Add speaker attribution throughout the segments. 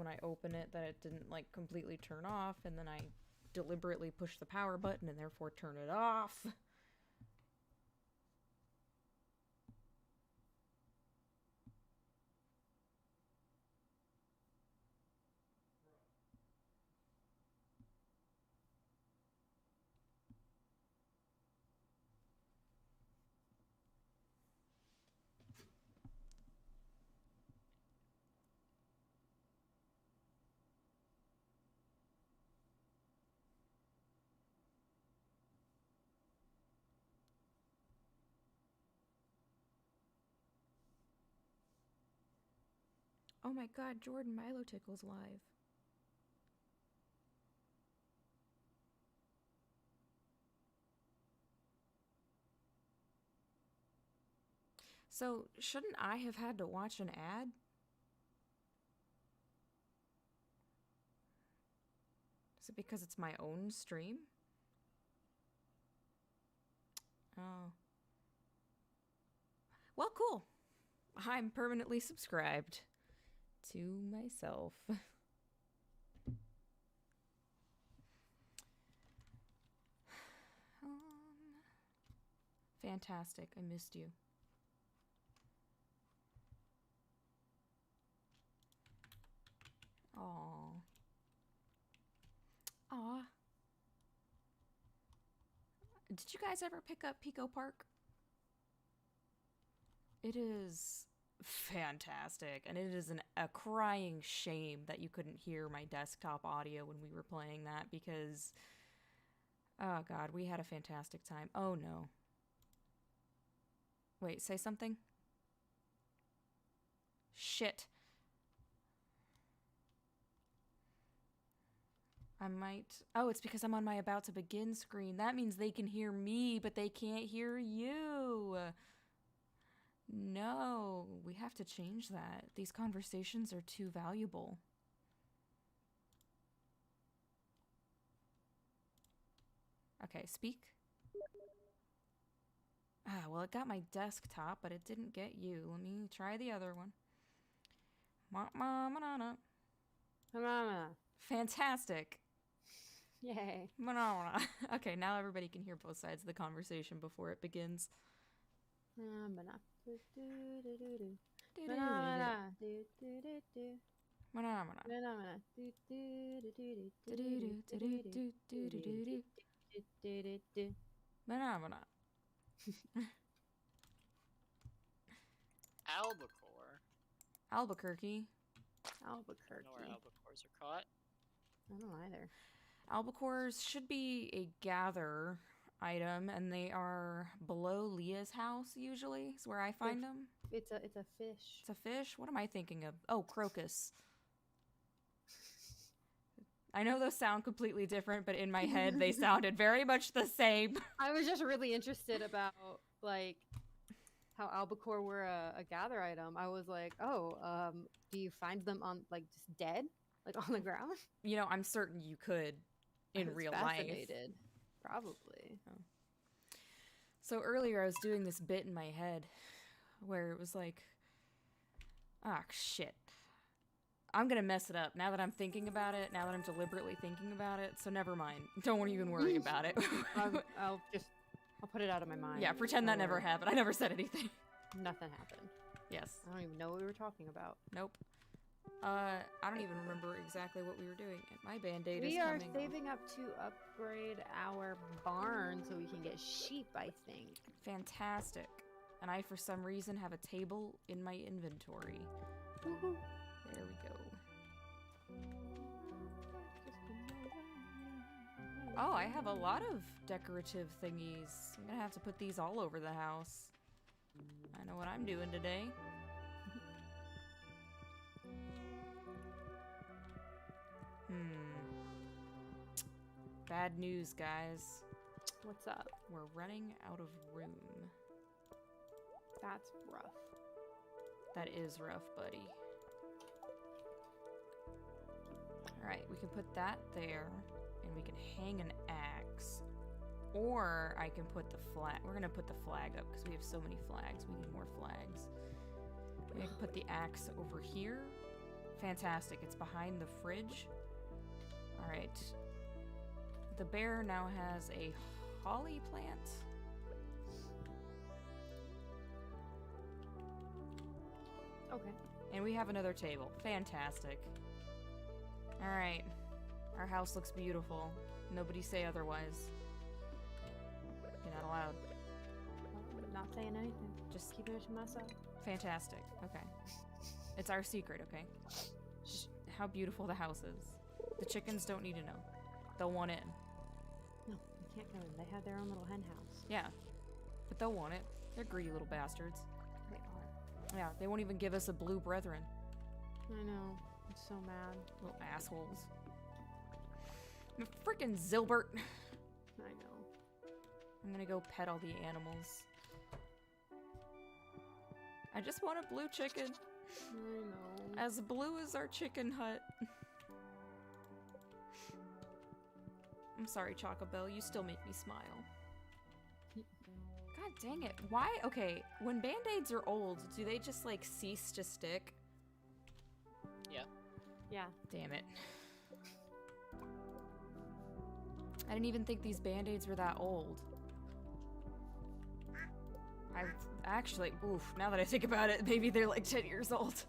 Speaker 1: I open it that it didn't like completely turn off, and then I deliberately push the power button and therefore turn it off. Oh my god, Jordan, Milo Tickle's live. So, shouldn't I have had to watch an ad? Is it because it's my own stream? Oh. Well, cool. I'm permanently subscribed to myself. Fantastic. I missed you. Aww. Aw. Did you guys ever pick up Pico Park? It is fantastic, and it is a crying shame that you couldn't hear my desktop audio when we were playing that, because oh god, we had a fantastic time. Oh no. Wait, say something? Shit. I might... Oh, it's because I'm on my about to begin screen. That means they can hear me, but they can't hear you. No, we have to change that. These conversations are too valuable. Okay, speak. Ah, well, it got my desktop, but it didn't get you. Let me try the other one. Ma-ma-ma-na-na. Fantastic.
Speaker 2: Yay.
Speaker 1: Ma-na-na. Okay, now everybody can hear both sides of the conversation before it begins. Albuquerque.
Speaker 2: Albuquerque.
Speaker 3: I don't know where albacores are caught.
Speaker 2: I don't know either.
Speaker 1: Albacores should be a gather item, and they are below Leah's house, usually, is where I find them.
Speaker 2: It's a fish.
Speaker 1: It's a fish? What am I thinking of? Oh, crocus. I know those sound completely different, but in my head, they sounded very much the same.
Speaker 2: I was just really interested about, like, how albacore were a gather item. I was like, oh, do you find them on, like, just dead? Like, on the ground?
Speaker 1: You know, I'm certain you could in real life.
Speaker 2: Probably.
Speaker 1: Oh. So earlier I was doing this bit in my head where it was like, ah, shit. I'm gonna mess it up now that I'm thinking about it, now that I'm deliberately thinking about it, so never mind. Don't even worry about it.
Speaker 2: I'll put it out of my mind.
Speaker 1: Yeah, pretend that never happened. I never said anything.
Speaker 2: Nothing happened.
Speaker 1: Yes.
Speaker 2: I don't even know what we were talking about.
Speaker 1: Nope. I don't even remember exactly what we were doing. My band-aid is coming.
Speaker 2: We are saving up to upgrade our barn so we can get sheep, I think.
Speaker 1: Fantastic. And I, for some reason, have a table in my inventory.
Speaker 2: Woohoo.
Speaker 1: There we go. Oh, I have a lot of decorative thingies. I'm gonna have to put these all over the house. I know what I'm doing today. Bad news, guys.
Speaker 2: What's up?
Speaker 1: We're running out of room.
Speaker 2: That's rough.
Speaker 1: That is rough, buddy. Alright, we can put that there, and we can hang an axe. Or I can put the flag. We're gonna put the flag up, because we have so many flags. We need more flags. We can put the axe over here. Fantastic. It's behind the fridge. Alright. The bear now has a holly plant.
Speaker 2: Okay.
Speaker 1: And we have another table. Fantastic. Alright. Our house looks beautiful. Nobody say otherwise. You're not allowed.
Speaker 2: I'm not saying anything.
Speaker 1: Just
Speaker 2: Keeping it to myself.
Speaker 1: fantastic. Okay. It's our secret, okay? How beautiful the house is. The chickens don't need to know. They'll want in.
Speaker 2: No, you can't go in. They have their own little hen house.
Speaker 1: Yeah. But they'll want it. They're greedy little bastards.
Speaker 2: They are.
Speaker 1: Yeah, they won't even give us a blue brethren.
Speaker 2: I know. I'm so mad.
Speaker 1: Little assholes. Freaking Zilbert.
Speaker 2: I know.
Speaker 1: I'm gonna go pet all the animals. I just want a blue chicken.
Speaker 2: I know.
Speaker 1: As blue as our chicken hut. I'm sorry, Chocobell. You still make me smile. God dang it. Why? Okay, when band-aids are old, do they just, like, cease to stick?
Speaker 3: Yeah.
Speaker 2: Yeah.
Speaker 1: Damn it. I didn't even think these band-aids were that old. I actually, oof, now that I think about it, maybe they're like 10 years old.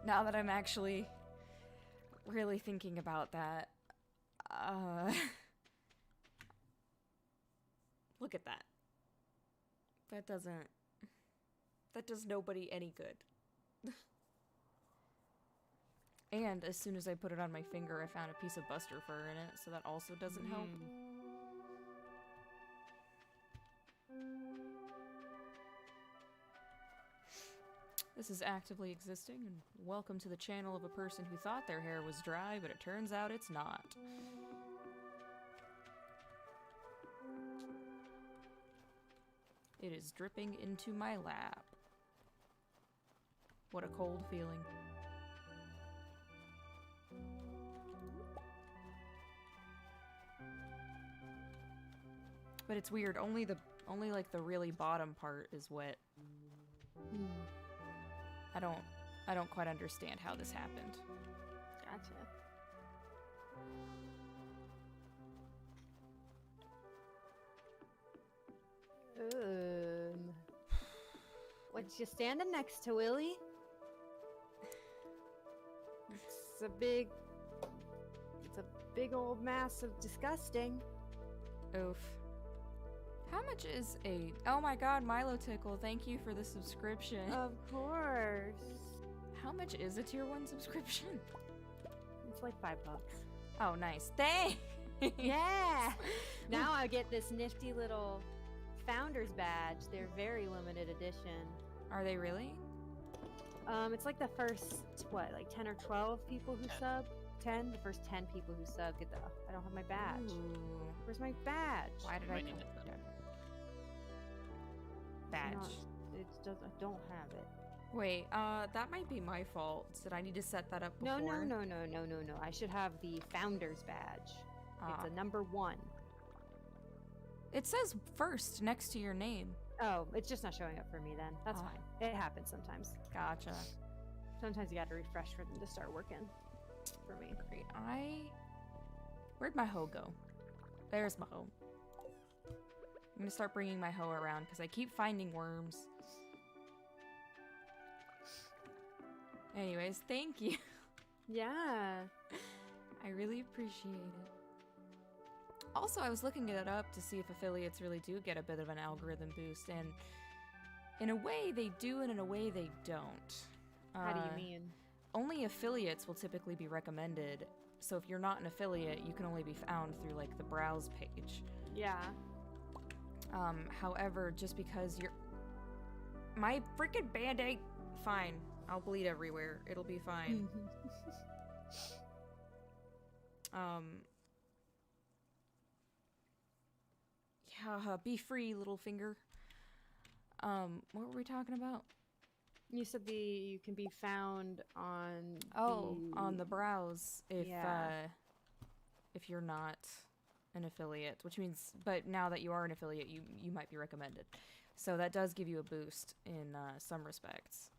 Speaker 1: Now that I'm actually really thinking about that. Look at that. That does nobody any good. And as soon as I put it on my finger, I found a piece of buster fur in it, so that also doesn't help. This is actively existing, and welcome to the channel of a person who thought their hair was dry, but it turns out it's not. It is dripping into my lap. What a cold feeling. But it's weird, only like the really bottom part is wet. I don't quite understand how this happened.
Speaker 2: Gotcha. What you standing next to, Willie? It's a big old mass of disgusting.
Speaker 1: Oof. How much is a... Oh my god, Milo Tickle, thank you for the subscription.
Speaker 2: Of course.
Speaker 1: How much is a tier 1 subscription?
Speaker 2: It's like $5.
Speaker 1: Oh, nice. Thanks!
Speaker 2: Yeah! Now I get this nifty little founder's badge. They're very limited edition.
Speaker 1: Are they really?
Speaker 2: It's like the first, what, like 10 or 12 people who sub? 10? The first 10 people who sub get the... I don't have my badge.
Speaker 1: Ooh.
Speaker 2: Where's my badge?
Speaker 1: Why did I...
Speaker 3: Might need it then.
Speaker 1: Badge.
Speaker 2: I don't have it.
Speaker 1: Wait, that might be my fault. Did I need to set that up before?
Speaker 2: No. I should have the founder's badge. It's a number 1.
Speaker 1: It says first next to your name.
Speaker 2: Oh, it's just not showing up for me then. That's fine. It happens sometimes.
Speaker 1: Gotcha.
Speaker 2: Sometimes you gotta refresh for them to start working for me.
Speaker 1: Great. Where'd my hoe go? There's my hoe. I'm gonna start bringing my hoe around because I keep finding worms. Anyways, thank you.
Speaker 2: Yeah.
Speaker 1: I really appreciate it. Also, I was looking it up to see if affiliates really do get a bit of an algorithm boost, and in a way they do, and in a way they don't.
Speaker 2: How do you mean?
Speaker 1: Only affiliates will typically be recommended, so if you're not an affiliate, you can only be found through, like, the browse page.
Speaker 2: Yeah.
Speaker 1: However, just because you're... My freaking Band-Aid! Fine. I'll bleed everywhere. It'll be fine. Yeah, be free, little finger. What were we talking about?
Speaker 2: You said you can be found on
Speaker 1: on the browse if
Speaker 2: Yeah.
Speaker 1: If you're not an affiliate, which means, but now that you are an affiliate, you might be recommended. So that does give you a boost in some respects.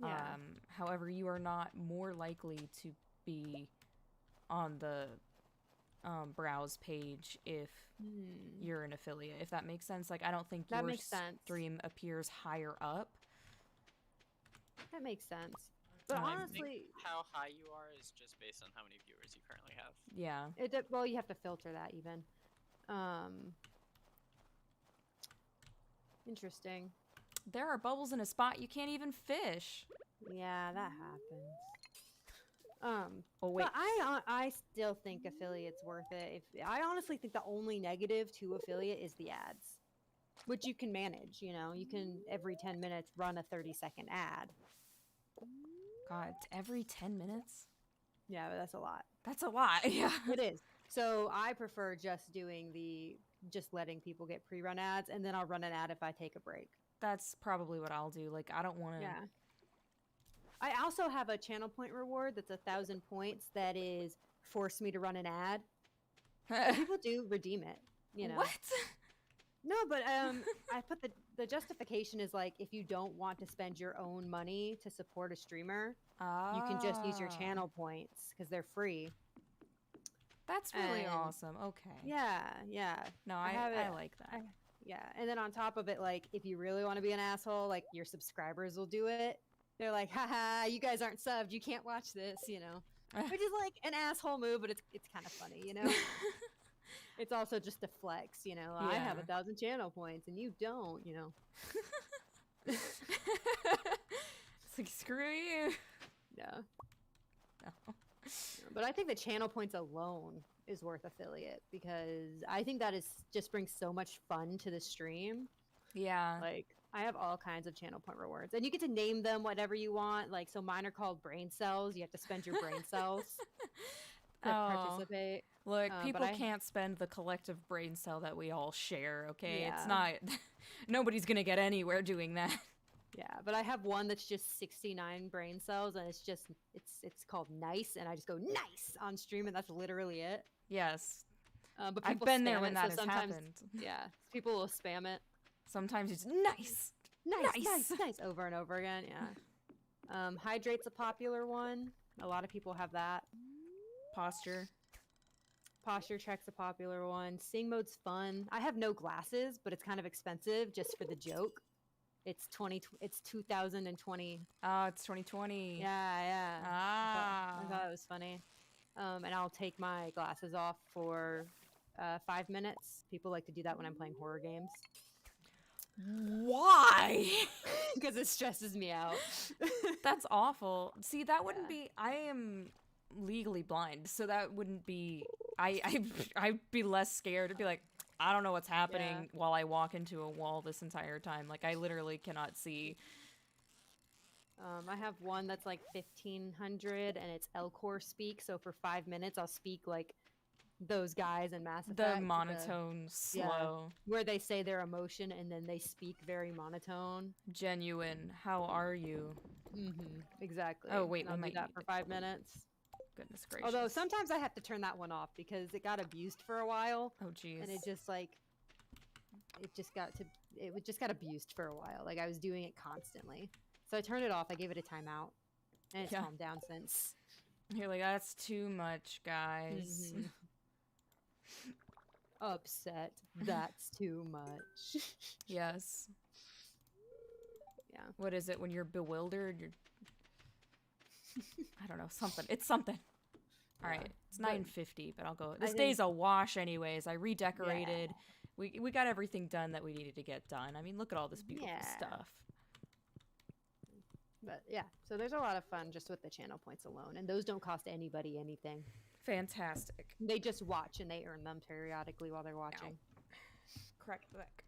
Speaker 2: Yeah.
Speaker 1: However, you are not more likely to be on the browse page if you're an affiliate, if that makes sense. Like, I don't think
Speaker 2: That
Speaker 1: your
Speaker 2: makes sense.
Speaker 1: stream appears higher up.
Speaker 2: That makes sense. But
Speaker 1: Um,
Speaker 3: I think
Speaker 2: honestly,
Speaker 3: how high you are is just based on how many viewers you currently have.
Speaker 1: Yeah.
Speaker 2: well, you have to filter that even. Interesting.
Speaker 1: There are bubbles in a spot you can't even fish.
Speaker 2: Yeah, that happens.
Speaker 1: Oh, wait.
Speaker 2: But I still think affiliate's worth it. I honestly think the only negative to affiliate is the ads, which you can manage. You know, you can every 10 minutes run a 30-second ad.
Speaker 1: God, every 10 minutes?
Speaker 2: Yeah, but that's a lot.
Speaker 1: That's a lot. Yeah.
Speaker 2: It is. So I prefer just letting people get pre-run ads, and then I'll run an ad if I take a break.
Speaker 1: That's probably what I'll do. Like, I don't want to.
Speaker 2: Yeah. I also have a channel point reward that's 1,000 points that is force me to run an ad. People do redeem it, you know.
Speaker 1: What?
Speaker 2: No, but I put the justification is like if you don't want to spend your own money to support a streamer, you can just use your channel points because they're free.
Speaker 1: That's really
Speaker 2: And-
Speaker 1: awesome. Okay.
Speaker 2: Yeah.
Speaker 1: No,
Speaker 2: have
Speaker 1: I
Speaker 2: it-
Speaker 1: like that.
Speaker 2: Yeah, and then on top of it, like if you really want to be an asshole, like your subscribers will do it. They're like, haha, you guys aren't subbed, you can't watch this, you know. Which is like an asshole move, but it's kind of funny, you know. It's also just a flex, you know. I have
Speaker 1: Yeah.
Speaker 2: 1,000 channel points and you don't, you know.
Speaker 1: It's like, screw you.
Speaker 2: Yeah.
Speaker 1: No.
Speaker 2: But I think the channel points alone is worth affiliate because I think that just brings so much fun to the stream.
Speaker 1: Yeah.
Speaker 2: Like I have all kinds of channel point rewards, and you get to name them whatever you want. Like so, mine are called brain cells. You have to spend your brain cells to participate.
Speaker 1: Look,
Speaker 2: but
Speaker 1: people
Speaker 2: I-
Speaker 1: can't spend the collective brain cell that we all share, okay? It's
Speaker 2: Yeah.
Speaker 1: not. Nobody's gonna get anywhere doing that.
Speaker 2: Yeah, but I have one that's just 69 brain cells, and it's called nice, and I just go nice on stream, and that's literally it.
Speaker 1: Yes.
Speaker 2: But
Speaker 1: I've
Speaker 2: people
Speaker 1: been there
Speaker 2: spam
Speaker 1: when
Speaker 2: it,
Speaker 1: that
Speaker 2: so
Speaker 1: has
Speaker 2: sometimes,
Speaker 1: happened.
Speaker 2: Yeah, people will spam it.
Speaker 1: Sometimes it's nice.
Speaker 2: Nice, over and over again. Yeah. Hydrate's a popular one. A lot of people have that.
Speaker 1: Posture.
Speaker 2: Posture check's a popular one. Sing mode's fun. I have no glasses, but it's kind of expensive just for the joke. It's 2020.
Speaker 1: Oh, it's 2020.
Speaker 2: Yeah.
Speaker 1: Ah.
Speaker 2: I thought it was funny. And I'll take my glasses off for 5 minutes. People like to do that when I'm playing horror games
Speaker 1: Why?
Speaker 2: because it stresses me out.
Speaker 1: That's awful. See, that wouldn't
Speaker 2: Yeah.
Speaker 1: be. I am legally blind, so that wouldn't be. I'd be less scared. I'd be like, I don't know what's happening while I walk into a wall this entire time. Like, I literally cannot see.
Speaker 2: I have one that's like 1500 and it's Elcor speak. So for 5 minutes, I'll speak like those guys in Mass Effect.
Speaker 1: The monotone, slow,
Speaker 2: where they say their emotion and then they speak very monotone.
Speaker 1: genuine. How are you?
Speaker 2: Exactly.
Speaker 1: Oh, wait,
Speaker 2: And
Speaker 1: we
Speaker 2: I'll do
Speaker 1: might
Speaker 2: that
Speaker 1: need
Speaker 2: for
Speaker 1: it.
Speaker 2: 5 minutes.
Speaker 1: Goodness gracious.
Speaker 2: Although sometimes I have to turn that one off because it got abused for a while.
Speaker 1: Oh, jeez.
Speaker 2: And it just got abused for a while. Like I was doing it constantly. So I turned it off. I gave it a timeout. And it's
Speaker 1: Yeah.
Speaker 2: calmed down since.
Speaker 1: You're like, that's too much, guys.
Speaker 2: Mhm. Upset. That's too much.
Speaker 1: Yes.
Speaker 2: Yeah.
Speaker 1: What is it when you're bewildered? You're. I don't know. Something. It's something. All
Speaker 2: Yeah,
Speaker 1: right. It's
Speaker 2: but
Speaker 1: 9:50, but I'll go.
Speaker 2: I
Speaker 1: This
Speaker 2: think-
Speaker 1: day's a wash, anyways. I redecorated. We got everything done that we needed to get done. I mean, look at all this beautiful
Speaker 2: Yeah.
Speaker 1: stuff.
Speaker 2: But yeah, so there's a lot of fun just with the channel points alone, and those don't cost anybody anything.
Speaker 1: Fantastic.
Speaker 2: They just watch and they earn them periodically while they're watching.
Speaker 1: Crack back.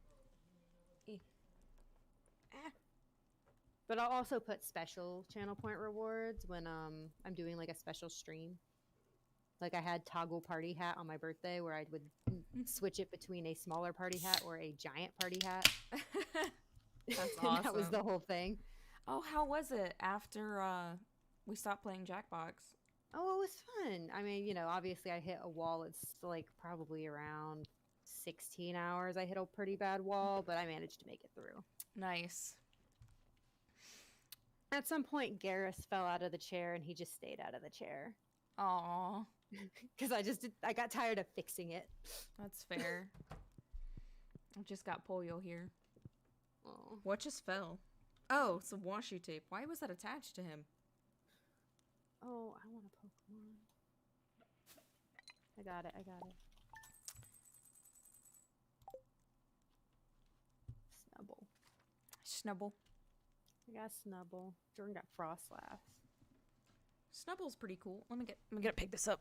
Speaker 2: But I'll also put special channel point rewards when I'm doing like a special stream. Like I had toggle party hat on my birthday where I would switch it between a smaller party hat or a giant party hat.
Speaker 1: That's
Speaker 2: And that was
Speaker 1: awesome.
Speaker 2: the whole thing.
Speaker 1: Oh, how was it after we stopped playing Jackbox?
Speaker 2: Oh, it was fun. I mean, you know, obviously I hit a wall. It's like probably around 16 hours. I hit a pretty bad wall, but I managed to make it through.
Speaker 1: Nice.
Speaker 2: At some point, Garrus fell out of the chair and he just stayed out of the chair.
Speaker 1: Aw,
Speaker 2: Because I got tired of fixing it.
Speaker 1: that's fair. I just got polio here.
Speaker 2: Oh.
Speaker 1: What just fell? Oh, some washi tape. Why was that attached to him?
Speaker 2: Oh, I want a Pokemon. I got it. Snubble.
Speaker 1: Snubble.
Speaker 2: I got Snubble. Jordan got Frostlass.
Speaker 1: Snubble's pretty cool. I'm gonna pick this up.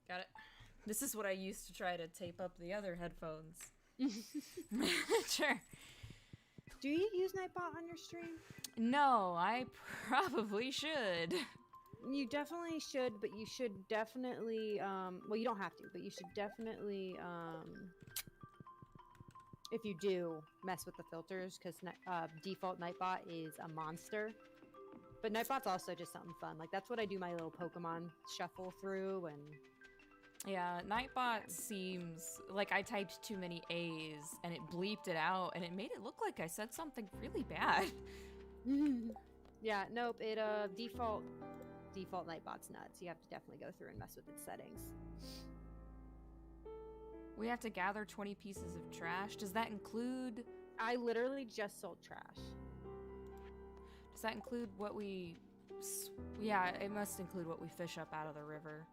Speaker 1: Got it. This is what I used to try to tape up the other headphones. Sure.
Speaker 2: Do you use Nightbot on your stream?
Speaker 1: No, I probably should.
Speaker 2: You definitely should, but you should definitely, well, you don't have to, but you should definitely, if you do, mess with the filters, because default Nightbot is a monster. But Nightbot's also just something fun. Like, that's what I do my little Pokemon shuffle through, and...
Speaker 1: Yeah, Nightbot seems like I typed too many A's, and it bleeped it out, and it made it look like I said something really bad.
Speaker 2: Yeah, nope, it, default Nightbot's nuts. You have to definitely go through and mess with its settings.
Speaker 1: We have to gather 20 pieces of trash. Does that include...
Speaker 2: I literally just sold trash.
Speaker 1: Does that include what we... Yeah, it must include what we fish up out of the river.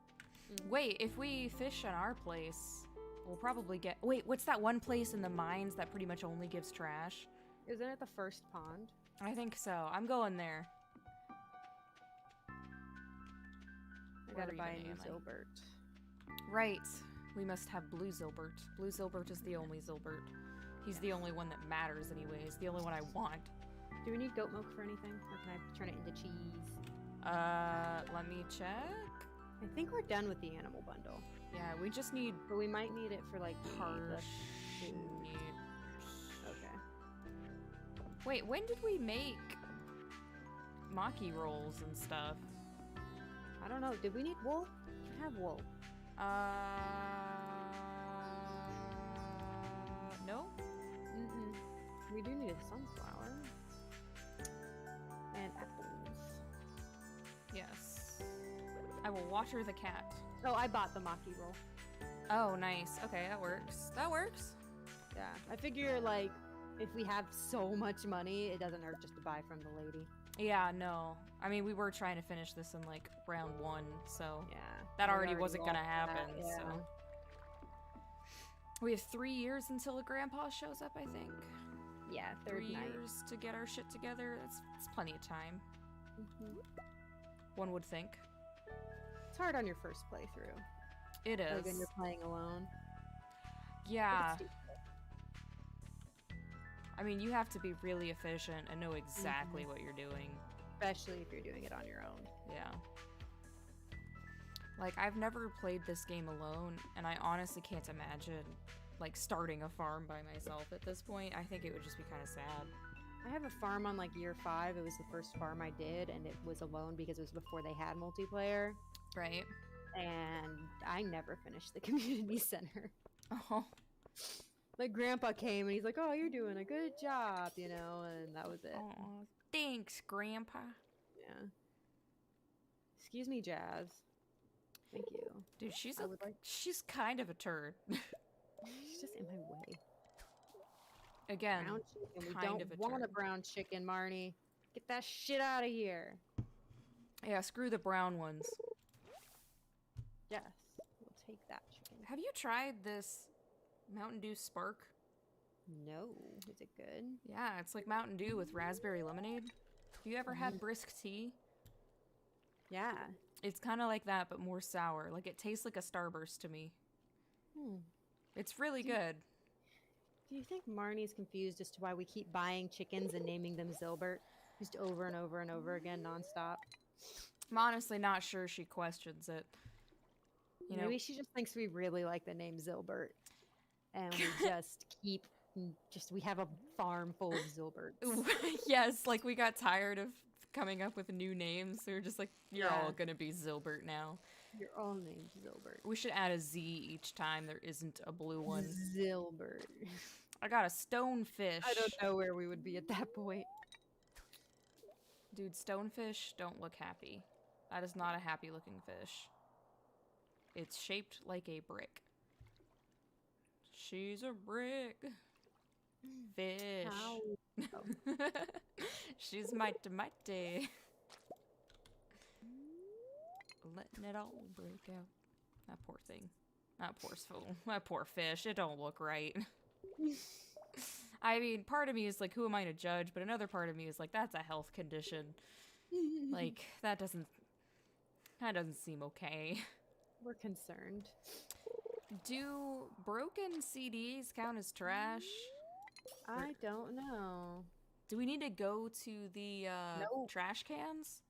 Speaker 1: Wait, if we fish on our place, we'll probably get... Wait, what's that one place in the mines that pretty much only gives trash?
Speaker 2: Isn't it the first pond?
Speaker 1: I think so. I'm going there.
Speaker 2: I gotta buy a new Zilbert.
Speaker 1: Right. We must have Blue Zilbert. Blue Zilbert is the only Zilbert. He's the only one that matters anyways. The only one I want.
Speaker 2: Do we need goat milk for anything? Or can I turn it into cheese?
Speaker 1: Let me check.
Speaker 2: I think we're done with the animal bundle.
Speaker 1: Yeah, we just need
Speaker 2: But we might need it for like the
Speaker 1: parsnips.
Speaker 2: Okay.
Speaker 1: Wait, when did we make Maki rolls and stuff?
Speaker 2: I don't know. Did we need wool? We have wool.
Speaker 1: No?
Speaker 2: We do need a sunflower. And apples.
Speaker 1: Yes. I will water the cat.
Speaker 2: Oh, I bought the Maki roll.
Speaker 1: Oh, nice. Okay, that works. That works.
Speaker 2: Yeah. I figure, like, if we have so much money, it doesn't hurt just to buy from the lady.
Speaker 1: Yeah, no. I mean, we were trying to finish this in, like, round 1, so...
Speaker 2: Yeah.
Speaker 1: That already wasn't gonna happen,
Speaker 2: that, yeah.
Speaker 1: so... We have 3 years until the grandpa shows up, I think.
Speaker 2: Yeah, third
Speaker 1: 3
Speaker 2: night.
Speaker 1: years to get our shit together. That's plenty of time. One would think.
Speaker 2: It's hard on your first playthrough.
Speaker 1: It is.
Speaker 2: Like when you're playing alone.
Speaker 1: Yeah. I mean, you have to be really efficient and know exactly what you're doing.
Speaker 2: Especially if you're doing it on your own.
Speaker 1: Yeah. Like, I've never played this game alone, and I honestly can't imagine, like, starting a farm by myself at this point. I think it would just be kind of sad.
Speaker 2: I have a farm on, like, year 5. It was the first farm I did, and it was alone because it was before they had multiplayer.
Speaker 1: Right.
Speaker 2: And I never finished the community center.
Speaker 1: Oh.
Speaker 2: My grandpa came, and he's like, oh, you're doing a good job, you know, and that was it.
Speaker 1: Oh, thanks, Grandpa.
Speaker 2: Yeah. Excuse me, Jazz. Thank you.
Speaker 1: Dude, she's kind of a turd.
Speaker 2: She's just in my way.
Speaker 1: Again,
Speaker 2: Brown chicken. We
Speaker 1: kind
Speaker 2: don't
Speaker 1: of a
Speaker 2: want a
Speaker 1: turd.
Speaker 2: brown chicken, Marnie. Get that shit out of here.
Speaker 1: Yeah, screw the brown ones.
Speaker 2: Yes, we'll take that chicken.
Speaker 1: Have you tried this Mountain Dew Spark?
Speaker 2: No, is it good?
Speaker 1: Yeah, it's like Mountain Dew with raspberry lemonade. Have you ever had brisk tea?
Speaker 2: Yeah.
Speaker 1: It's kind of like that, but more sour. Like, it tastes like a Starburst to me. It's really good.
Speaker 2: Do you think Marnie's confused as to why we keep buying chickens and naming them Zilbert? Just over and over and over again, nonstop?
Speaker 1: I'm honestly not sure she questions it. You know,
Speaker 2: Maybe she just thinks we really like the name Zilbert. And we we have a farm full of Zilberts.
Speaker 1: yes, like we got tired of coming up with new names. So we're just like, you're all gonna be Zilbert now.
Speaker 2: You're all named Zilbert.
Speaker 1: We should add a Z each time there isn't a blue one.
Speaker 2: Zilbert.
Speaker 1: I got a stonefish.
Speaker 2: I don't know where we would be at that point.
Speaker 1: Dude, stonefish don't look happy. That is not a happy looking fish. It's shaped like a brick. She's a brick. Fish.
Speaker 2: How?
Speaker 1: She's mighty mighty. Letting it all break out. That poor thing. That poor fool. That poor fish. It don't look right. I mean, part of me is like, who am I to judge? But another part of me is like, that's a health condition. Like, that doesn't seem okay.
Speaker 2: We're concerned.
Speaker 1: Do broken CDs count as trash?
Speaker 2: I don't know.
Speaker 1: Do we need to go to the
Speaker 2: No.
Speaker 1: trash cans?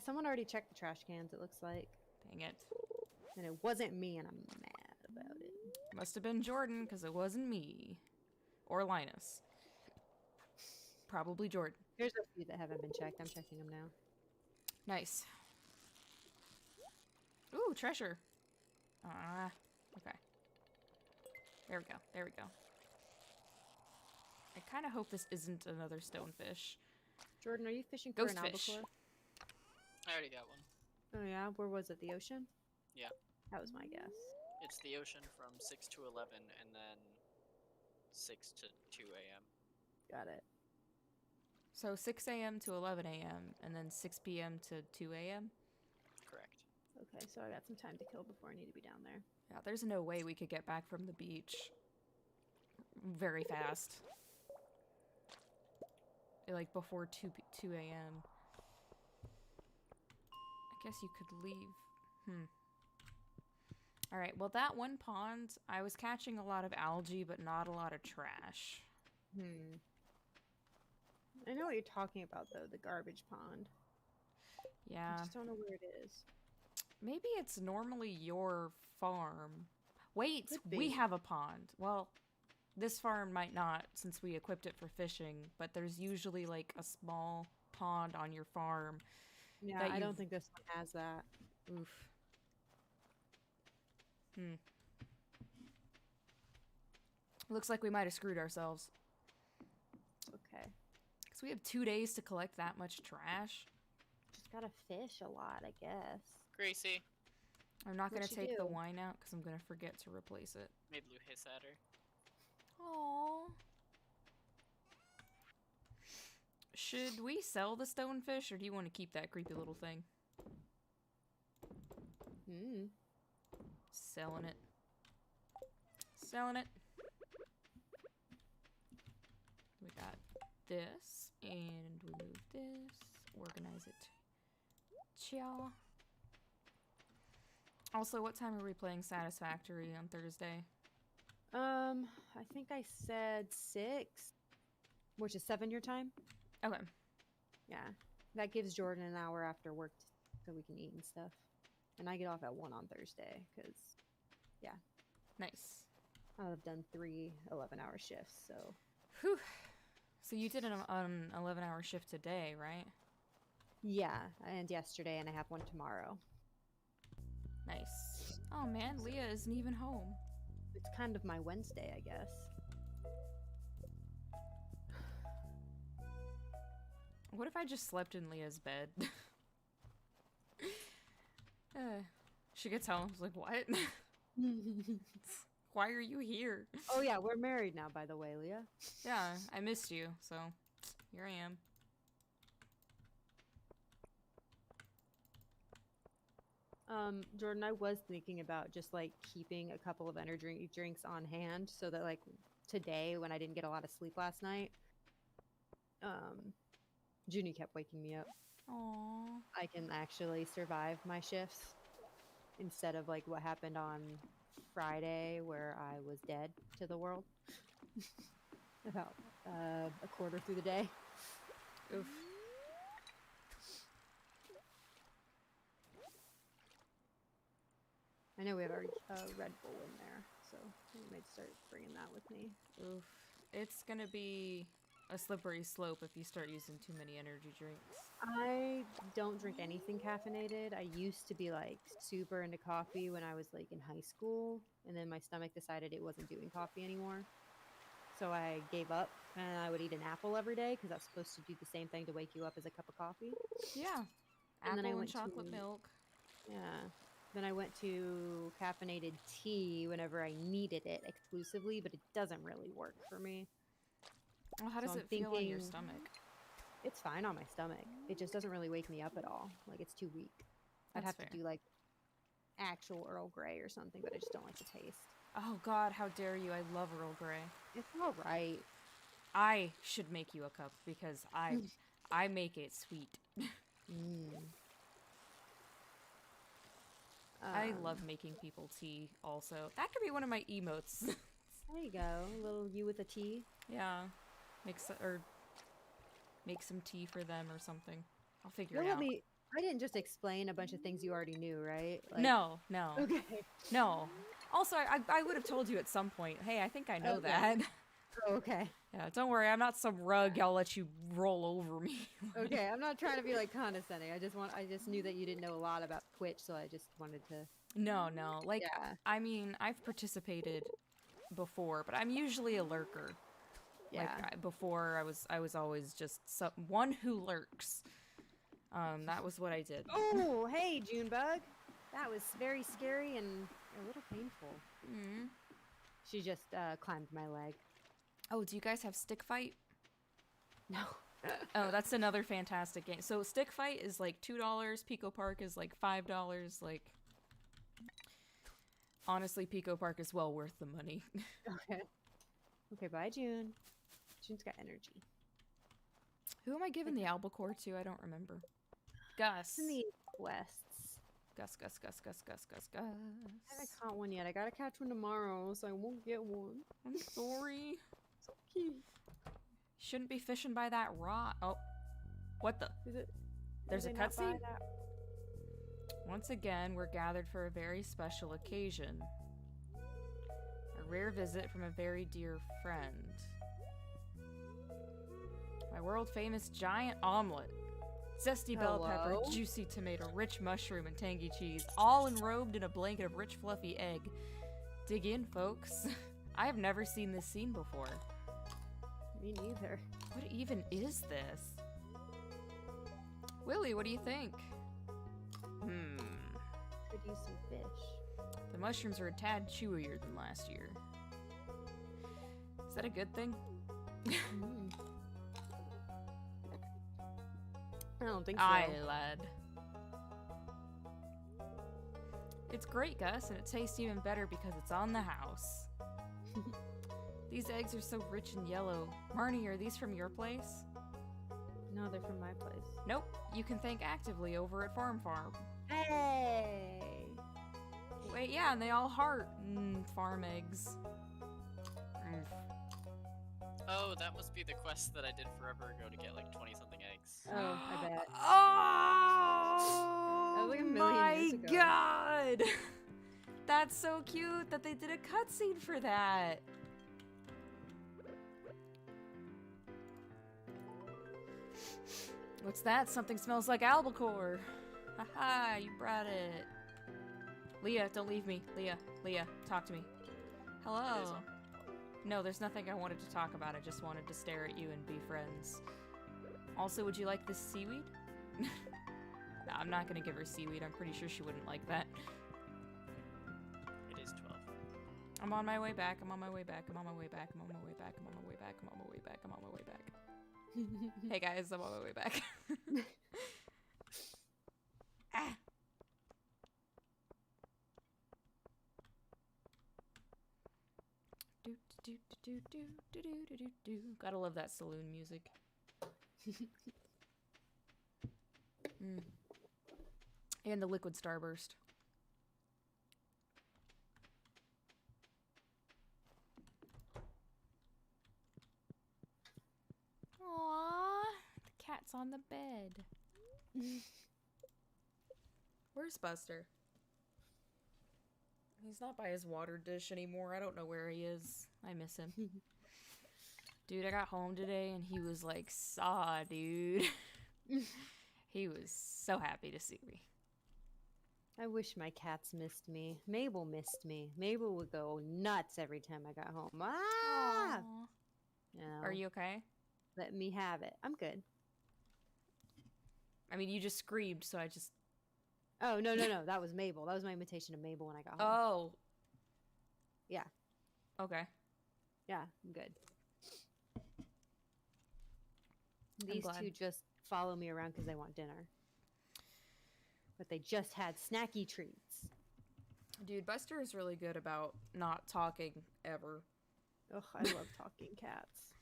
Speaker 2: Someone already checked the trash cans, it looks like.
Speaker 1: Dang it.
Speaker 2: And it wasn't me, and I'm mad about it.
Speaker 1: Must have been Jordan, because it wasn't me. Or Linus. Probably Jordan.
Speaker 2: There's a few that haven't been checked. I'm checking them now.
Speaker 1: Nice. Ooh, treasure. Ah, okay. There we go. There we go. I kind of hope this isn't another stonefish.
Speaker 2: Jordan, are you fishing for an
Speaker 1: Ghostfish.
Speaker 2: albacore?
Speaker 3: I already got one.
Speaker 2: Oh yeah? Where was it? The ocean?
Speaker 3: Yeah.
Speaker 2: That was my guess.
Speaker 3: It's the ocean from 6 to 11 and then 6 to 2 a.m.
Speaker 2: Got it.
Speaker 1: So 6 a.m. to 11 a.m. and then 6 p.m. to 2 a.m.?
Speaker 3: Correct.
Speaker 2: Okay, so I got some time to kill before I need to be down there.
Speaker 1: Yeah, there's no way we could get back from the beach very fast. Like before 2 a.m. I guess you could leave. Alright, well that one pond, I was catching a lot of algae, but not a lot of trash.
Speaker 2: I know what you're talking about, though. The garbage pond.
Speaker 1: Yeah.
Speaker 2: I just don't know where it is.
Speaker 1: Maybe it's normally your farm. Wait,
Speaker 2: Could
Speaker 1: we
Speaker 2: be.
Speaker 1: have a pond. Well, this farm might not, since we equipped it for fishing, but there's usually like a small pond on your farm.
Speaker 2: Yeah,
Speaker 1: that
Speaker 2: I
Speaker 1: you've-
Speaker 2: don't think this one has that.
Speaker 1: Oof. Looks like we might have screwed ourselves.
Speaker 2: Okay.
Speaker 1: Because we have 2 days to collect that much trash.
Speaker 2: Just gotta fish a lot, I guess.
Speaker 3: Gracie
Speaker 1: I'm not going
Speaker 2: What'd
Speaker 1: to
Speaker 2: she
Speaker 1: take the
Speaker 2: do?
Speaker 1: wine out because I'm going to forget to replace it.
Speaker 3: made Lou hiss at her.
Speaker 1: Aww. Should we sell the stonefish, or do you want to keep that creepy little thing? Selling it. Selling it. We got this, and we move this. Organize it. Cha. Also, what time are we playing Satisfactory on Thursday?
Speaker 2: I think I said 6, which is 7 your time.
Speaker 1: Okay.
Speaker 2: Yeah, that gives Jordan an hour after work so we can eat and stuff. And I get off at 1 on Thursday because, yeah,
Speaker 1: Nice.
Speaker 2: I'll have done 3 11-hour shifts. So
Speaker 1: Whew. So you did an 11-hour shift today, right?
Speaker 2: yeah, and yesterday, and I have one tomorrow.
Speaker 1: Nice. Oh man, Leah isn't even home.
Speaker 2: It's kind of my Wednesday, I guess.
Speaker 1: What if I just slept in Leah's bed? She gets home. She's like, what? Why are you here?
Speaker 2: Oh yeah, we're married now, by the way, Leah.
Speaker 1: Yeah, I missed you, so here I am.
Speaker 2: Jordan, I was thinking about just like keeping a couple of energy drinks on hand so that like today when I didn't get a lot of sleep last night, Junie kept waking me up.
Speaker 1: Aww.
Speaker 2: I can actually survive my shifts instead of like what happened on Friday where I was dead to the world about a quarter through the day.
Speaker 1: Oof.
Speaker 2: I know we have a Red Bull in there, so I might start bringing that with me.
Speaker 1: Oof. It's gonna be a slippery slope if you start using too many energy drinks.
Speaker 2: I don't drink anything caffeinated. I used to be like super into coffee when I was like in high school, and then my stomach decided it wasn't doing coffee anymore. so I gave up, and I would eat an apple every day because that's supposed to do the same thing to wake you up as a cup of coffee.
Speaker 1: Yeah.
Speaker 2: And then I
Speaker 1: Apple and
Speaker 2: went
Speaker 1: chocolate
Speaker 2: to
Speaker 1: milk.
Speaker 2: yeah. Then I went to caffeinated tea whenever I needed it exclusively, but it doesn't really work for me.
Speaker 1: Well, how
Speaker 2: So
Speaker 1: does
Speaker 2: I'm
Speaker 1: it feel on your
Speaker 2: thinking
Speaker 1: stomach?
Speaker 2: it's fine on my stomach. It just doesn't really wake me up at all. Like it's too weak. I'd
Speaker 1: That's
Speaker 2: have
Speaker 1: fair.
Speaker 2: to do like actual Earl Grey or something, but I just don't like the taste.
Speaker 1: Oh God, how dare you! I love Earl Grey.
Speaker 2: It's all right.
Speaker 1: I should make you a cup because I make it sweet.
Speaker 2: Mm.
Speaker 1: I love making people tea. Also, that could be one of my emotes.
Speaker 2: There you go. A little you with a tea.
Speaker 1: Yeah, make some tea for them or something. I'll figure
Speaker 2: You'll
Speaker 1: it
Speaker 2: let
Speaker 1: out.
Speaker 2: me. I didn't just explain a bunch of things you already knew, right? Like,
Speaker 1: No, no,
Speaker 2: Okay.
Speaker 1: no. Also, I would have told you at some point. Hey, I think I know
Speaker 2: Okay.
Speaker 1: that.
Speaker 2: Oh, okay.
Speaker 1: Yeah, don't worry. I'm not some rug. I'll let you roll over me.
Speaker 2: Okay. I'm not trying to be like condescending. I just knew that you didn't know a lot about Twitch, so I just wanted to.
Speaker 1: No, no. Like,
Speaker 2: Yeah.
Speaker 1: I mean, I've participated before, but I'm usually a lurker.
Speaker 2: Yeah.
Speaker 1: Like before, I was always just one who lurks. That was what I did.
Speaker 2: Oh, hey, Junebug. That was very scary and a little painful.
Speaker 1: Mm.
Speaker 2: She just climbed my leg.
Speaker 1: Oh, do you guys have Stick Fight?
Speaker 2: No.
Speaker 1: Oh, that's another fantastic game. So Stick Fight is like $2. Pico Park is like $5. Like, honestly, Pico Park is well worth the money.
Speaker 2: Okay. Okay, bye, June. June's got energy.
Speaker 1: Who am I giving the albacore to? I don't remember. Gus.
Speaker 2: In the quests.
Speaker 1: Gus.
Speaker 2: I haven't caught one yet. I gotta catch one tomorrow, so I won't get one.
Speaker 1: I'm sorry.
Speaker 2: So cute.
Speaker 1: Shouldn't be fishing by that rock. Oh, what the?
Speaker 2: Is it?
Speaker 1: There's a
Speaker 2: did they not buy
Speaker 1: cutscene?
Speaker 2: that?
Speaker 1: Once again, we're gathered for a very special occasion. A rare visit from a very dear friend. My world-famous giant omelet. Zesty bell pepper,
Speaker 2: Hello?
Speaker 1: juicy tomato, rich mushroom, and tangy cheese, all enrobed in a blanket of rich fluffy egg. Dig in, folks. I have never seen this scene before.
Speaker 2: Me neither.
Speaker 1: What even is this? Willie, what do you think?
Speaker 2: Could use some fish.
Speaker 1: The mushrooms are a tad chewier than last year. Is that a good thing?
Speaker 2: Mm. I don't think so.
Speaker 1: Aye, lad. It's great, Gus, and it tastes even better because it's on the house. These eggs are so rich and yellow. Marnie, are these from your place?
Speaker 2: No, they're from my place.
Speaker 1: Nope. You can think actively over at Farm.
Speaker 2: Hey!
Speaker 1: Wait, yeah, and they all heart farm eggs.
Speaker 3: Oh, that must be the quest that I did forever ago to get like 20-something eggs.
Speaker 2: Oh, I bet.
Speaker 1: Oh!
Speaker 2: That was like a million years ago.
Speaker 1: My God! That's so cute that they did a cutscene for that. What's that? Something smells like albacore. Haha, you brought it. Leah, don't leave me. Leah, talk to me. Hello. No, there's nothing I wanted to talk about. I just wanted to stare at you and be friends. Also, would you like this seaweed? Nah, I'm not gonna give her seaweed. I'm pretty sure she wouldn't like that.
Speaker 3: It is 12.
Speaker 1: I'm on my way back. I'm on my way back. I'm on my way back. I'm on my way back. I'm on my way back. I'm on my way back. I'm on my way back. Hey guys, I'm on my way back. Ah. Do. Gotta love that saloon music. And the liquid starburst. Aww, the cat's on the bed. Where's Buster? He's not by his water dish anymore. I don't know where he is. I miss him. Dude, I got home today and he was like, saw, dude. He was so happy to see me.
Speaker 2: I wish my cats missed me. Mabel missed me. Mabel would go nuts every time I got home. Ah!
Speaker 1: Aww. Are you okay?
Speaker 2: Let me have it. I'm good.
Speaker 1: I mean, you just screamed, so I just...
Speaker 2: Oh, no. That was Mabel. That was my imitation of Mabel when I got home.
Speaker 1: Oh.
Speaker 2: Yeah.
Speaker 1: Okay.
Speaker 2: Yeah, I'm good.
Speaker 1: I'm
Speaker 2: These
Speaker 1: glad.
Speaker 2: two just follow me around because they want dinner. But they just had snacky treats.
Speaker 1: Dude, Buster is really good about not talking ever.
Speaker 2: Ugh, I love talking cats.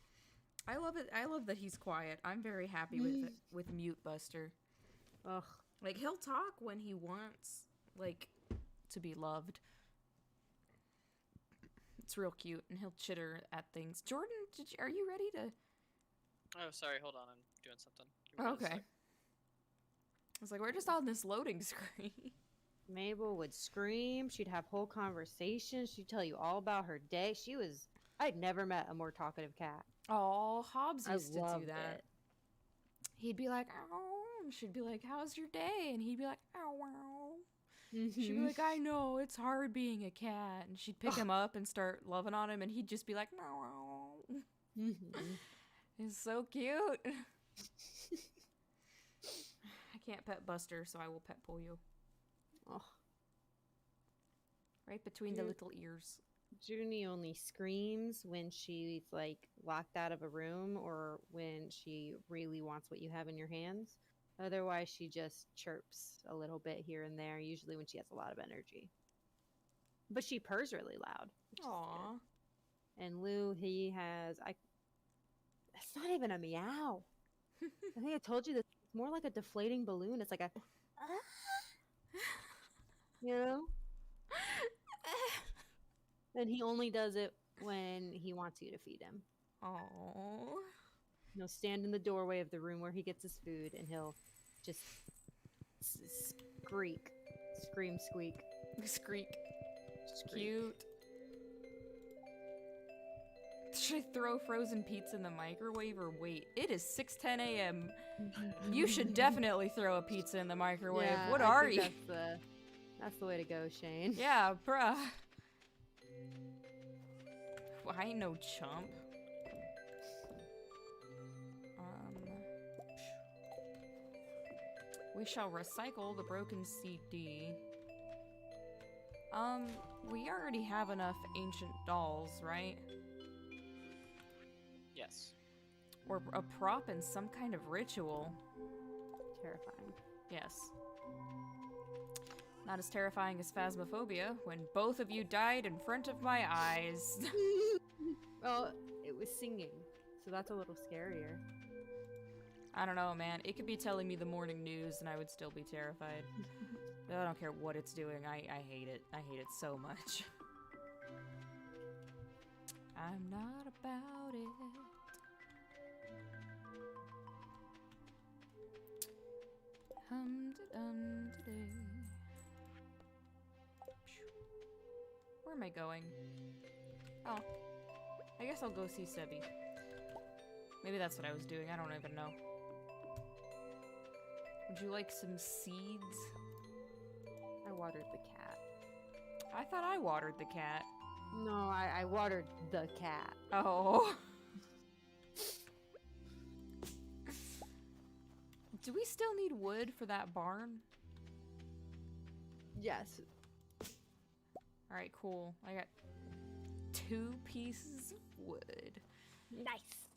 Speaker 1: I love it. I love that he's quiet. I'm very happy with it, with Mute Buster.
Speaker 2: Ugh.
Speaker 1: Like, he'll talk when he wants, like, to be loved. It's real cute, and he'll chitter at things. Jordan, are you ready to...
Speaker 3: Oh, sorry. Hold on. I'm doing something. Give me 1
Speaker 1: Okay.
Speaker 3: sec.
Speaker 1: I was like, we're just on this loading screen.
Speaker 2: Mabel would scream. She'd have whole conversations. She'd tell you all about her day. I'd never met a more talkative cat.
Speaker 1: Oh, Hobbs
Speaker 2: I
Speaker 1: used to do
Speaker 2: loved
Speaker 1: that.
Speaker 2: it.
Speaker 1: He'd be like, "Ow," and she'd be like, "How's your day?" And he'd be like, "Ow, wow." She'd be like, "I know, it's hard being a cat." And she'd pick him up and start loving on him, and he'd just be like, "Meow." It's so cute. I can't pet Buster, so I will pet Pollo.
Speaker 2: Oh.
Speaker 1: Right between the little ears.
Speaker 2: Junie only screams when she's like locked out of a room or when she really wants what you have in your hands. Otherwise, she just chirps a little bit here and there, usually when she has a lot of energy. But she purrs really loud.
Speaker 1: Aww.
Speaker 2: And Lou, it's not even a meow. I think I told you this. It's more like a deflating balloon. It's like a, you know? And he only does it when he wants you to feed him.
Speaker 1: Aww.
Speaker 2: He'll stand in the doorway of the room where he gets his food, and he'll just scream, squeak.
Speaker 1: Squeak.
Speaker 2: Screek.
Speaker 1: Cute. Should I throw frozen pizza in the microwave or wait? It is 6:10 a.m. You should definitely throw a pizza in the microwave.
Speaker 2: Yeah,
Speaker 1: What
Speaker 2: I
Speaker 1: are
Speaker 2: think
Speaker 1: you?
Speaker 2: That's the way to go, Shane.
Speaker 1: Yeah, bruh. I ain't no chump. We shall recycle the broken CD. We already have enough ancient dolls, right?
Speaker 3: Yes.
Speaker 1: Or a prop in some kind of ritual.
Speaker 2: Terrifying.
Speaker 1: Yes. Not as terrifying as Phasmophobia, when both of you died in front of my eyes.
Speaker 2: Well, it was singing, so that's a little scarier.
Speaker 1: I don't know, man. It could be telling me the morning news and I would still be terrified. I don't care what it's doing. I hate it. I hate it so much. I'm not about it. Hum-da-dum-da-day. Where am I going? Oh. I guess I'll go see Sebby. Maybe that's what I was doing. I don't even know. Would you like some seeds?
Speaker 2: I watered the cat.
Speaker 1: I thought I watered the cat.
Speaker 2: No, I watered the cat.
Speaker 1: Oh. Do we still need wood for that barn?
Speaker 2: Yes.
Speaker 1: Alright, cool. I got 2 pieces of wood.
Speaker 2: Nice.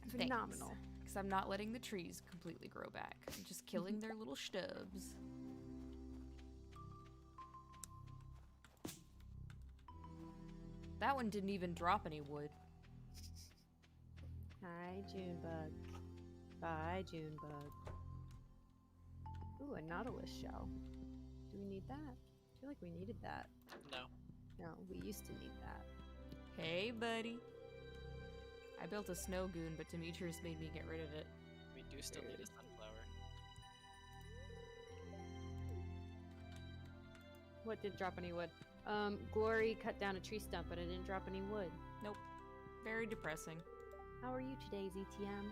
Speaker 2: Phenomenal.
Speaker 1: Because I'm not letting the trees completely grow back. I'm just killing their little stubs. That one didn't even drop any wood.
Speaker 2: Hi, Junebug. Bye, Junebug. Ooh, a Nautilus shell. Do we need that? I feel like we needed that.
Speaker 3: No.
Speaker 2: No, we used to need that.
Speaker 1: Hey, buddy. I built a snow goon, but Demetrius made me get rid of it.
Speaker 3: We do still need a sunflower.
Speaker 2: What didn't drop any wood? Glory cut down a tree stump, but it didn't drop any wood.
Speaker 1: Nope. Very depressing.
Speaker 2: How are you today, ZTM?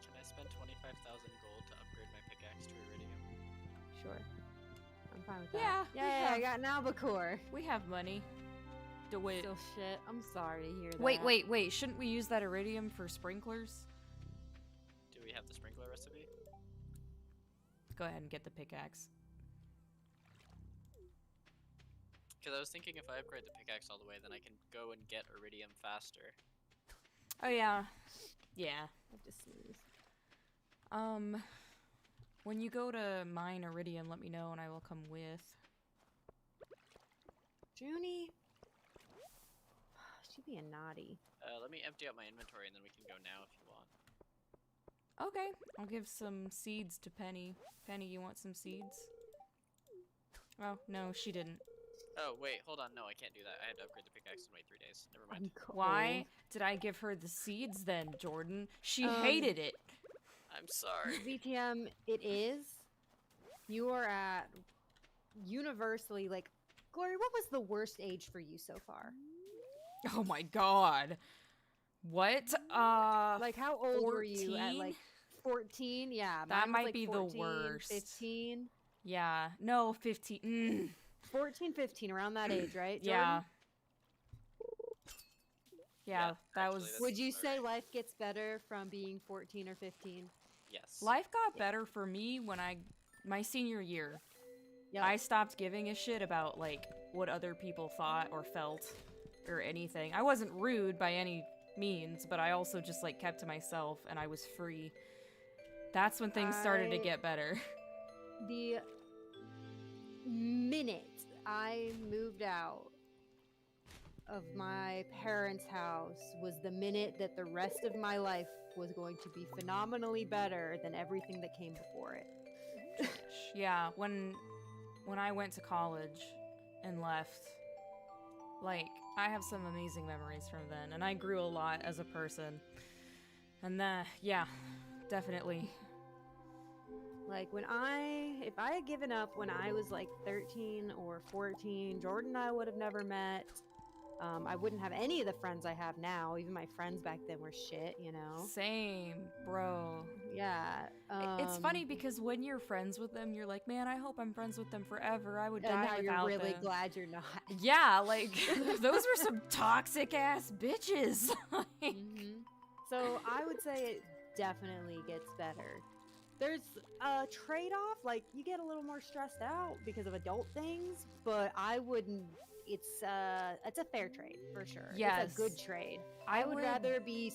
Speaker 3: Can I spend 25,000 gold to upgrade my pickaxe to iridium?
Speaker 2: Sure. I'm fine with
Speaker 1: Yeah,
Speaker 2: that.
Speaker 1: we
Speaker 2: Yeah, I
Speaker 1: have-
Speaker 2: got an albacore.
Speaker 1: We have money. Wait,
Speaker 2: Still shit. I'm sorry to hear that.
Speaker 1: wait. Shouldn't we use that iridium for sprinklers?
Speaker 3: Do we have the sprinkler recipe?
Speaker 1: Go ahead and get the pickaxe.
Speaker 3: Because I was thinking if I upgrade the pickaxe all the way, then I can go and get iridium faster.
Speaker 1: Oh yeah. Yeah.
Speaker 2: I have to sneeze.
Speaker 1: When you go to mine iridium, let me know and I will come with.
Speaker 2: Junie. She being naughty.
Speaker 3: Let me empty out my inventory and then we can go now if you want.
Speaker 1: Okay, I'll give some seeds to Penny. Penny, you want some seeds? Oh, no, she didn't.
Speaker 3: Oh, wait, hold on. No, I can't do that. I had to upgrade the pickaxe and wait 3 days. Never mind.
Speaker 1: Why did I give her the seeds then, Jordan? She
Speaker 2: Um,
Speaker 1: hated it.
Speaker 3: I'm sorry.
Speaker 2: VTM, it is. You are at universally, like, Glory, what was the worst age for you so far?
Speaker 1: Oh my god. What?
Speaker 2: Like, how old were you at,
Speaker 1: 14?
Speaker 2: like, 14? Yeah.
Speaker 1: That
Speaker 2: mine was,
Speaker 1: might
Speaker 2: like,
Speaker 1: be the
Speaker 2: 14,
Speaker 1: worst.
Speaker 2: 15.
Speaker 1: Yeah, no, 15.
Speaker 2: 14, 15, around that age, right?
Speaker 1: Yeah.
Speaker 2: Jordan?
Speaker 1: Yeah, that
Speaker 3: actually,
Speaker 1: was...
Speaker 3: that's-
Speaker 2: Would you say
Speaker 3: alright.
Speaker 2: life gets better from being 14 or 15?
Speaker 3: Yes.
Speaker 1: Life got
Speaker 2: Yeah.
Speaker 1: better for me when my senior year.
Speaker 2: Yeah.
Speaker 1: I stopped giving a shit about, like, what other people thought or felt or anything. I wasn't rude by any means, but I also just, like, kept to myself and I was free. That's when things started to
Speaker 2: I-
Speaker 1: get better.
Speaker 2: The minute I moved out of my parents' house was the minute that the rest of my life was going to be phenomenally better than everything that came before it.
Speaker 1: Yeah, when I went to college and left, like, I have some amazing memories from then, and I grew a lot as a person. And yeah, definitely.
Speaker 2: Like if I had given up when I was like 13 or 14, Jordan and I would have never met. I wouldn't have any of the friends I have now. Even my friends back then were shit, you know?
Speaker 1: Same, bro.
Speaker 2: Yeah.
Speaker 1: It's funny because when you're friends with them, you're like, man, I hope I'm friends with them forever. I would
Speaker 2: and
Speaker 1: die
Speaker 2: now
Speaker 1: without
Speaker 2: you're really
Speaker 1: them.
Speaker 2: glad you're not.
Speaker 1: Yeah, like, those were some toxic ass bitches.
Speaker 2: Mhm. So I would say it definitely gets better. There's a trade-off, like you get a little more stressed out because of adult things, but I wouldn't. It's a fair trade for sure.
Speaker 1: Yes.
Speaker 2: It's a good trade.
Speaker 1: I
Speaker 2: I would
Speaker 1: would-
Speaker 2: rather be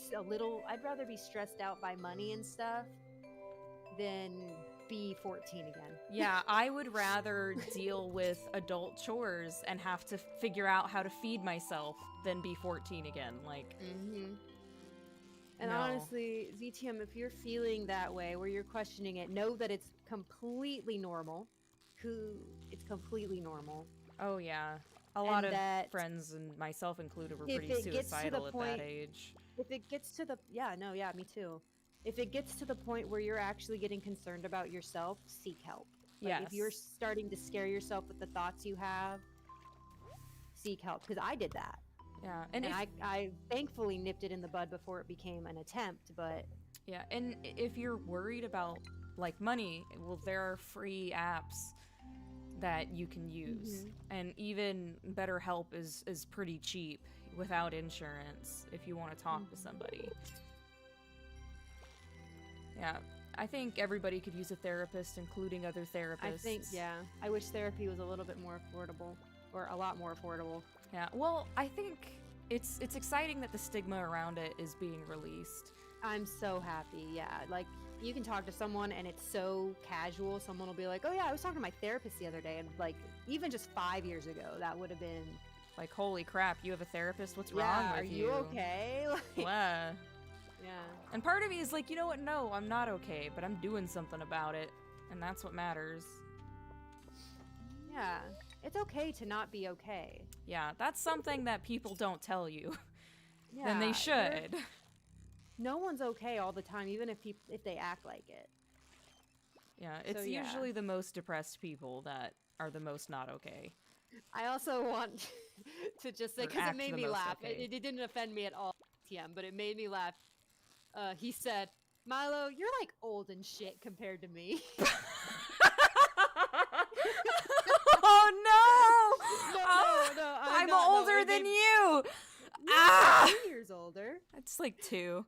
Speaker 2: I'd rather be stressed out by money and stuff than be 14 again.
Speaker 1: Yeah, I would rather deal with adult chores and have to figure out how to feed myself than be 14 again. Like,
Speaker 2: Mm-hmm. And
Speaker 1: No.
Speaker 2: honestly, ZTM, if you're feeling that way, where you're questioning it, know that it's completely normal. It's completely normal.
Speaker 1: oh yeah. A lot of
Speaker 2: that
Speaker 1: friends, and myself included, were
Speaker 2: if
Speaker 1: pretty
Speaker 2: it gets to the
Speaker 1: suicidal at
Speaker 2: point-
Speaker 1: that age.
Speaker 2: If it gets to the me too. If it gets to the point where you're actually getting concerned about yourself, seek help. Like if you're
Speaker 1: Yes.
Speaker 2: starting to scare yourself with the thoughts you have, seek help. Because I did that,
Speaker 1: Yeah,
Speaker 2: and
Speaker 1: if,
Speaker 2: I thankfully nipped it in the bud before it became an attempt. But
Speaker 1: yeah, and if you're worried about like money, well, there are free apps that you can use, and even BetterHelp is pretty cheap without insurance if you want to talk to somebody. Yeah, I think everybody could use a therapist, including other therapists.
Speaker 2: I think, yeah, I wish therapy was a little bit more affordable, or a lot more affordable.
Speaker 1: Yeah, well, I think it's exciting that the stigma around it is being released.
Speaker 2: I'm so happy. Yeah, like you can talk to someone and it's so casual. Someone will be like, "Oh yeah, I was talking to my therapist the other day," and like even just 5 years ago, that would have been,
Speaker 1: Like, holy crap, you have a therapist? What's
Speaker 2: yeah,
Speaker 1: wrong with
Speaker 2: are you okay? Like,
Speaker 1: Blah.
Speaker 2: yeah.
Speaker 1: And part of me is like, you know what? No, I'm not okay, but I'm doing something about it, and that's what matters.
Speaker 2: Yeah, it's okay to not be okay.
Speaker 1: Yeah, that's something that people don't tell you.
Speaker 2: Yeah,
Speaker 1: And they
Speaker 2: you're-
Speaker 1: should.
Speaker 2: No one's okay all the time, even if they act like it.
Speaker 1: Yeah, it's
Speaker 2: yeah.
Speaker 1: usually the most depressed people that are the most not okay.
Speaker 2: I also want to just say,
Speaker 1: Or
Speaker 2: because it
Speaker 1: act
Speaker 2: made
Speaker 1: the
Speaker 2: me
Speaker 1: most
Speaker 2: laugh.
Speaker 1: okay.
Speaker 2: It didn't offend me at all, TM, but it made me laugh. He said, "Milo, you're like old and shit compared to me."
Speaker 1: Ah!
Speaker 2: 2 years older.
Speaker 1: It's like 2.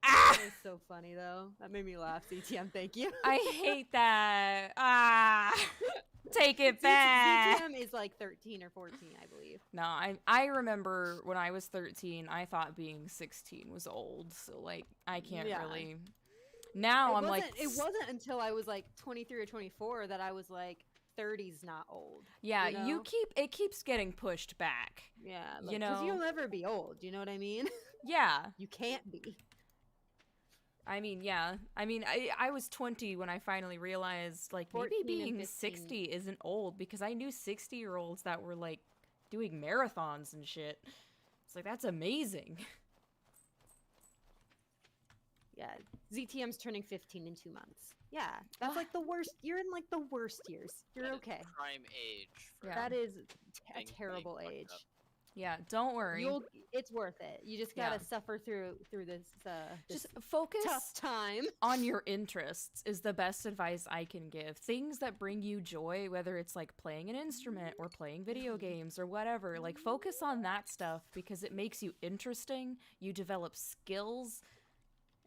Speaker 2: That was so funny though. That made me laugh. CTM, thank you.
Speaker 1: I hate that. Ah! Take it back.
Speaker 2: CTM is like 13 or 14, I believe.
Speaker 1: No, I remember when I was 13, I thought being 16 was old. So like I can't really. Now I'm like
Speaker 2: it wasn't until I was like 23 or 24 that I was like 30's not old.
Speaker 1: Yeah,
Speaker 2: you know?
Speaker 1: it keeps getting pushed back.
Speaker 2: Yeah, like,
Speaker 1: you know,
Speaker 2: because you'll never be old. You know what I mean?
Speaker 1: Yeah.
Speaker 2: You can't be.
Speaker 1: I mean, yeah. I mean, I was 20 when I finally realized, like, maybe
Speaker 2: 14 and
Speaker 1: being
Speaker 2: 15.
Speaker 1: 60 isn't old, because I knew 60-year-olds that were, like, doing marathons and shit. It's like, that's amazing.
Speaker 2: Yeah, ZTM's turning 15 in 2 months. Yeah, that's like the worst. You're in like the worst years. You're
Speaker 3: That is
Speaker 2: okay.
Speaker 3: prime age. For
Speaker 1: Yeah.
Speaker 2: That is a
Speaker 3: being
Speaker 2: terrible
Speaker 3: fucked
Speaker 2: age.
Speaker 3: up.
Speaker 1: Yeah, don't worry.
Speaker 2: It's worth it. You just gotta
Speaker 1: Yeah.
Speaker 2: suffer through this
Speaker 1: Just focus
Speaker 2: tough time.
Speaker 1: on your interests is the best advice I can give. Things that bring you joy, whether it's like playing an instrument or playing video games or whatever, like focus on that stuff because it makes you interesting. You develop skills.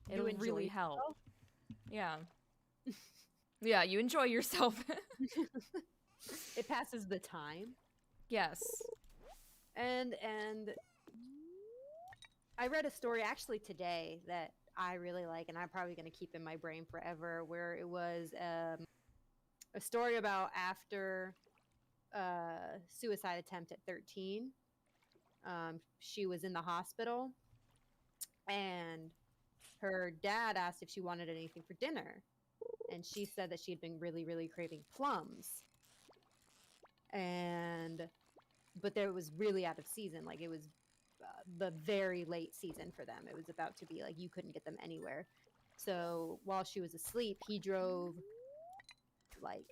Speaker 1: It'll
Speaker 2: enjoy
Speaker 1: really help.
Speaker 2: yourself.
Speaker 1: Yeah. Yeah, you enjoy yourself.
Speaker 2: It passes the time.
Speaker 1: Yes.
Speaker 2: And I read a story actually today that I really like, and I'm probably going to keep in my brain forever, where it was a story about after a suicide attempt at 13. She was in the hospital, and her dad asked if she wanted anything for dinner. And she said that she had been really, really craving plums. But there was really out of season. Like it was the very late season for them. It was about to be like you couldn't get them anywhere. So while she was asleep, he drove like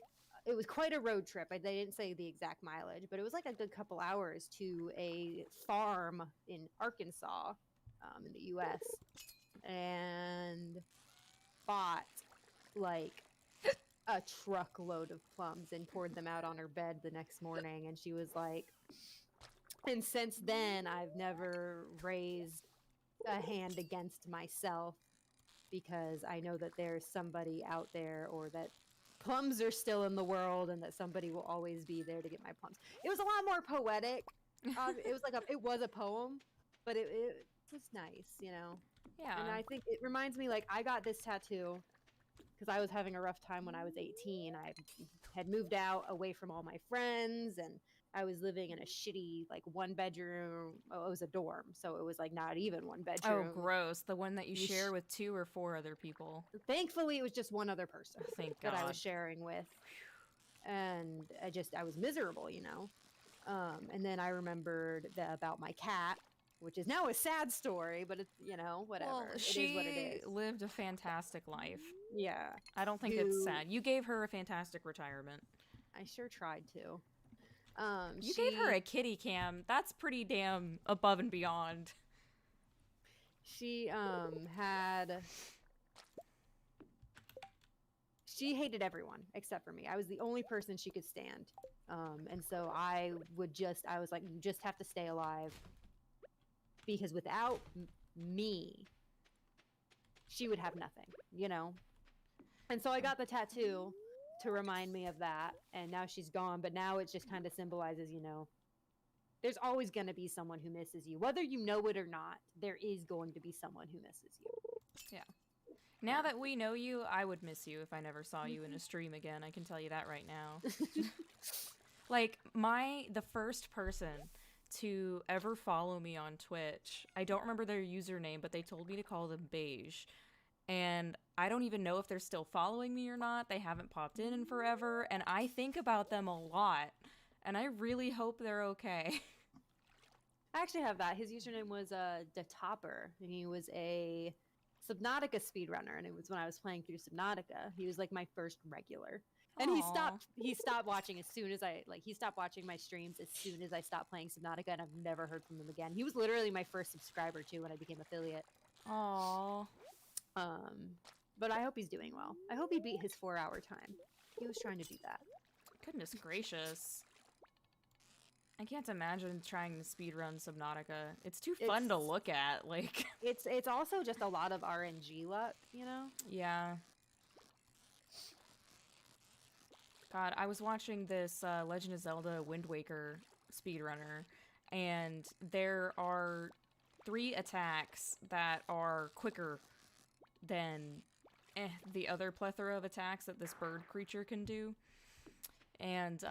Speaker 2: it was quite a road trip. They didn't say the exact mileage, but it was like a good couple hours to a farm in Arkansas, in the U.S. and bought like a truckload of plums and poured them out on her bed the next morning. And she was like, and since then, I've never raised a hand against myself because I know that there's somebody out there, or that plums are still in the world, and that somebody will always be there to get my plums. It was a lot more poetic. It was like it was a poem, but it was nice, you know?
Speaker 1: Yeah.
Speaker 2: And I think it reminds me, like, I got this tattoo because I was having a rough time when I was 18. I had moved out away from all my friends, and I was living in a shitty, like, 1-bedroom. Oh, it was a dorm, so it was, like, not even 1 bedroom.
Speaker 1: Oh, gross. The one that you share with 2 or 4 other people.
Speaker 2: Thankfully, it was just one other person
Speaker 1: Thank God.
Speaker 2: that I was sharing with. And I was miserable, you know? And then I remembered about my cat, which is now a sad story, but it's, you know, whatever.
Speaker 1: Well,
Speaker 2: it
Speaker 1: she
Speaker 2: is what it is.
Speaker 1: lived a fantastic life.
Speaker 2: Yeah.
Speaker 1: I don't think it's sad. You gave her a fantastic retirement.
Speaker 2: I sure tried to.
Speaker 1: You gave her a kitty cam. That's pretty damn above and beyond.
Speaker 2: She hated everyone except for me. I was the only person she could stand. And so I was like, you just have to stay alive. Because without me, she would have nothing, you know? And so I got the tattoo to remind me of that. And now she's gone, but now it just kind of symbolizes, you know, there's always going to be someone who misses you. Whether you know it or not, there is going to be someone who misses you.
Speaker 1: Yeah. Now that we know you, I would miss you if I never saw you in a stream again. I can tell you that right now. Like, the first person to ever follow me on Twitch, I don't remember their username, but they told me to call them Beige. And I don't even know if they're still following me or not. They haven't popped in forever, and I think about them a lot, and I really hope they're okay.
Speaker 2: I actually have that. His username was The Topper, and he was a Subnautica speedrunner, and it was when I was playing through Subnautica. He was like my first regular. And
Speaker 1: Aw.
Speaker 2: he stopped watching as soon as he stopped watching my streams as soon as I stopped playing Subnautica, and I've never heard from him again. He was literally my first subscriber too when I became affiliate.
Speaker 1: Aww.
Speaker 2: But I hope he's doing well. I hope he beat his 4-hour time. He was trying to do that.
Speaker 1: Goodness gracious. I can't imagine trying to speedrun Subnautica. It's too fun to look at. Like,
Speaker 2: it's also just a lot of RNG luck, you know?
Speaker 1: yeah. God, I was watching this Legend of Zelda Wind Waker speedrunner, and there are 3 attacks that are quicker than the other plethora of attacks that this bird creature can do. And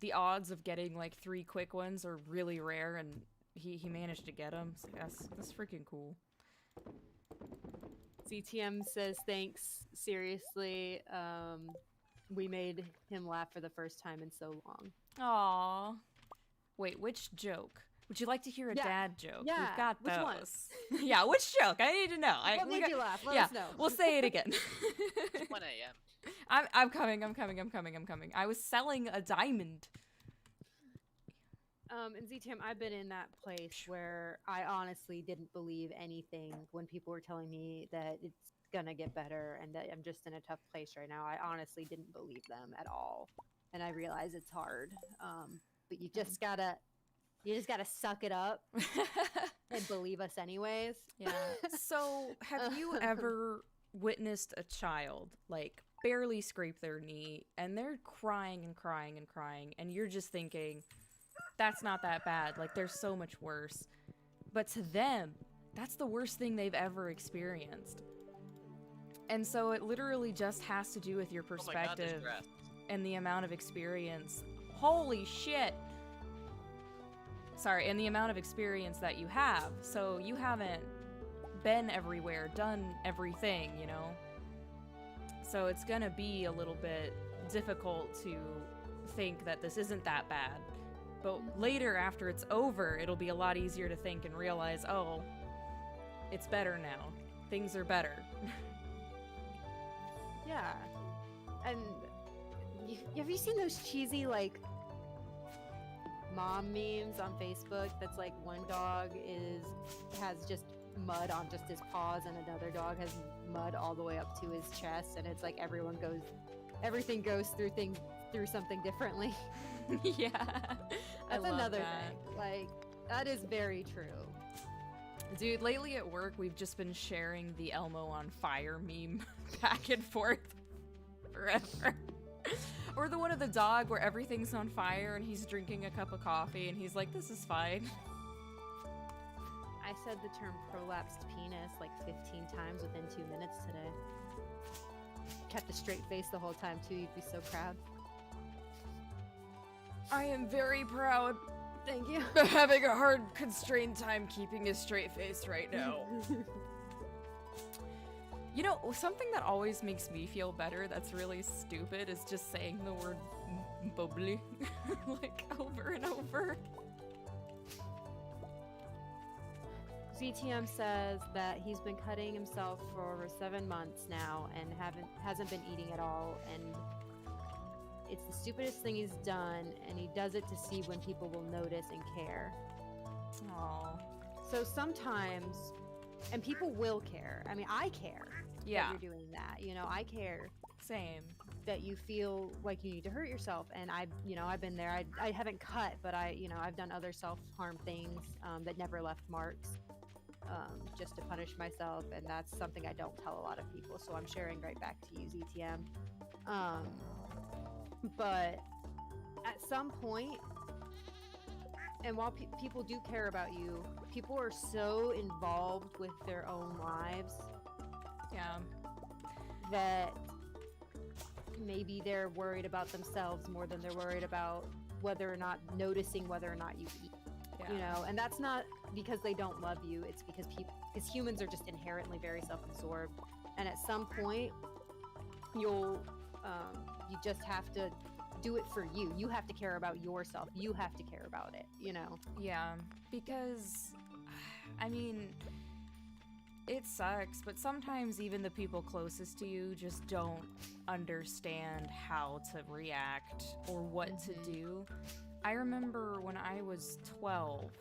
Speaker 1: the odds of getting like 3 quick ones are really rare, and he managed to get them. So that's freaking cool.
Speaker 2: CTM says thanks. Seriously, we made him laugh for the first time in so long.
Speaker 1: Aww. Wait, which joke? Would you like to hear a dad joke?
Speaker 2: Yeah.
Speaker 1: We've got
Speaker 2: Which one?
Speaker 1: those. Yeah, which joke? I need to know.
Speaker 2: What made you laugh? Let us know.
Speaker 1: We'll say it again.
Speaker 3: It's 1 a.m.
Speaker 1: I'm coming. I was selling a diamond.
Speaker 2: And ZTM, I've been in that place where I honestly didn't believe anything when people were telling me that it's gonna get better and that I'm just in a tough place right now. I honestly didn't believe them at all, and I realize it's hard. But you just gotta suck it up and believe us anyways.
Speaker 1: Yeah. So, have you ever witnessed a child like barely scrape their knee and they're crying and crying and crying, and you're just thinking, that's not that bad, like there's so much worse, but to them that's the worst thing they've ever experienced? And so it literally just has to do with your perspective and the amount of experience. Holy shit. Sorry, and the amount of experience that you have. So you haven't been everywhere, done everything, you know? So it's gonna be a little bit difficult to think that this isn't that bad. But later, after it's over, it'll be a lot easier to think and realize, oh, it's better now. Things are better.
Speaker 2: Yeah. And have you seen those cheesy, like, mom memes on Facebook that's like one dog has just mud on just his paws and another dog has mud all the way up to his chest, and it's like everything goes through something differently.
Speaker 1: Yeah.
Speaker 2: That's another thing. Like, that is very true.
Speaker 1: Dude, lately at work, we've just been sharing the Elmo on fire meme back and forth forever. Or the one of the dog where everything's on fire and he's drinking a cup of coffee and he's like, this is fine.
Speaker 2: I said the term prolapsed penis like 15 times within 2 minutes today. Kept a straight face the whole time too, you'd be so proud.
Speaker 1: I am very proud.
Speaker 2: Thank you.
Speaker 1: I'm having a hard, constrained time keeping a straight face right now. You know, something that always makes me feel better that's really stupid is just saying the word bubbly, like, over and over.
Speaker 2: ZTM says that he's been cutting himself for over 7 months now and hasn't been eating at all, and it's the stupidest thing he's done, and he does it to see when people will notice and care.
Speaker 1: Aww.
Speaker 2: So sometimes, and people will care. I mean, I care that you're doing that. You know, I care.
Speaker 1: Same.
Speaker 2: That you feel like you need to hurt yourself, and I've been there. I haven't cut, but I've done other self-harm things that never left marks, just to punish myself, and that's something I don't tell a lot of people. So I'm sharing right back to you, ZTM. But at some point, and while people do care about you, people are so involved with their own lives, that maybe they're worried about themselves more than they're worried about whether or not you eat. You know, and that's not because they don't love you. It's because humans are just inherently very self-absorbed, and at some point, you just have to do it for you. You have to care about yourself. You have to care about it, you know?
Speaker 1: Yeah, because, I mean, it sucks, but sometimes even the people closest to you just don't understand how to react or what to do. I remember when I was 12,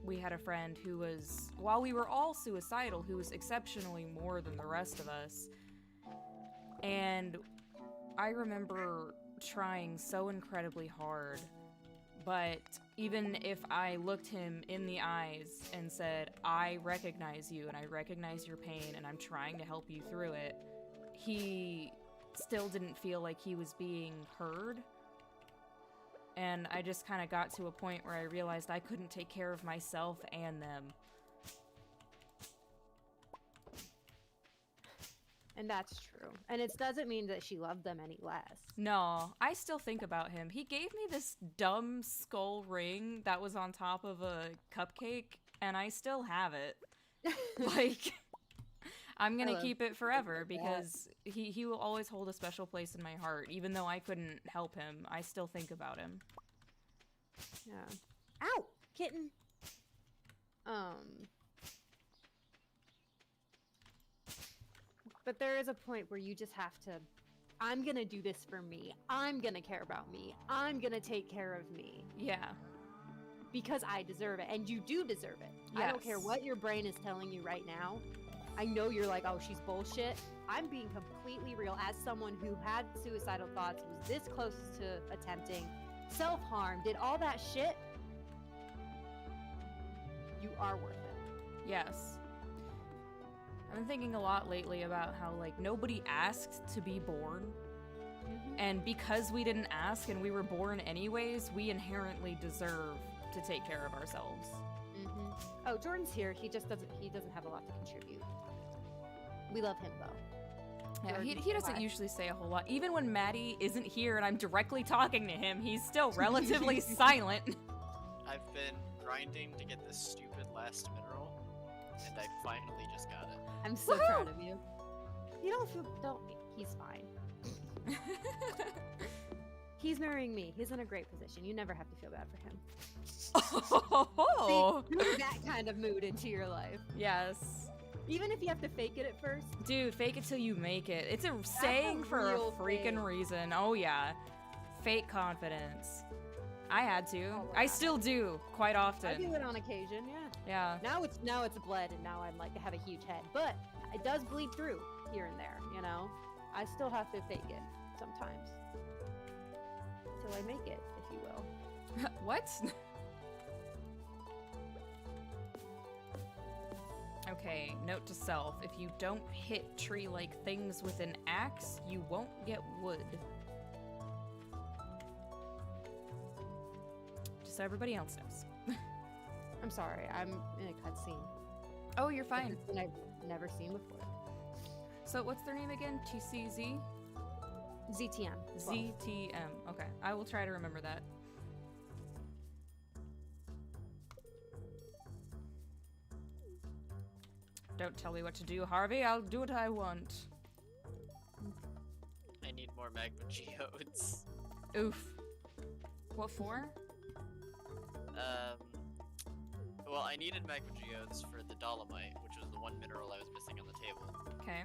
Speaker 1: we had a friend who was, while we were all suicidal, who was exceptionally more than the rest of us. And I remember trying so incredibly hard, But even if I looked him in the eyes and said, I recognize you and I recognize your pain and I'm trying to help you through it, he still didn't feel like he was being heard. And I just kind of got to a point where I realized I couldn't take care of myself and them.
Speaker 2: And that's true. And it doesn't mean that she loved them any less.
Speaker 1: No, I still think about him. He gave me this dumb skull ring that was on top of a cupcake, and I still have it. Like, I'm gonna keep it forever because he will always hold a special place in my heart. Even though I couldn't help him, I still think about him.
Speaker 2: Yeah. Ow! Kitten! But there is a point where you just have to, I'm gonna do this for me. I'm gonna care about me. I'm gonna take care of me.
Speaker 1: Yeah.
Speaker 2: Because I deserve it. And you do deserve it. I don't care
Speaker 1: Yes.
Speaker 2: what your brain is telling you right now. I know you're like, oh, she's bullshit. I'm being completely real as someone who had suicidal thoughts, was this close to attempting, self-harm, did all that shit. You are worth it.
Speaker 1: Yes. I've been thinking a lot lately about how, like, nobody asked to be born. And because we didn't ask and we were born anyways, we inherently deserve to take care of ourselves.
Speaker 2: Oh, Jordan's here. He doesn't have a lot to contribute. We love him though.
Speaker 1: Yeah, he doesn't usually say a whole lot. Even when Maddie isn't here and I'm directly talking to him, he's still relatively silent.
Speaker 3: I've been grinding to get this stupid last mineral, and I finally just got it.
Speaker 2: I'm so proud of you. You don't. He's fine. He's marrying me. He's in a great position. You never have to feel bad for him.
Speaker 1: Oh,
Speaker 2: See, bring that kind of mood into your life.
Speaker 1: yes.
Speaker 2: Even if you have to fake it at first.
Speaker 1: Dude, fake it till you make it. It's a saying for a
Speaker 2: real
Speaker 1: freaking
Speaker 2: thing.
Speaker 1: reason. Oh yeah. Fake confidence. I had to. I still do quite
Speaker 2: I
Speaker 1: often.
Speaker 2: do it on occasion, yeah.
Speaker 1: Yeah.
Speaker 2: Now it's bled, and now I'm like I have a huge head, but it does bleed through here and there. You know, I still have to fake it sometimes till I make it, if you will.
Speaker 1: What? Okay, note to self. If you don't hit tree-like things with an axe, you won't get wood. Just so everybody else knows.
Speaker 2: I'm sorry, I'm in a cutscene.
Speaker 1: Oh, you're fine.
Speaker 2: That I've never seen before.
Speaker 1: So what's their name again? TCZ?
Speaker 2: ZTM.
Speaker 1: ZTM. Okay, I will try to remember that. Don't tell me what to do, Harvey. I'll do what I want.
Speaker 3: I need more magma geodes.
Speaker 1: Oof. What for?
Speaker 3: Well, I needed magma geodes for the dolomite, which was the one mineral I was missing on the table.
Speaker 1: Okay.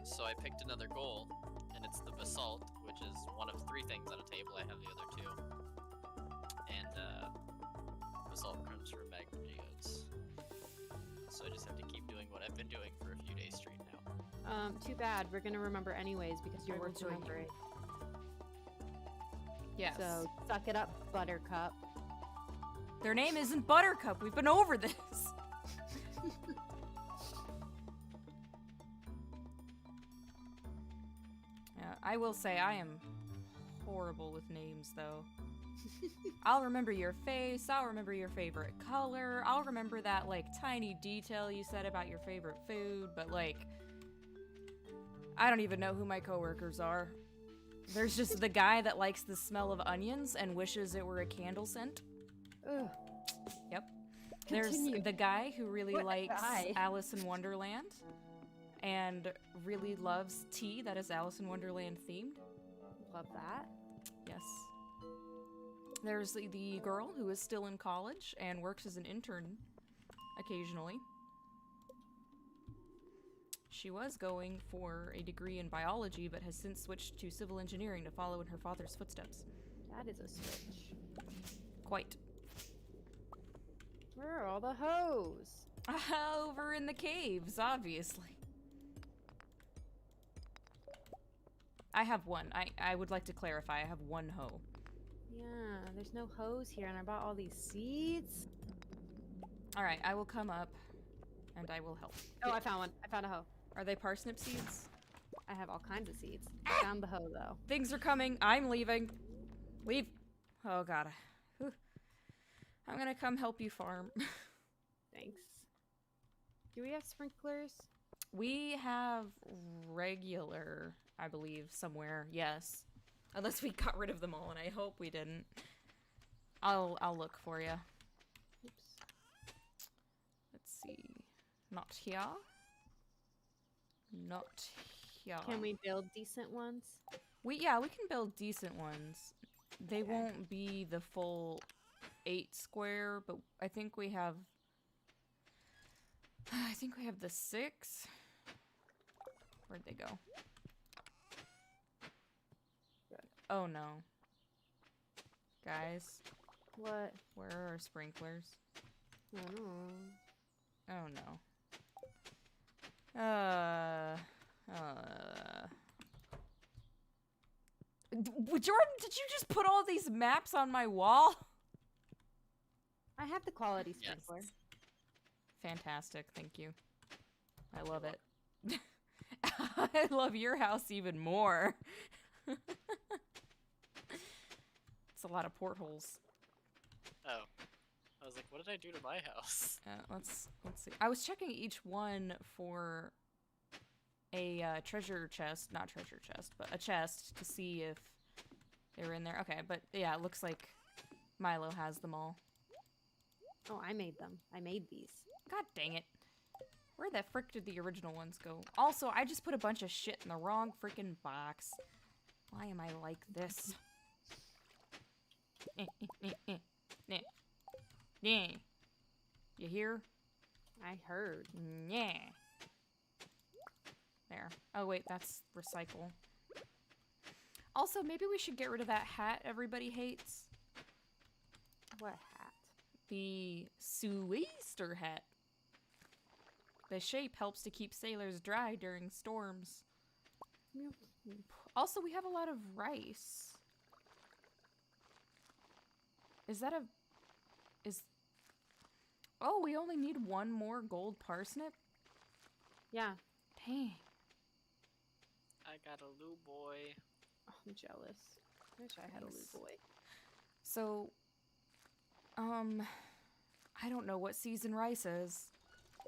Speaker 3: So I picked another goal, and it's the basalt, which is one of 3 things on a table. I have the other 2. And basalt comes from magma geodes. So I just have to keep doing what I've been doing for a few days straight now.
Speaker 2: Too bad. We're gonna remember anyways because you're
Speaker 1: I will
Speaker 2: worth
Speaker 1: join you.
Speaker 2: remembering.
Speaker 1: Yes.
Speaker 2: So suck it up, Buttercup.
Speaker 1: Their name isn't Buttercup. We've been over this. Yeah, I will say I am horrible with names, though. I'll remember your face. I'll remember your favorite color. I'll remember that, like, tiny detail you said about your favorite food, but, like, I don't even know who my coworkers are. There's just the guy that likes the smell of onions and wishes it were a candle scent.
Speaker 2: Ugh.
Speaker 1: Yep.
Speaker 2: Continue.
Speaker 1: There's the guy who really
Speaker 2: What
Speaker 1: likes
Speaker 2: guy?
Speaker 1: Alice in Wonderland and really loves tea that is Alice in Wonderland themed.
Speaker 2: Love that.
Speaker 1: Yes. There's the girl who is still in college and works as an intern occasionally. She was going for a degree in biology, but has since switched to civil engineering to follow in her father's footsteps.
Speaker 2: That is a switch.
Speaker 1: Quite.
Speaker 2: Where are all the hoes?
Speaker 1: Over in the caves, obviously. I have one. I would like to clarify. I have one hoe.
Speaker 2: Yeah, there's no hose here, and I bought all these seeds.
Speaker 1: All right, I will come up, and I will help.
Speaker 2: Oh, I found one. I found a hoe.
Speaker 1: Are they parsnip seeds?
Speaker 2: I have all kinds of seeds. Found the hoe, though.
Speaker 1: Things are coming. I'm leaving. Leave. Oh god. Whew. I'm gonna come help you farm.
Speaker 2: Thanks. Do we have sprinklers?
Speaker 1: We have regular, I believe, somewhere. Yes. Unless we got rid of them all, and I hope we didn't. I'll look for you.
Speaker 2: Oops.
Speaker 1: Let's see. Not here. Not here.
Speaker 2: Can we build decent ones?
Speaker 1: Yeah, we can build decent ones. They won't be the full 8 square, but I think we have the 6. Where'd they go?
Speaker 2: Good.
Speaker 1: Oh no. Guys,
Speaker 2: What?
Speaker 1: where are our sprinklers?
Speaker 2: I don't know.
Speaker 1: Oh no. Jordan, did you just put all these maps on my wall?
Speaker 2: I have the quality
Speaker 3: Yes.
Speaker 2: sprinkler.
Speaker 1: Fantastic, thank you. I love it. I love your house even more. It's a lot of portholes.
Speaker 3: Oh. I was like, what did I do to my house?
Speaker 1: Let's see. I was checking each one for a treasure chest, not treasure chest, but a chest to see if they were in there. Okay, but yeah, it looks like Milo has them all.
Speaker 2: Oh, I made them. I made these.
Speaker 1: God dang it. Where the frick did the original ones go? Also, I just put a bunch of shit in the wrong freaking box. Why am I like this? Yeah. You hear?
Speaker 2: I heard.
Speaker 1: Yeah. There. Oh wait, that's recycle. Also, maybe we should get rid of that hat everybody hates.
Speaker 2: What hat?
Speaker 1: The Sou'easter hat. The shape helps to keep sailors dry during storms. Also, we have a lot of rice. Is that a... Oh, we only need one more gold parsnip?
Speaker 2: Yeah.
Speaker 1: Dang.
Speaker 3: I got a Lou boy.
Speaker 2: Oh, I'm jealous. I wish I had a
Speaker 1: Nice.
Speaker 2: Lou boy.
Speaker 1: So, I don't know what season rice is.
Speaker 3: I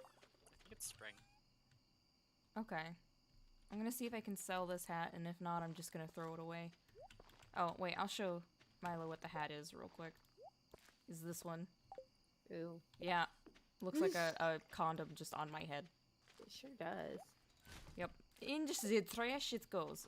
Speaker 3: think it's spring.
Speaker 1: Okay. I'm gonna see if I can sell this hat, and if not, I'm just gonna throw it away. Oh, wait, I'll show Milo what the hat is real quick. Is this one?
Speaker 2: Ooh.
Speaker 1: Yeah. Looks like a condom just on my head.
Speaker 2: It sure does.
Speaker 1: Yep. In just the trash it goes.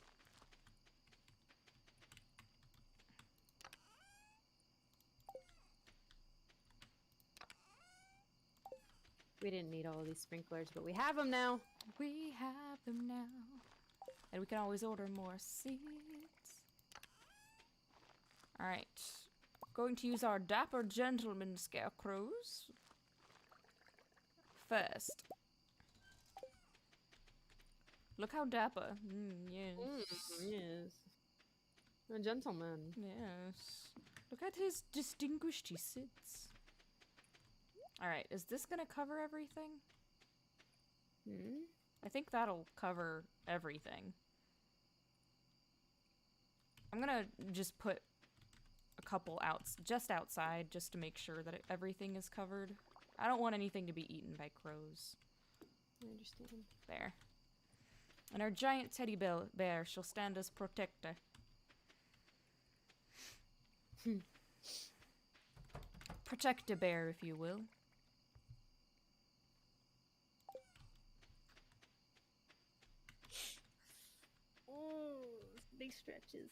Speaker 2: We didn't need all these sprinklers, but we have them now.
Speaker 1: We have them now. And we can always order more seeds. Alright. Going to use our dapper gentleman scarecrows. First. Look how dapper. Yes.
Speaker 2: Yes. A gentleman.
Speaker 1: Yes. Look at his distinguished he sits. Alright, is this gonna cover everything?
Speaker 2: Hmm?
Speaker 1: I think that'll cover everything. I'm gonna just put a couple just outside just to make sure that everything is covered. I don't want anything to be eaten by crows.
Speaker 2: I understand.
Speaker 1: There. And our giant teddy bear shall stand as protector. Protect a bear, if you will.
Speaker 2: Oh, big stretches.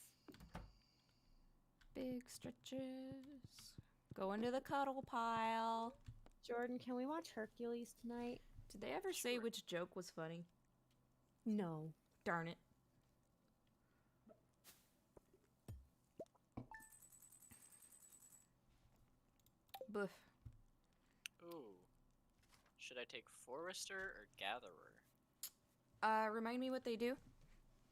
Speaker 1: Big stretches. Go into the cuddle pile.
Speaker 2: Jordan, can we watch Hercules tonight?
Speaker 1: Did they ever say which joke was funny?
Speaker 2: No.
Speaker 1: Darn it. Boof.
Speaker 3: Ooh. Should I take Forester or Gatherer?
Speaker 1: Remind me what they do?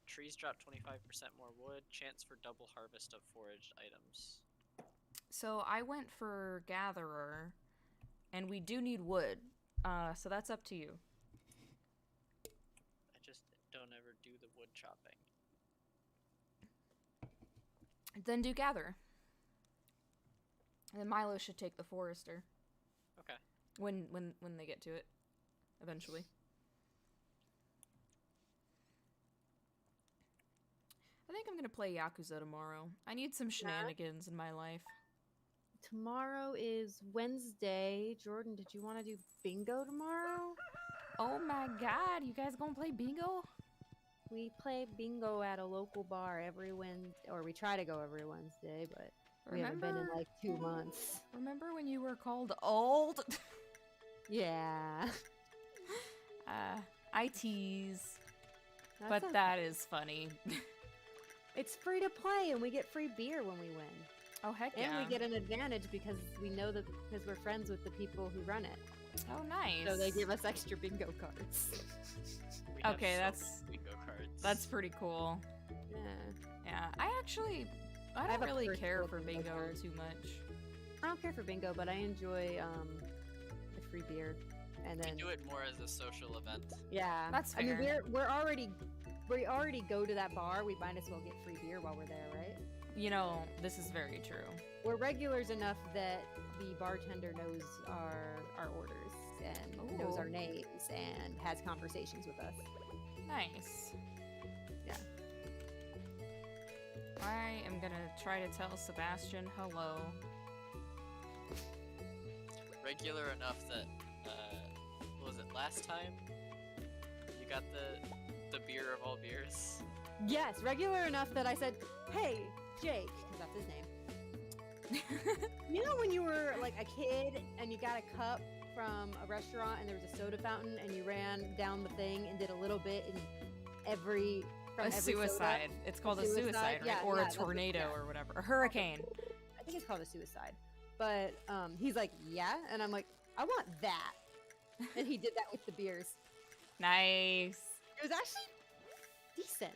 Speaker 3: Trees drop 25% more wood, chance for double harvest of foraged items.
Speaker 1: So I went for gatherer, and we do need wood. So that's up to you.
Speaker 3: I just don't ever do the wood chopping.
Speaker 1: Then do gatherer. And then Milo should take the forester.
Speaker 3: Okay.
Speaker 1: When they get to it, eventually. I think I'm gonna play Yakuza tomorrow. I need some shenanigans in my life.
Speaker 2: Tomorrow is Wednesday. Jordan, did you want to do bingo tomorrow?
Speaker 1: Oh my god, you guys gonna play bingo?
Speaker 2: We play bingo at a local bar every Wednesday, or we try to go every Wednesday, but we haven't been in like 2 months.
Speaker 1: Remember when you were called old?
Speaker 2: Yeah.
Speaker 1: I tease.
Speaker 2: That's
Speaker 1: But
Speaker 2: okay.
Speaker 1: that is funny.
Speaker 2: It's free to play, and we get free beer when we win.
Speaker 1: Oh, heck yeah.
Speaker 2: And we get an advantage because we know that because we're friends with the people who run it.
Speaker 1: Oh, nice.
Speaker 2: So they give us extra bingo cards.
Speaker 3: We have
Speaker 1: Okay,
Speaker 3: so
Speaker 1: that's-
Speaker 3: many bingo cards.
Speaker 1: That's pretty cool.
Speaker 2: Yeah.
Speaker 1: Yeah, I
Speaker 2: have
Speaker 1: don't
Speaker 2: a
Speaker 1: really
Speaker 2: purse
Speaker 1: care
Speaker 2: full of
Speaker 1: for
Speaker 2: bingo
Speaker 1: bingo
Speaker 2: cards.
Speaker 1: too much.
Speaker 2: I don't care for bingo, but I enjoy the free beer. And
Speaker 3: We
Speaker 2: then
Speaker 3: do it more as a social event.
Speaker 2: yeah,
Speaker 1: That's
Speaker 2: I mean,
Speaker 1: fair.
Speaker 2: we already go to that bar. We might as well get free beer while we're there, right?
Speaker 1: You know, this is very true.
Speaker 2: We're regulars enough that the bartender knows our orders and knows our
Speaker 1: Ooh.
Speaker 2: names and has conversations with us.
Speaker 1: Nice.
Speaker 2: Yeah.
Speaker 1: I am gonna try to tell Sebastian hello.
Speaker 3: Regular enough that, what was it, last time? You got the beer of all beers?
Speaker 2: Yes, regular enough that I said, "Hey, Jake," because that's his name. You know when you were like a kid and you got a cup from a restaurant and there was a soda fountain and you ran down the thing and did a little bit in every
Speaker 1: A
Speaker 2: soda?
Speaker 1: suicide. It's called a suicide, right?
Speaker 2: Yeah,
Speaker 1: Or
Speaker 2: yeah,
Speaker 1: a
Speaker 2: that's what-
Speaker 1: tornado
Speaker 2: yeah.
Speaker 1: or whatever. A hurricane.
Speaker 2: I think it's called a suicide. But he's like, "Yeah," and I'm like, "I want that." And he did that with the beers.
Speaker 1: Nice.
Speaker 2: It was actually decent.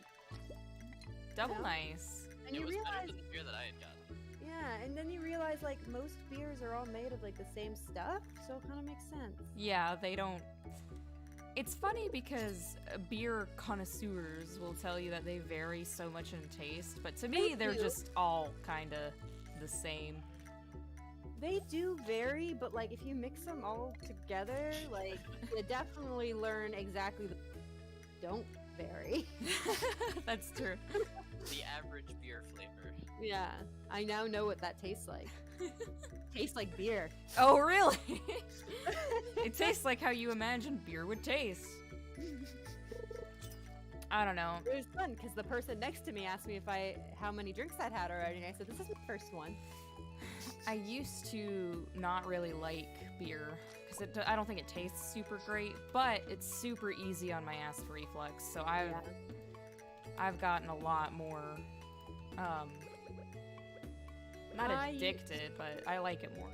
Speaker 1: Double
Speaker 2: Yeah.
Speaker 1: nice.
Speaker 2: And
Speaker 3: It
Speaker 2: you
Speaker 3: was better
Speaker 2: realize,
Speaker 3: than the beer that I had gotten.
Speaker 2: yeah, and then you realize like most beers are all made of like the same stuff, so it kind of makes sense.
Speaker 1: Yeah, they don't. It's funny because beer connoisseurs will tell you that they vary so much in taste, but to me,
Speaker 2: They
Speaker 1: they're
Speaker 2: do.
Speaker 1: just all kind of the same.
Speaker 2: They do vary, but like if you mix them all together, like you definitely learn exactly the don't vary.
Speaker 1: That's true.
Speaker 3: The average beer flavor.
Speaker 2: Yeah, I now know what that tastes like. Tastes like beer.
Speaker 1: Oh, really? It tastes like how you imagined beer would taste. I don't know.
Speaker 2: It was fun because the person next to me asked me how many drinks I'd had already, and I said, "This is my first one."
Speaker 1: I used to not really like beer because I don't think it tastes super great, but it's super easy on my acid reflux. So
Speaker 2: Yeah.
Speaker 1: I've gotten a lot more, not
Speaker 2: I-
Speaker 1: addicted, but I like it more.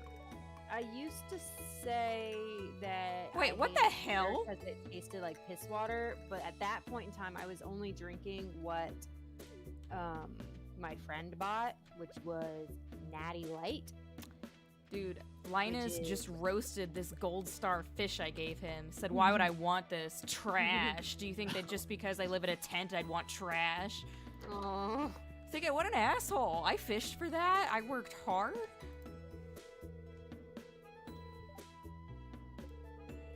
Speaker 2: I used to say that.
Speaker 1: Wait,
Speaker 2: I
Speaker 1: what
Speaker 2: hated
Speaker 1: the
Speaker 2: beer
Speaker 1: hell?
Speaker 2: Because it tasted like piss water, but at that point in time, I was only drinking what my friend bought, which was Natty Light.
Speaker 1: Dude, Linus
Speaker 2: Which
Speaker 1: just roasted this gold star fish I gave him. Said, why would I want this? Trash. Do you think that just because I live in a tent I'd want trash?
Speaker 2: Oh,
Speaker 1: Think what an asshole. I fished for that. I worked hard.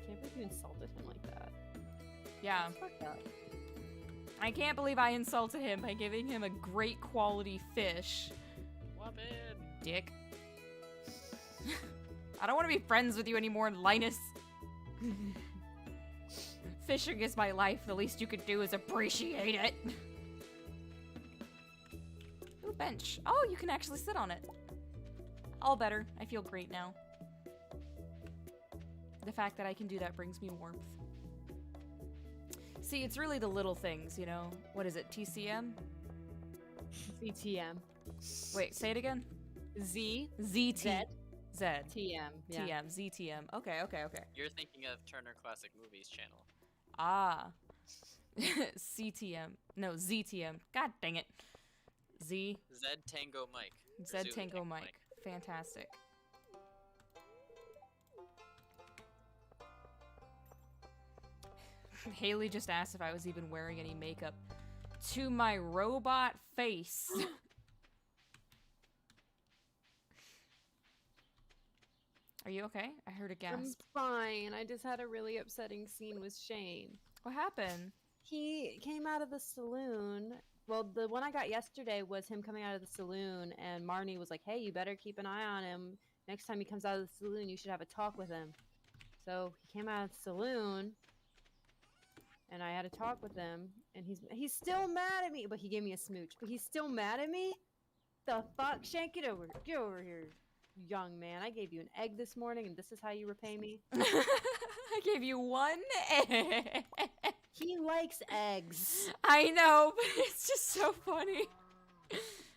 Speaker 2: can't believe you insulted him like that.
Speaker 1: Yeah.
Speaker 2: That's fucked up.
Speaker 1: I can't believe I insulted him by giving him a great quality fish.
Speaker 3: Woman!
Speaker 1: Dick. I don't want to be friends with you anymore, Linus. Fishing is my life. The least you could do is appreciate it. Ooh, bench. Oh, you can actually sit on it. All better. I feel great now. The fact that I can do that brings me warmth. See, it's really the little things, you know? What is it, TCM?
Speaker 2: CTM.
Speaker 1: Wait, say it again.
Speaker 2: Z.
Speaker 1: ZT.
Speaker 2: Z.
Speaker 1: Z.
Speaker 2: TM. Yeah.
Speaker 1: TM. ZTM. Okay, okay, okay.
Speaker 3: You're thinking of Turner Classic Movies channel.
Speaker 1: Ah. CTM. No, ZTM. God dang it. Z.
Speaker 3: Zed Tango Mike. or
Speaker 1: Zed
Speaker 3: Zulu
Speaker 1: Tango Mike. Fantastic. Haley just asked if I was even wearing any makeup. To my robot face. Are you okay? I heard a
Speaker 2: I'm
Speaker 1: gasp.
Speaker 2: fine. I just had a really upsetting scene with Shane.
Speaker 1: What happened?
Speaker 2: He came out of the saloon. Well, the one I got yesterday was him coming out of the saloon, and Marnie was like, "Hey, you better keep an eye on him. Next time he comes out of the saloon, you should have a talk with him." So he came out of the saloon, and I had a talk with him, and he's still mad at me. But he gave me a smooch. But he's still mad at me. The fuck, Shank, get over here, young man. I gave you an egg this morning, and this is how you repay me.
Speaker 1: I gave you one egg.
Speaker 2: He likes eggs.
Speaker 1: I know, but it's just so funny.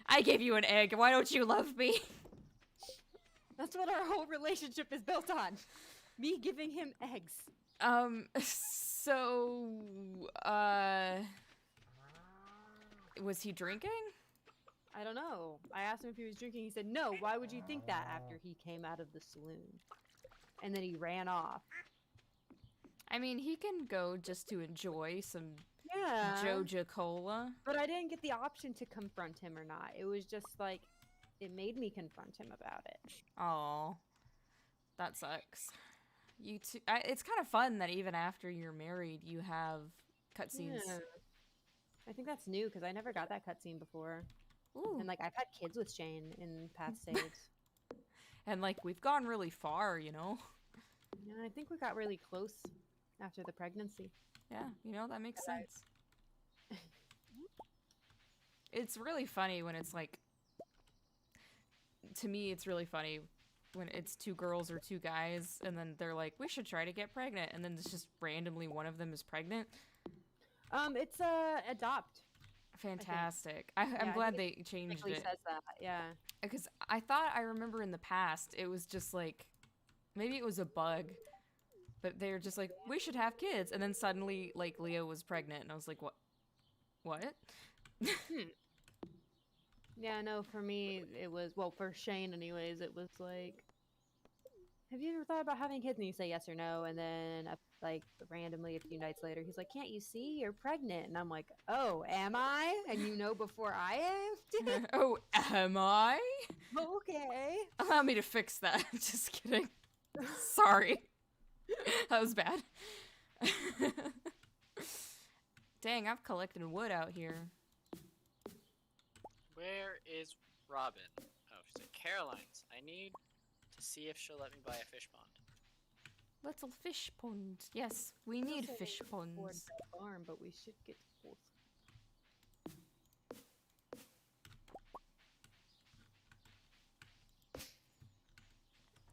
Speaker 1: I gave you an egg. Why don't you love me?
Speaker 2: That's what our whole relationship is built on. Me giving him eggs.
Speaker 1: So, was he drinking?
Speaker 2: I don't know. I asked him if he was drinking. He said, no. Why would you think that after he came out of the saloon? And then he ran off.
Speaker 1: I mean, he can go just to enjoy some
Speaker 2: Yeah.
Speaker 1: Joja Cola.
Speaker 2: But I didn't get the option to confront him or not. It was just like, it made me confront him about it.
Speaker 1: Oh, that sucks. You two, it's kind of fun that even after you're married, you have cutscenes.
Speaker 2: Yeah. I think that's new because I never got that cutscene before.
Speaker 1: Ooh.
Speaker 2: And like, I've had kids with Shane in past saves.
Speaker 1: And like, we've gone really far, you know?
Speaker 2: Yeah, I think we got really close after the pregnancy.
Speaker 1: Yeah, you know, that makes sense. It's really funny when it's like, to me, it's really funny when it's two girls or two guys, and then they're like, we should try to get pregnant, and then it's just randomly one of them is pregnant.
Speaker 2: It's adopt.
Speaker 1: Fantastic. I'm glad they changed it.
Speaker 2: Says that, yeah.
Speaker 1: Because I thought I remember in the past, it was just like, maybe it was a bug, but they were just like, we should have kids, and then suddenly, like, Leah was pregnant, and I was like, what?
Speaker 2: Yeah, no, for me, it was, well, for Shane anyways, it was like, have you ever thought about having kids? And you say yes or no, and then, like, randomly a few nights later, he's like, can't you see? You're pregnant. And I'm like, oh, am I? And you know before I am?
Speaker 1: Oh, am I?
Speaker 2: Okay.
Speaker 1: Allow me to fix that. Just kidding. Sorry. That was bad. Dang, I've collected wood out here.
Speaker 3: Where is Robin? Oh, she's at Caroline's. I need to see if she'll let me buy a fish pond.
Speaker 1: Little fish pond. Yes, we need fish ponds.
Speaker 2: Farm, but we should get both.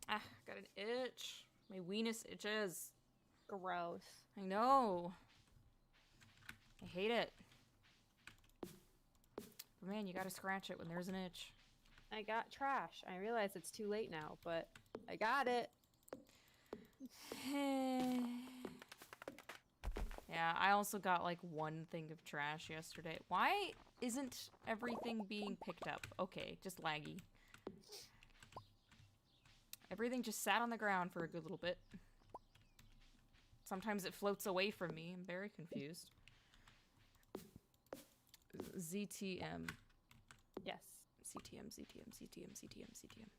Speaker 1: Ah, got an itch. My weenus itches.
Speaker 2: Gross.
Speaker 1: I know. I hate it. But man, you gotta scratch it when there's an itch.
Speaker 2: I got trash. I realize it's too late now, but I got it.
Speaker 1: Yeah, I also got like one thing of trash yesterday. Why isn't everything being picked up? Okay, just laggy. Everything just sat on the ground for a good little bit. Sometimes it floats away from me. I'm very confused. ZTM.
Speaker 2: Yes.
Speaker 1: CTM, CTM, CTM, CTM, CTM.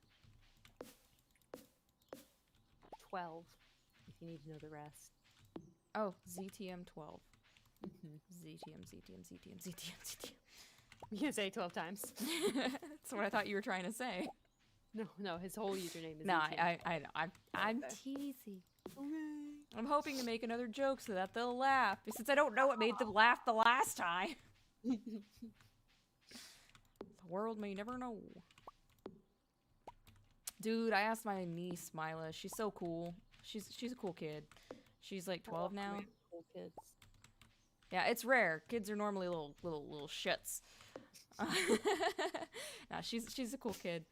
Speaker 2: 12, if you need to know the rest.
Speaker 1: Oh, ZTM 12.
Speaker 2: Mm-hmm.
Speaker 1: ZTM, ZTM, ZTM, ZTM, ZTM.
Speaker 2: You can say 12 times.
Speaker 1: That's what I thought you were trying to say.
Speaker 2: No, his whole username is
Speaker 1: Nah,
Speaker 2: ZTM.
Speaker 1: I'm
Speaker 2: Okay.
Speaker 1: teasing.
Speaker 2: Okay.
Speaker 1: I'm hoping to make another joke so that they'll laugh. Since I don't know what made them laugh the last time. The world may never know. Dude, I asked my niece, Mila. She's so cool. She's a cool kid. She's like 12 now.
Speaker 2: Cool kids.
Speaker 1: Yeah, it's rare. Kids are normally little shits. Nah, she's a cool kid.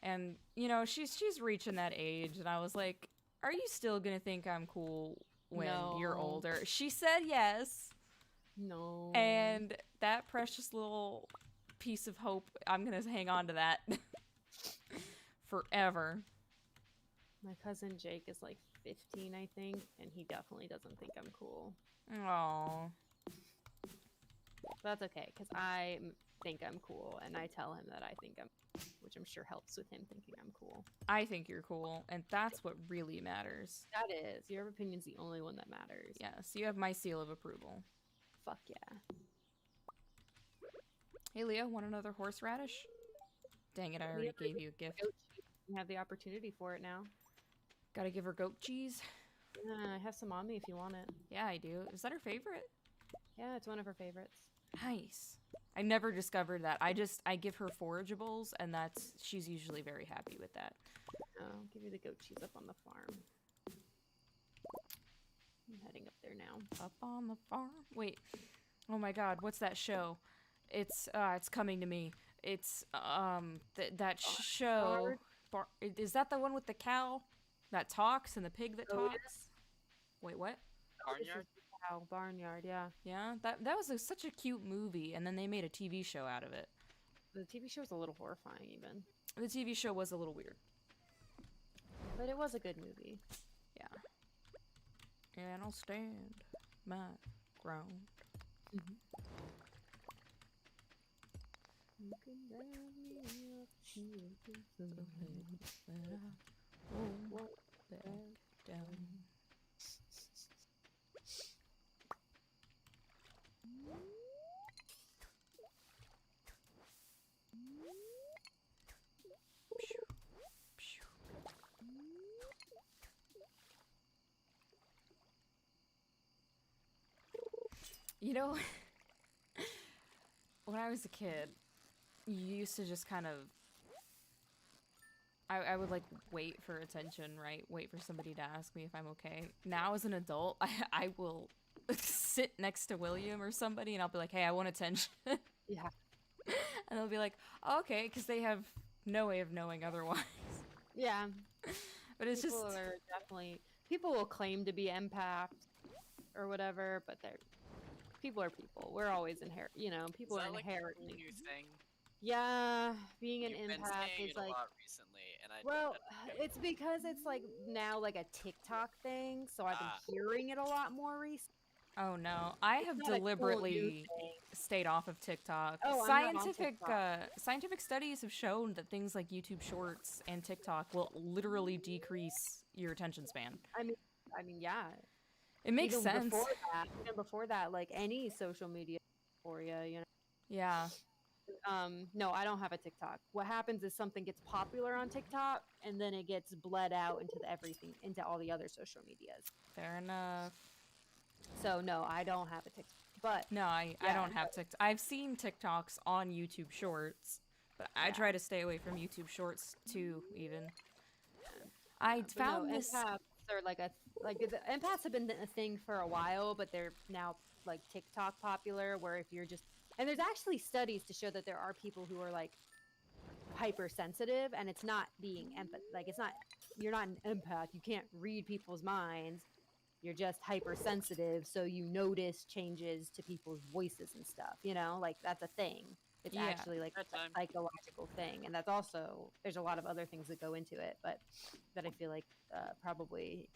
Speaker 1: And, you know, she's reaching that age, and I was like, are you still gonna think I'm cool when you're
Speaker 2: No.
Speaker 1: older? She said yes.
Speaker 2: No.
Speaker 1: And that precious little piece of hope, I'm gonna hang on to that. forever.
Speaker 2: My cousin Jake is like 15, I think, and he definitely doesn't think I'm cool.
Speaker 1: Aww.
Speaker 2: But that's okay, because think I'm cool, and I tell him that I think I'm, which I'm sure helps with him thinking I'm cool.
Speaker 1: I think you're cool, and that's what really matters.
Speaker 2: That is. Your opinion's the only one that matters.
Speaker 1: Yes, you have my seal of approval.
Speaker 2: Fuck yeah.
Speaker 1: Hey, Leo, want another horseradish? Dang it, I already gave you a gift.
Speaker 2: You have the opportunity for it now.
Speaker 1: Gotta give her goat cheese?
Speaker 2: Yeah, I have some on me if you want it.
Speaker 1: Yeah, I do. Is that her favorite?
Speaker 2: Yeah, it's one of her favorites.
Speaker 1: Nice. I never discovered that. I give her forageables, and she's usually very happy with that.
Speaker 2: I'll give you the goat cheese up on the farm. I'm heading up there now.
Speaker 1: Up on the farm? Wait. Oh my god, what's that show? It's coming to me. It's, that show. Is that the one with the cow that talks and the pig that talks? Wait, what?
Speaker 3: Barnyard?
Speaker 2: Cow barnyard, yeah.
Speaker 1: Yeah, that was such a cute movie, and then they made a TV show out of it.
Speaker 2: The TV show was a little horrifying, even.
Speaker 1: The TV show was a little weird.
Speaker 2: But it was a good movie.
Speaker 1: Yeah. And I'll stand my ground.
Speaker 2: Mm-hmm. You can drive me up to the
Speaker 1: Won't back down. You know, when I was a kid, you used to just kind of... I would, like, wait for attention, right? Wait for somebody to ask me if I'm okay. Now, as an adult, I will sit next to William or somebody, and I'll be like, hey, I want attention.
Speaker 2: Yeah.
Speaker 1: And they'll be like, oh, okay, because they have no way of knowing otherwise.
Speaker 2: Yeah.
Speaker 1: But it's
Speaker 2: People
Speaker 1: just...
Speaker 2: are definitely... People will claim to be empaths or whatever, but people are people. We're always people are
Speaker 3: Like
Speaker 2: inherently...
Speaker 3: a new thing?
Speaker 2: Yeah, being an
Speaker 3: You've been
Speaker 2: empath
Speaker 3: saying
Speaker 2: is
Speaker 3: it
Speaker 2: like...
Speaker 3: a lot recently, and
Speaker 2: it's because it's like now like a TikTok thing, so I've been hearing it a lot more recently.
Speaker 1: Oh no, I have
Speaker 2: not a cool new
Speaker 1: deliberately
Speaker 2: thing.
Speaker 1: stayed off of TikTok.
Speaker 2: Oh, I'm not on
Speaker 1: Scientific studies have shown that things like YouTube Shorts and TikTok will literally decrease your attention span.
Speaker 2: I mean, yeah.
Speaker 1: It makes sense.
Speaker 2: Even before that, like any social media for you,
Speaker 1: Yeah.
Speaker 2: No, I don't have a TikTok. What happens is something gets popular on TikTok, and then it gets bled out into all the other social medias.
Speaker 1: Fair enough.
Speaker 2: So no, I don't have a TikTok. But
Speaker 1: no, I don't have TikTok. I've seen TikToks on YouTube Shorts, but I try to stay away from YouTube Shorts too. Even I found this.
Speaker 2: Empaths are the empaths have been a thing for a while, but they're now like TikTok popular. Where if you're just and there's actually studies to show that there are people who are like hypersensitive, and it's not being you're not an empath. You can't read people's minds. You're just hypersensitive, so you notice changes to people's voices and stuff, like that's a thing. It's actually like a psychological thing, and that's also, there's a lot of other things that go into it, but that I feel like probably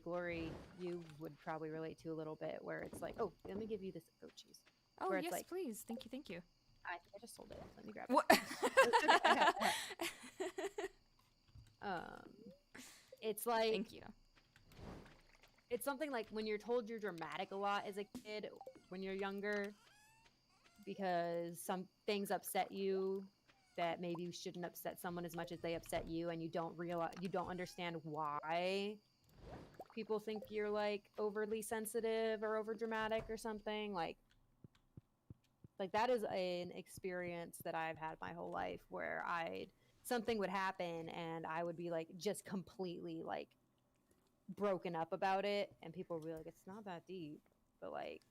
Speaker 2: Glory, you would probably relate to a little bit, where it's like, oh, let me give you this goat cheese.
Speaker 1: Oh,
Speaker 2: where
Speaker 1: yes,
Speaker 2: it's like,
Speaker 1: please. Thank you.
Speaker 2: I think I just sold it. Let me grab
Speaker 1: What?
Speaker 2: it. It's like...
Speaker 1: Thank you.
Speaker 2: It's something like when you're told you're dramatic a lot as a kid, when you're younger, because some things upset you that maybe you shouldn't upset someone as much as they upset you, and you don't understand why people think you're like overly sensitive or over dramatic or something. Like that is an experience that I've had my whole life, where something would happen and I would be like just completely like broken up about it, and people will be like, it's not that deep, but like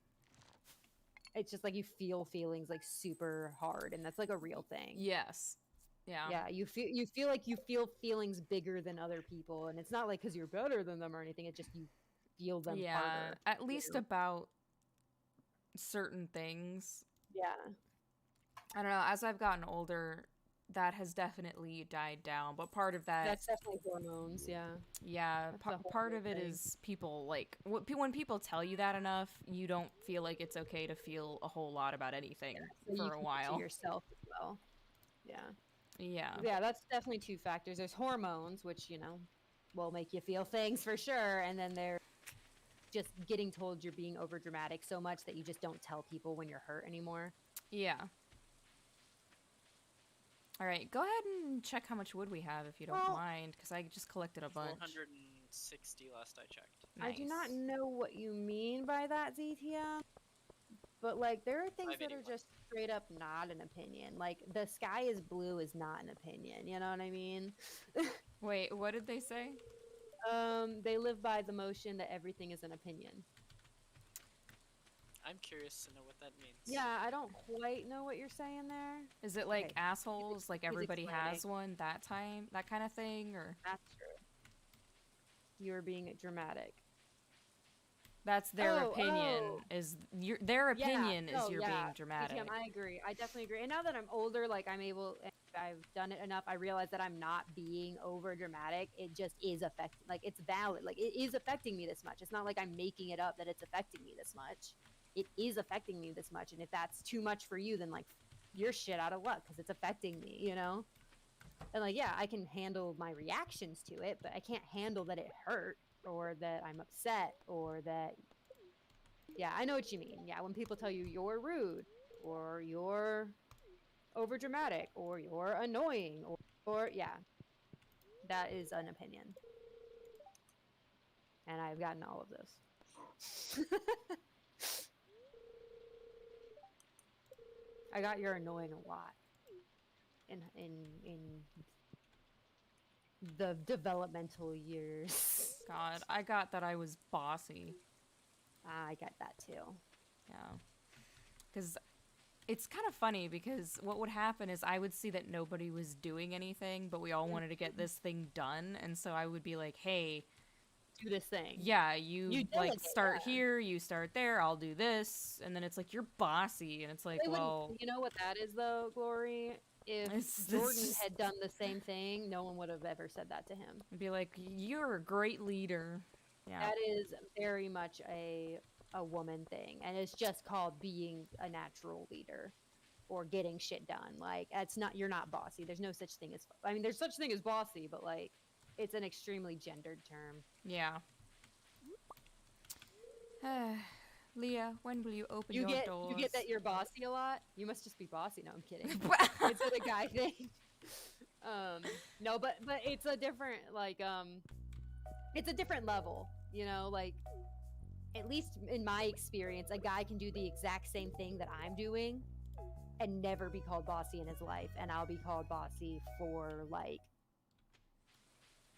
Speaker 2: it's just like you feel feelings like super hard, and that's like a real thing.
Speaker 1: Yes. Yeah.
Speaker 2: You feel like you feel feelings bigger than other people, and it's not like because you're better than them or anything, it's just you feel them harder.
Speaker 1: At least about certain things.
Speaker 2: Yeah.
Speaker 1: I don't know, as I've gotten older, that has definitely died down. But part of that,
Speaker 2: That's definitely hormones. Yeah.
Speaker 1: yeah,
Speaker 2: That's a whole
Speaker 1: part
Speaker 2: new
Speaker 1: of it
Speaker 2: thing.
Speaker 1: is people like when people tell you that enough, you don't feel like it's okay to feel a whole lot about anything
Speaker 2: So you
Speaker 1: for a
Speaker 2: keep it to
Speaker 1: while.
Speaker 2: yourself as well. Yeah.
Speaker 1: Yeah.
Speaker 2: Yeah, that's definitely two factors. There's hormones, which, will make you feel things for sure. And then there's just getting told you're being over dramatic so much that you just don't tell people when you're hurt anymore.
Speaker 1: Yeah. All right, go ahead and check how much wood we have if you don't
Speaker 2: Well-
Speaker 1: mind, because I just collected a bunch.
Speaker 3: 460 last I checked.
Speaker 2: I do not
Speaker 1: Nice.
Speaker 2: know what you mean by that, ZTM. But, like, there are things that are
Speaker 3: 581.
Speaker 2: just straight up not an opinion. Like, the sky is blue is not an opinion. You know what I mean?
Speaker 1: Wait, what did they say?
Speaker 2: They live by the motion that everything is an opinion.
Speaker 3: I'm curious to know what that means.
Speaker 2: Yeah, I don't quite know what you're saying there.
Speaker 1: Is it like
Speaker 2: Okay.
Speaker 1: assholes, like
Speaker 2: he's
Speaker 1: everybody has
Speaker 2: explaining.
Speaker 1: one that kind of thing, or
Speaker 2: That's true. You're being dramatic.
Speaker 1: that's their
Speaker 2: Oh,
Speaker 1: opinion?
Speaker 2: oh.
Speaker 1: Their opinion is
Speaker 2: no,
Speaker 1: you're
Speaker 2: yeah.
Speaker 1: being dramatic?
Speaker 2: ATM, I agree. I definitely agree. And now that I'm older, like I've done it enough, I realize that I'm not being over dramatic. It just is affecting, like it's valid. Like it is affecting me this much. It's not like I'm making it up that it's affecting me this much. It is affecting me this much. And if that's too much for you, then like you're shit out of luck because it's affecting me, you know? And like, yeah, I can handle my reactions to it, but I can't handle that it hurt or that I'm upset or that, yeah, I know what you mean. Yeah, when people tell you you're rude or you're over dramatic or you're annoying or yeah, that is an opinion. And I've gotten all of those. I got you're annoying a lot in the developmental years.
Speaker 1: God, I got that I was bossy.
Speaker 2: I get that too.
Speaker 1: Yeah. Because it's kind of funny because what would happen is I would see that nobody was doing anything, but we all wanted to get this thing done. And so I would be like, hey,
Speaker 2: Do this thing.
Speaker 1: yeah, you like
Speaker 2: delegate,
Speaker 1: start
Speaker 2: yeah.
Speaker 1: here, you start there, I'll do this. And then it's like, you're bossy. And it's like,
Speaker 2: They wouldn't-
Speaker 1: well,
Speaker 2: you know what that is though, Glory? If
Speaker 1: It's-
Speaker 2: Jordan
Speaker 1: it's just-
Speaker 2: had done the same thing, no one would have ever said that to him.
Speaker 1: I'd be like, you're a great leader. Yeah.
Speaker 2: That is very much a woman thing, and it's just called being a natural leader or getting shit done. Like you're not bossy. There's no such thing as there's such thing as bossy, but like it's an extremely gendered term.
Speaker 1: Yeah. Leah, when will you open
Speaker 2: You
Speaker 1: your doors?
Speaker 2: get that you're bossy a lot. You must just be bossy. No, I'm kidding. It's a guy thing. No, but it's a different it's a different level, you know, like at least in my experience, a guy can do the exact same thing that I'm doing and never be called bossy in his life, and I'll be called bossy for like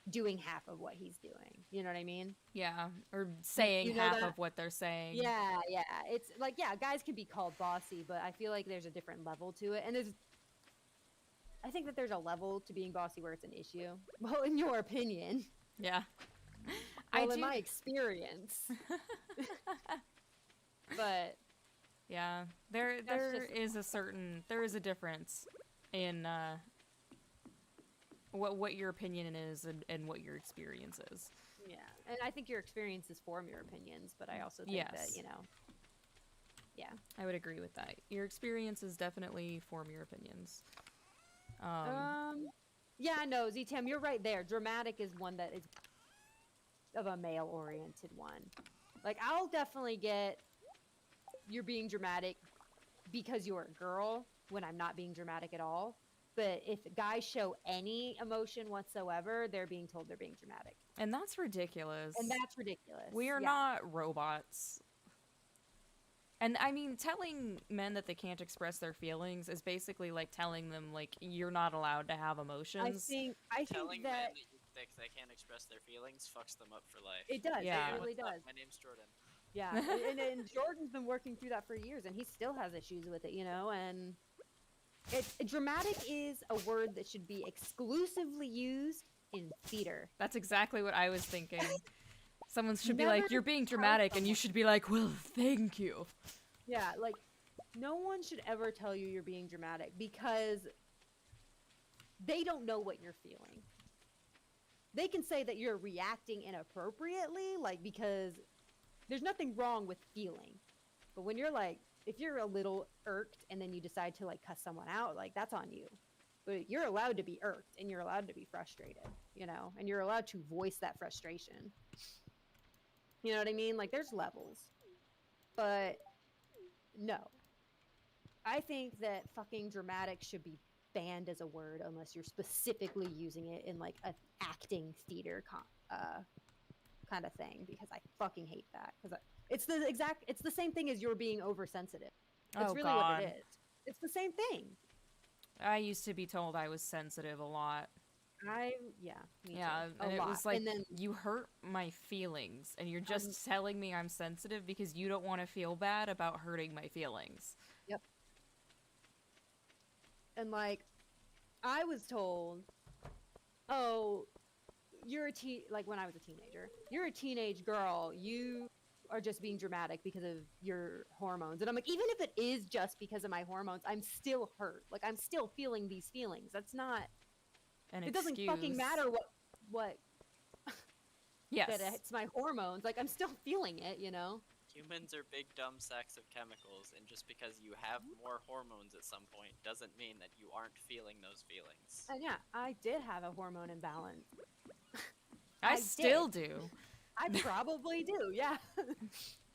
Speaker 2: doing half of what he's doing. You know what I mean?
Speaker 1: Yeah, or saying
Speaker 2: You know
Speaker 1: half
Speaker 2: that?
Speaker 1: of what they're saying.
Speaker 2: Yeah. It's like, yeah, guys can be called bossy, but I feel like there's a different level to it. And I think that there's a level to being bossy where it's an issue. Well, in your opinion.
Speaker 1: Yeah.
Speaker 2: Well, in my experience. But
Speaker 1: yeah, there
Speaker 2: just-
Speaker 1: is a difference in what your opinion is and what your experience is.
Speaker 2: yeah, and I think your experiences form your opinions, but I also think
Speaker 1: Yes.
Speaker 2: that, yeah.
Speaker 1: I would agree with that. Your experiences definitely form your opinions.
Speaker 2: Yeah, no, ZTM, you're right there. Dramatic is one that is of a male-oriented one. Like, I'll definitely get you're being dramatic because you're a girl when I'm not being dramatic at all. But if guys show any emotion whatsoever, they're being told they're being dramatic.
Speaker 1: And that's ridiculous.
Speaker 2: And that's ridiculous.
Speaker 1: We are
Speaker 2: Yeah.
Speaker 1: not robots. And I mean, telling men that they can't express their feelings is basically like telling them, like, you're not allowed to have emotions.
Speaker 2: I
Speaker 3: Telling
Speaker 2: think
Speaker 3: men
Speaker 2: that
Speaker 3: that they can't express their feelings fucks them up for life.
Speaker 2: it does.
Speaker 1: Yeah.
Speaker 2: It really
Speaker 3: What's up?
Speaker 2: does.
Speaker 3: My name's Jordan.
Speaker 2: Yeah, and Jordan's been working through that for years, and he still has issues with it, you know. And dramatic is a word that should be exclusively used in theater.
Speaker 1: That's exactly what I was thinking. Someone should be
Speaker 2: Never
Speaker 1: like, you're being
Speaker 2: tell
Speaker 1: dramatic, and you
Speaker 2: someone-
Speaker 1: should be like, well, thank you.
Speaker 2: Yeah, like no one should ever tell you you're being dramatic because they don't know what you're feeling. They can say that you're reacting inappropriately, like, because there's nothing wrong with feeling. But when you're like, if you're a little irked and then you decide to like cuss someone out, like that's on you. But you're allowed to be irked and you're allowed to be frustrated, you know, and you're allowed to voice that frustration. You know what I mean? Like there's levels. But no. I think that fucking dramatic should be banned as a word unless you're specifically using it in like an acting theater kind of thing, because I fucking hate that, because it's the same thing as you're being oversensitive. That's really
Speaker 1: God.
Speaker 2: what it is. It's the same thing.
Speaker 1: I used to be told I was sensitive a lot.
Speaker 2: Me too.
Speaker 1: And it was like,
Speaker 2: and then,
Speaker 1: you hurt my feelings, and you're just telling me I'm sensitive because you don't want to feel bad about hurting my feelings.
Speaker 2: Yep. And like, I was told, oh, you're like when I was a teenager, you're a teenage girl, you are just being dramatic because of your hormones. And I'm like, even if it is just because of my hormones, I'm still hurt. Like I'm still feeling these feelings. That's not it doesn't fucking matter what
Speaker 1: yes,
Speaker 2: that it's my hormones. Like I'm still feeling it, you know?
Speaker 3: Humans are big dumb sacks of chemicals, and just because you have more hormones at some point doesn't mean that you aren't feeling those feelings.
Speaker 2: And yeah, I did have a hormone imbalance.
Speaker 1: I still do.
Speaker 2: I probably do, yeah.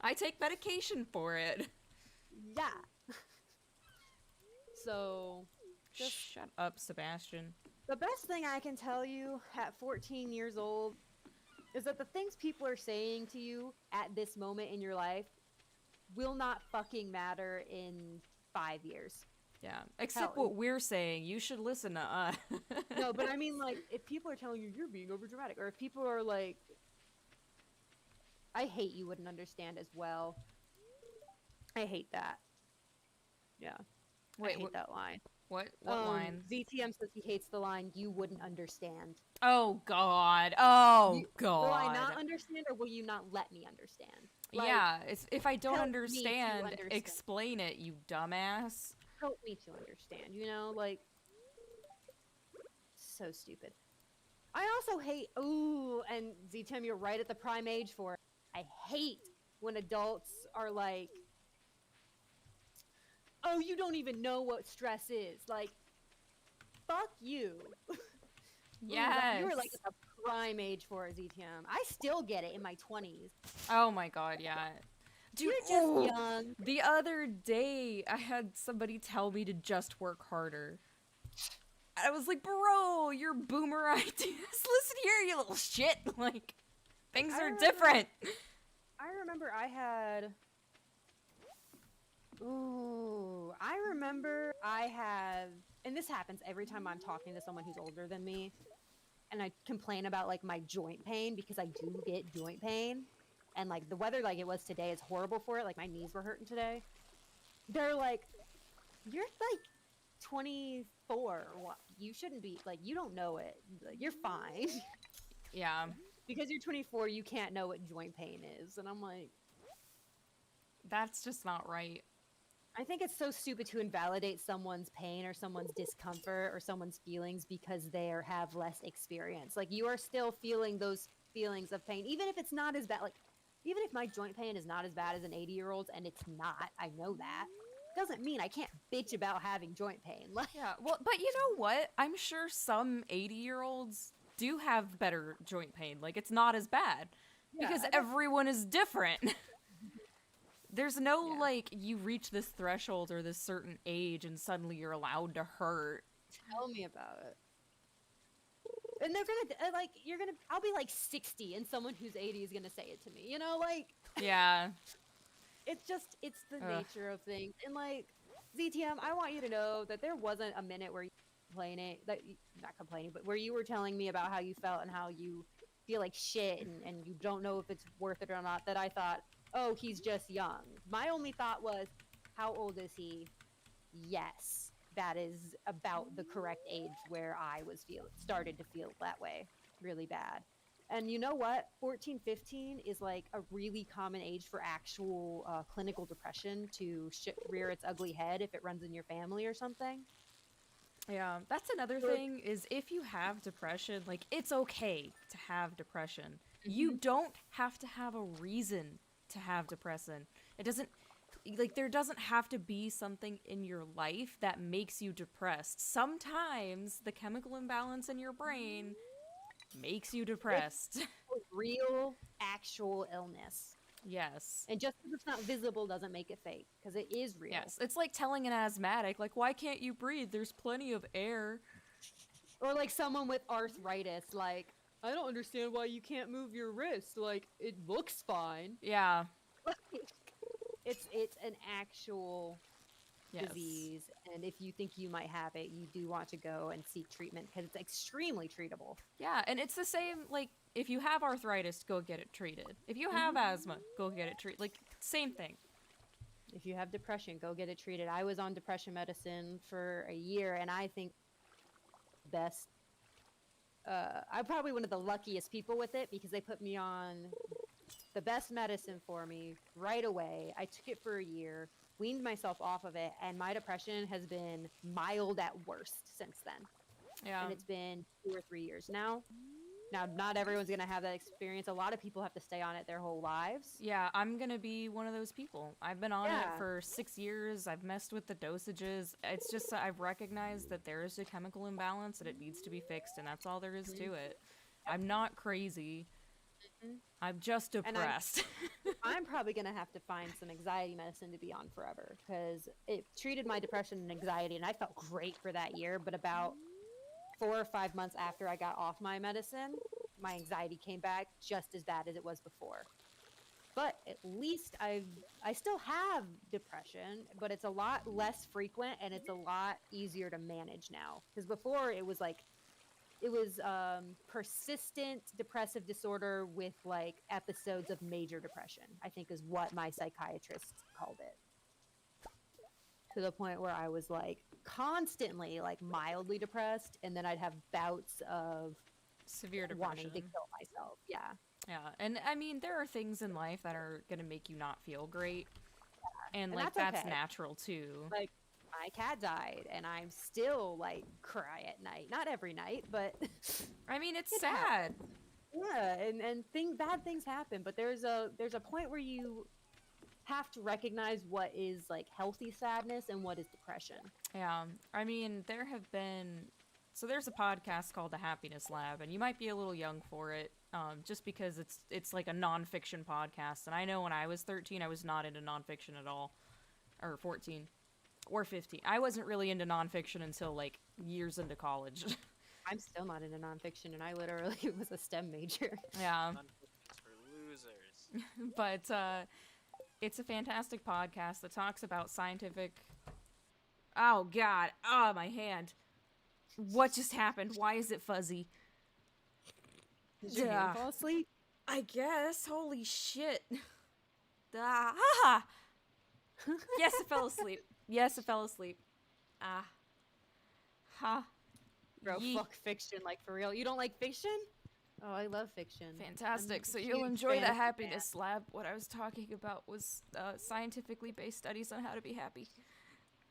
Speaker 1: I take medication for it.
Speaker 2: Yeah. So,
Speaker 1: just shut up, Sebastian.
Speaker 2: The best thing I can tell you at 14 years old is that the things people are saying to you at this moment in your life will not fucking matter in 5 years.
Speaker 1: Yeah, except what we're saying. You should listen to us.
Speaker 2: No, but I mean, like, if people are telling you you're being overdramatic, or if people are like, I hate you wouldn't understand as well. I hate that. Yeah.
Speaker 1: Wait,
Speaker 2: I hate that line.
Speaker 1: What line?
Speaker 2: ZTM says he hates the line, you wouldn't understand.
Speaker 1: Oh, God. Oh, God.
Speaker 2: Will I not understand, or will you not let me understand? Like,
Speaker 1: yeah, if I don't understand, explain it, you dumbass.
Speaker 2: Help me to understand, you know? Like, so stupid. I also hate, and ZTM, you're right at the prime age for it. I hate when adults are like, oh, you don't even know what stress is. Like, fuck you.
Speaker 1: Yes.
Speaker 2: You were like at the prime age for it, ZTM. I still get it in my 20s.
Speaker 1: Oh my God, yeah. Dude,
Speaker 2: you're just young.
Speaker 1: The other day, I had somebody tell me to just work harder. I was like, bro, your boomer ideas. Listen here, you little shit. Like, things are different.
Speaker 2: I remember I had... And this happens every time I'm talking to someone who's older than me. And I complain about, like, my joint pain, because I do get joint pain. And, like, the weather like it was today is horrible for it. Like, my knees were hurting today. They're like, you're, like, 24. You shouldn't be, like, you don't know it. Like, you're fine.
Speaker 1: Yeah.
Speaker 2: Because you're 24, you can't know what joint pain is. And I'm like...
Speaker 1: That's just not right.
Speaker 2: I think it's so stupid to invalidate someone's pain or someone's discomfort or someone's feelings because they have less experience. Like, you are still feeling those feelings of pain, even if it's not as bad. Like, even if my joint pain is not as bad as an 80-year-old's, and it's not, I know that, doesn't mean I can't bitch about having joint pain. Like,
Speaker 1: yeah, well, but you know what? I'm sure some 80-year-olds do have better joint pain. Like, it's not as bad. Yeah, because everyone is different. There's no, like, you reach this threshold or this certain age and suddenly you're allowed to hurt.
Speaker 2: Tell me about it. And they're gonna, like, I'll be, like, 60 and someone who's 80 is gonna say it to me, you know, like...
Speaker 1: Yeah.
Speaker 2: It's the nature of things. And, like, ZTM, I want you to know that there wasn't a minute where you not complaining, but where you were telling me about how you felt and how you feel like shit and you don't know if it's worth it or not, that I thought, oh, he's just young. My only thought was, how old is he? Yes, that is about the correct age where I was started to feel that way really bad. And you know what? 14, 15 is like a really common age for actual clinical depression to rear its ugly head if it runs in your family or something.
Speaker 1: Yeah, that's another thing is if you have depression, like it's okay to have depression. You don't have to have a reason to have depression. It doesn't like there doesn't have to be something in your life that makes you depressed. Sometimes the chemical imbalance in your brain makes you depressed.
Speaker 2: Real, actual illness.
Speaker 1: Yes.
Speaker 2: And just because it's not visible doesn't make it fake, because it is real.
Speaker 1: Yes. It's like telling an asthmatic, like, why can't you breathe? There's plenty of air.
Speaker 2: Or like someone with arthritis, like, I don't understand why you can't move your wrist. Like, it looks fine.
Speaker 1: Yeah.
Speaker 2: It's an actual disease, and if you think you might have it, you do want to go and seek treatment because it's extremely treatable.
Speaker 1: Yeah, and it's the same, like, if you have arthritis, go get it treated. If you have asthma, go get it treated. Like, same thing.
Speaker 2: If you have depression, go get it treated. I was on depression medicine for a year, and I think best I'm probably one of the luckiest people with it, because they put me on the best medicine for me right away. I took it for a year, weaned myself off of it, and my depression has been mild at worst since then.
Speaker 1: Yeah.
Speaker 2: And it's been 2 or 3 years now. Now, not everyone's going to have that experience. A lot of people have to stay on it their whole lives.
Speaker 1: Yeah, I'm gonna be one of those people. I've been on it for 6 years. I've messed with the dosages. It's just that I've recognized that there is a chemical imbalance and it needs to be fixed, and that's all there is to it. I'm not crazy. I'm just depressed.
Speaker 2: I'm probably going to have to find some anxiety medicine to be on forever, because it treated my depression and anxiety, and I felt great for that year. But about 4 or 5 months after I got off my medicine, my anxiety came back just as bad as it was before. But at least I still have depression, but it's a lot less frequent and it's a lot easier to manage now. Because before it was persistent depressive disorder with like episodes of major depression, I think is what my psychiatrist called it. To the point where I was like constantly like mildly depressed, and then I'd have bouts of
Speaker 1: severe depression.
Speaker 2: Wanting to kill myself. Yeah.
Speaker 1: Yeah, and I mean, there are things in life that are gonna make you not feel great, and like that's
Speaker 2: okay.
Speaker 1: natural too.
Speaker 2: Like my cat died, and I'm still like cry at night. Not every night, but
Speaker 1: I mean, it's sad.
Speaker 2: Yeah, and bad things happen, but there's a point where you have to recognize what is like healthy sadness and what is depression.
Speaker 1: Yeah, I mean, there's a podcast called The Happiness Lab, and you might be a little young for it, just because it's like a nonfiction podcast. And I know when I was 13, I was not into nonfiction at all, or 14, or 15. I wasn't really into nonfiction until like years into college.
Speaker 2: I'm still not into nonfiction, and I literally was a STEM major.
Speaker 1: Yeah.
Speaker 3: Nonfiction's for losers.
Speaker 1: But it's a fantastic podcast that talks about scientific. Oh God! Oh, my hand. What just happened? Why is it fuzzy?
Speaker 2: Did your hand fall asleep?
Speaker 1: I guess. Holy shit. Ah! Yes, it fell asleep. Yes, it fell asleep. Ah. Ha.
Speaker 2: Bro, fuck fiction, like for real. You don't like fiction? Oh, I love fiction.
Speaker 1: Fantastic. So you'll enjoy the Happiness Lab. What I was talking about was scientifically based studies on how to be happy.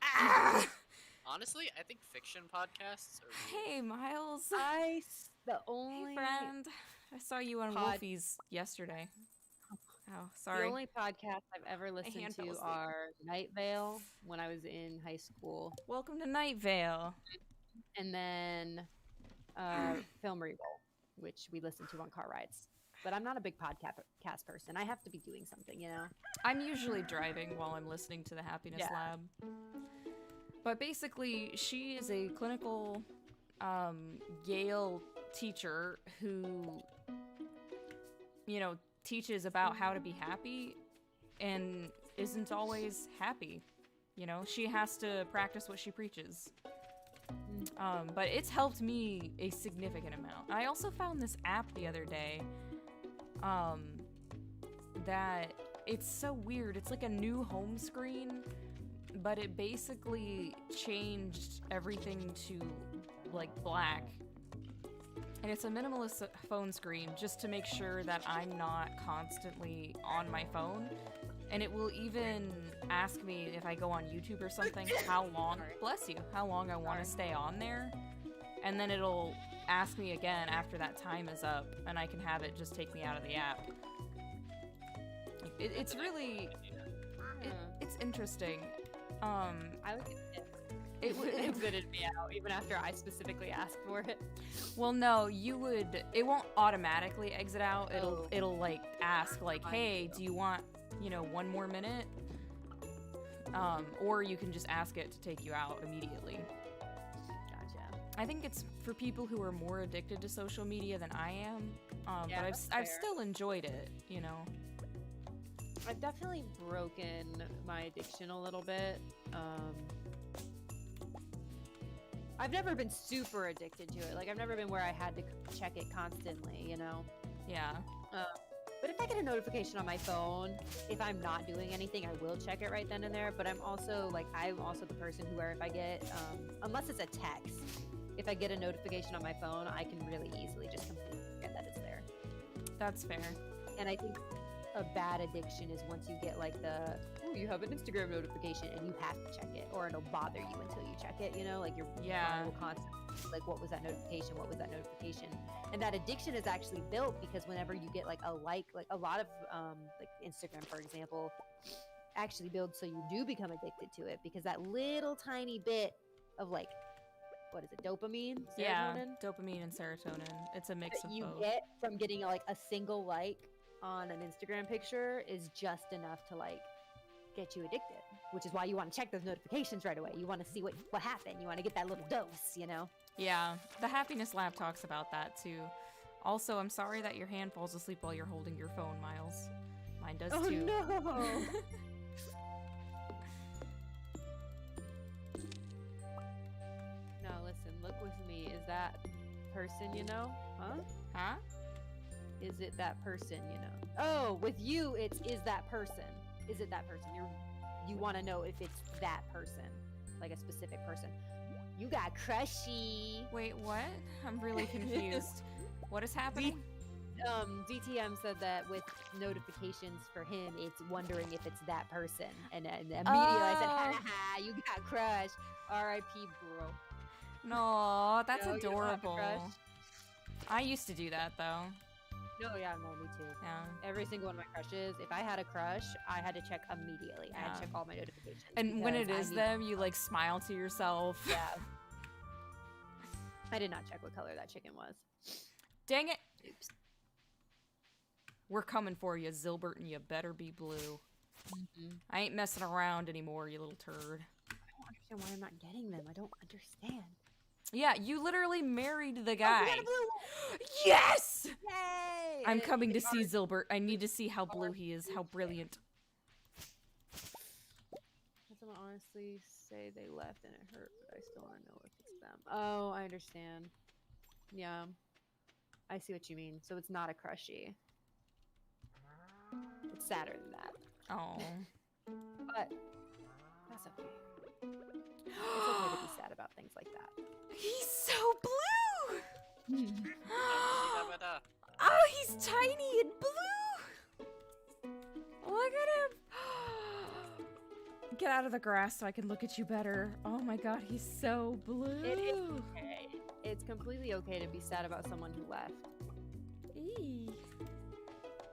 Speaker 1: Ah!
Speaker 3: Honestly, I think fiction podcasts are
Speaker 1: Hey, Miles.
Speaker 2: Hey,
Speaker 1: friend. I saw you on Wolfie's yesterday. Oh, sorry.
Speaker 2: The only podcasts I've ever listened to are Night Vale when I was in high school.
Speaker 1: Welcome to Night Vale.
Speaker 2: And then Film Reroll, which we listen to on car rides. But I'm not a big podcast person. I have to be doing something, you know?
Speaker 1: I'm usually driving while I'm listening to the Happiness Lab. But basically, she is a clinical Yale teacher who, you know, teaches about how to be happy and isn't always happy. You know, she has to practice what she preaches. But it's helped me a significant amount. I also found this app the other day that it's so weird. It's like a new home screen, but it basically changed everything to like black. And it's a minimalist phone screen just to make sure that I'm not constantly on my phone And it will even ask me if I go on YouTube or something how long, bless you, how long I want to stay on there. And then it'll ask me again after that time is up, and I can have it just take me out of the app. It's really, it's interesting.
Speaker 2: I would it wouldn't be out even after I specifically asked for it.
Speaker 1: Well, no, it won't automatically exit out. It'll like ask like, hey, do you want, you know, 1 more minute? Or you can just ask it to take you out immediately.
Speaker 2: Gotcha.
Speaker 1: I think it's for people who are more addicted to social media than I am.
Speaker 2: Yeah,
Speaker 1: but I've still enjoyed it, you know.
Speaker 2: I've definitely broken my addiction a little bit. I've never been super addicted to it. Like, I've never been where I had to check it constantly, you know?
Speaker 1: Yeah.
Speaker 2: But if I get a notification on my phone, if I'm not doing anything, I will check it right then and there. But I'm also the person who, where if I get, unless it's a text, if I get a notification on my phone, I can really easily just completely forget that it's there.
Speaker 1: That's fair.
Speaker 2: And I think a bad addiction is once you get like you have an Instagram notification and you have to check it, or it'll bother you until you check it, you know, like your phone will constantly like, what was that notification, and that addiction is actually built because whenever you get like a lot of like Instagram, for example, actually builds so you do become addicted to it, because that little tiny bit of like, what is it, dopamine, serotonin?
Speaker 1: Yeah, dopamine and serotonin, it's a mix
Speaker 2: that
Speaker 1: of
Speaker 2: you
Speaker 1: both.
Speaker 2: get from getting like a single like on an Instagram picture is just enough to like get you addicted, which is why you want to check those notifications right away. You want to see what happened. You want to get that little dose, you know?
Speaker 1: Yeah, the Happiness Lab talks about that too. Also, I'm sorry that your hand falls asleep while you're holding your phone, Miles. Mine does too.
Speaker 2: Oh no! No, listen, look with me. Is that person, you know? Huh?
Speaker 1: Huh?
Speaker 2: Is it that person, you know? Oh, with you, is that person. Is it that person? You want to know if it's that person, like a specific person. You got crushy.
Speaker 1: Wait, what? I'm really confused. What is happening?
Speaker 2: DTM said that with notifications for him, it's wondering if it's that person. And immediately I said, ha ha, you got crush. R.I.P. bro.
Speaker 1: No, that's
Speaker 2: No, you don't have a
Speaker 1: adorable.
Speaker 2: crush?
Speaker 1: I used to do that though.
Speaker 2: No, yeah, no, me too.
Speaker 1: Yeah.
Speaker 2: Every single one of my crushes, if I had a crush, I had to check immediately. I had to check all my notifications.
Speaker 1: And when it
Speaker 2: because
Speaker 1: is them, you like smile to yourself.
Speaker 2: Yeah. I did not check what color that chicken was.
Speaker 1: Dang it!
Speaker 2: Oops.
Speaker 1: We're coming for you, Zilbert, and you better be blue. I ain't messing around anymore, you little turd.
Speaker 2: I don't understand why I'm not getting them. I don't understand.
Speaker 1: Yeah, you literally married the guy.
Speaker 2: Oh, we got a blue one!
Speaker 1: Yes!
Speaker 2: Yay!
Speaker 1: I'm coming to see Zilbert. I need to see how blue he is, how brilliant.
Speaker 2: Can someone honestly say they left and it hurt, but I still want to know if it's them? Oh, I understand. Yeah. I see what you mean. So it's not a crushie. It's sadder than that.
Speaker 1: Oh.
Speaker 2: But that's okay. It's okay to be sad about things like that.
Speaker 1: He's so blue!
Speaker 3: Da-ba-da.
Speaker 1: Oh, he's tiny and blue! Look at him! Get out of the grass so I can look at you better. Oh my god, he's so blue.
Speaker 2: It is okay. It's completely okay to be sad about someone who left.
Speaker 1: Eee.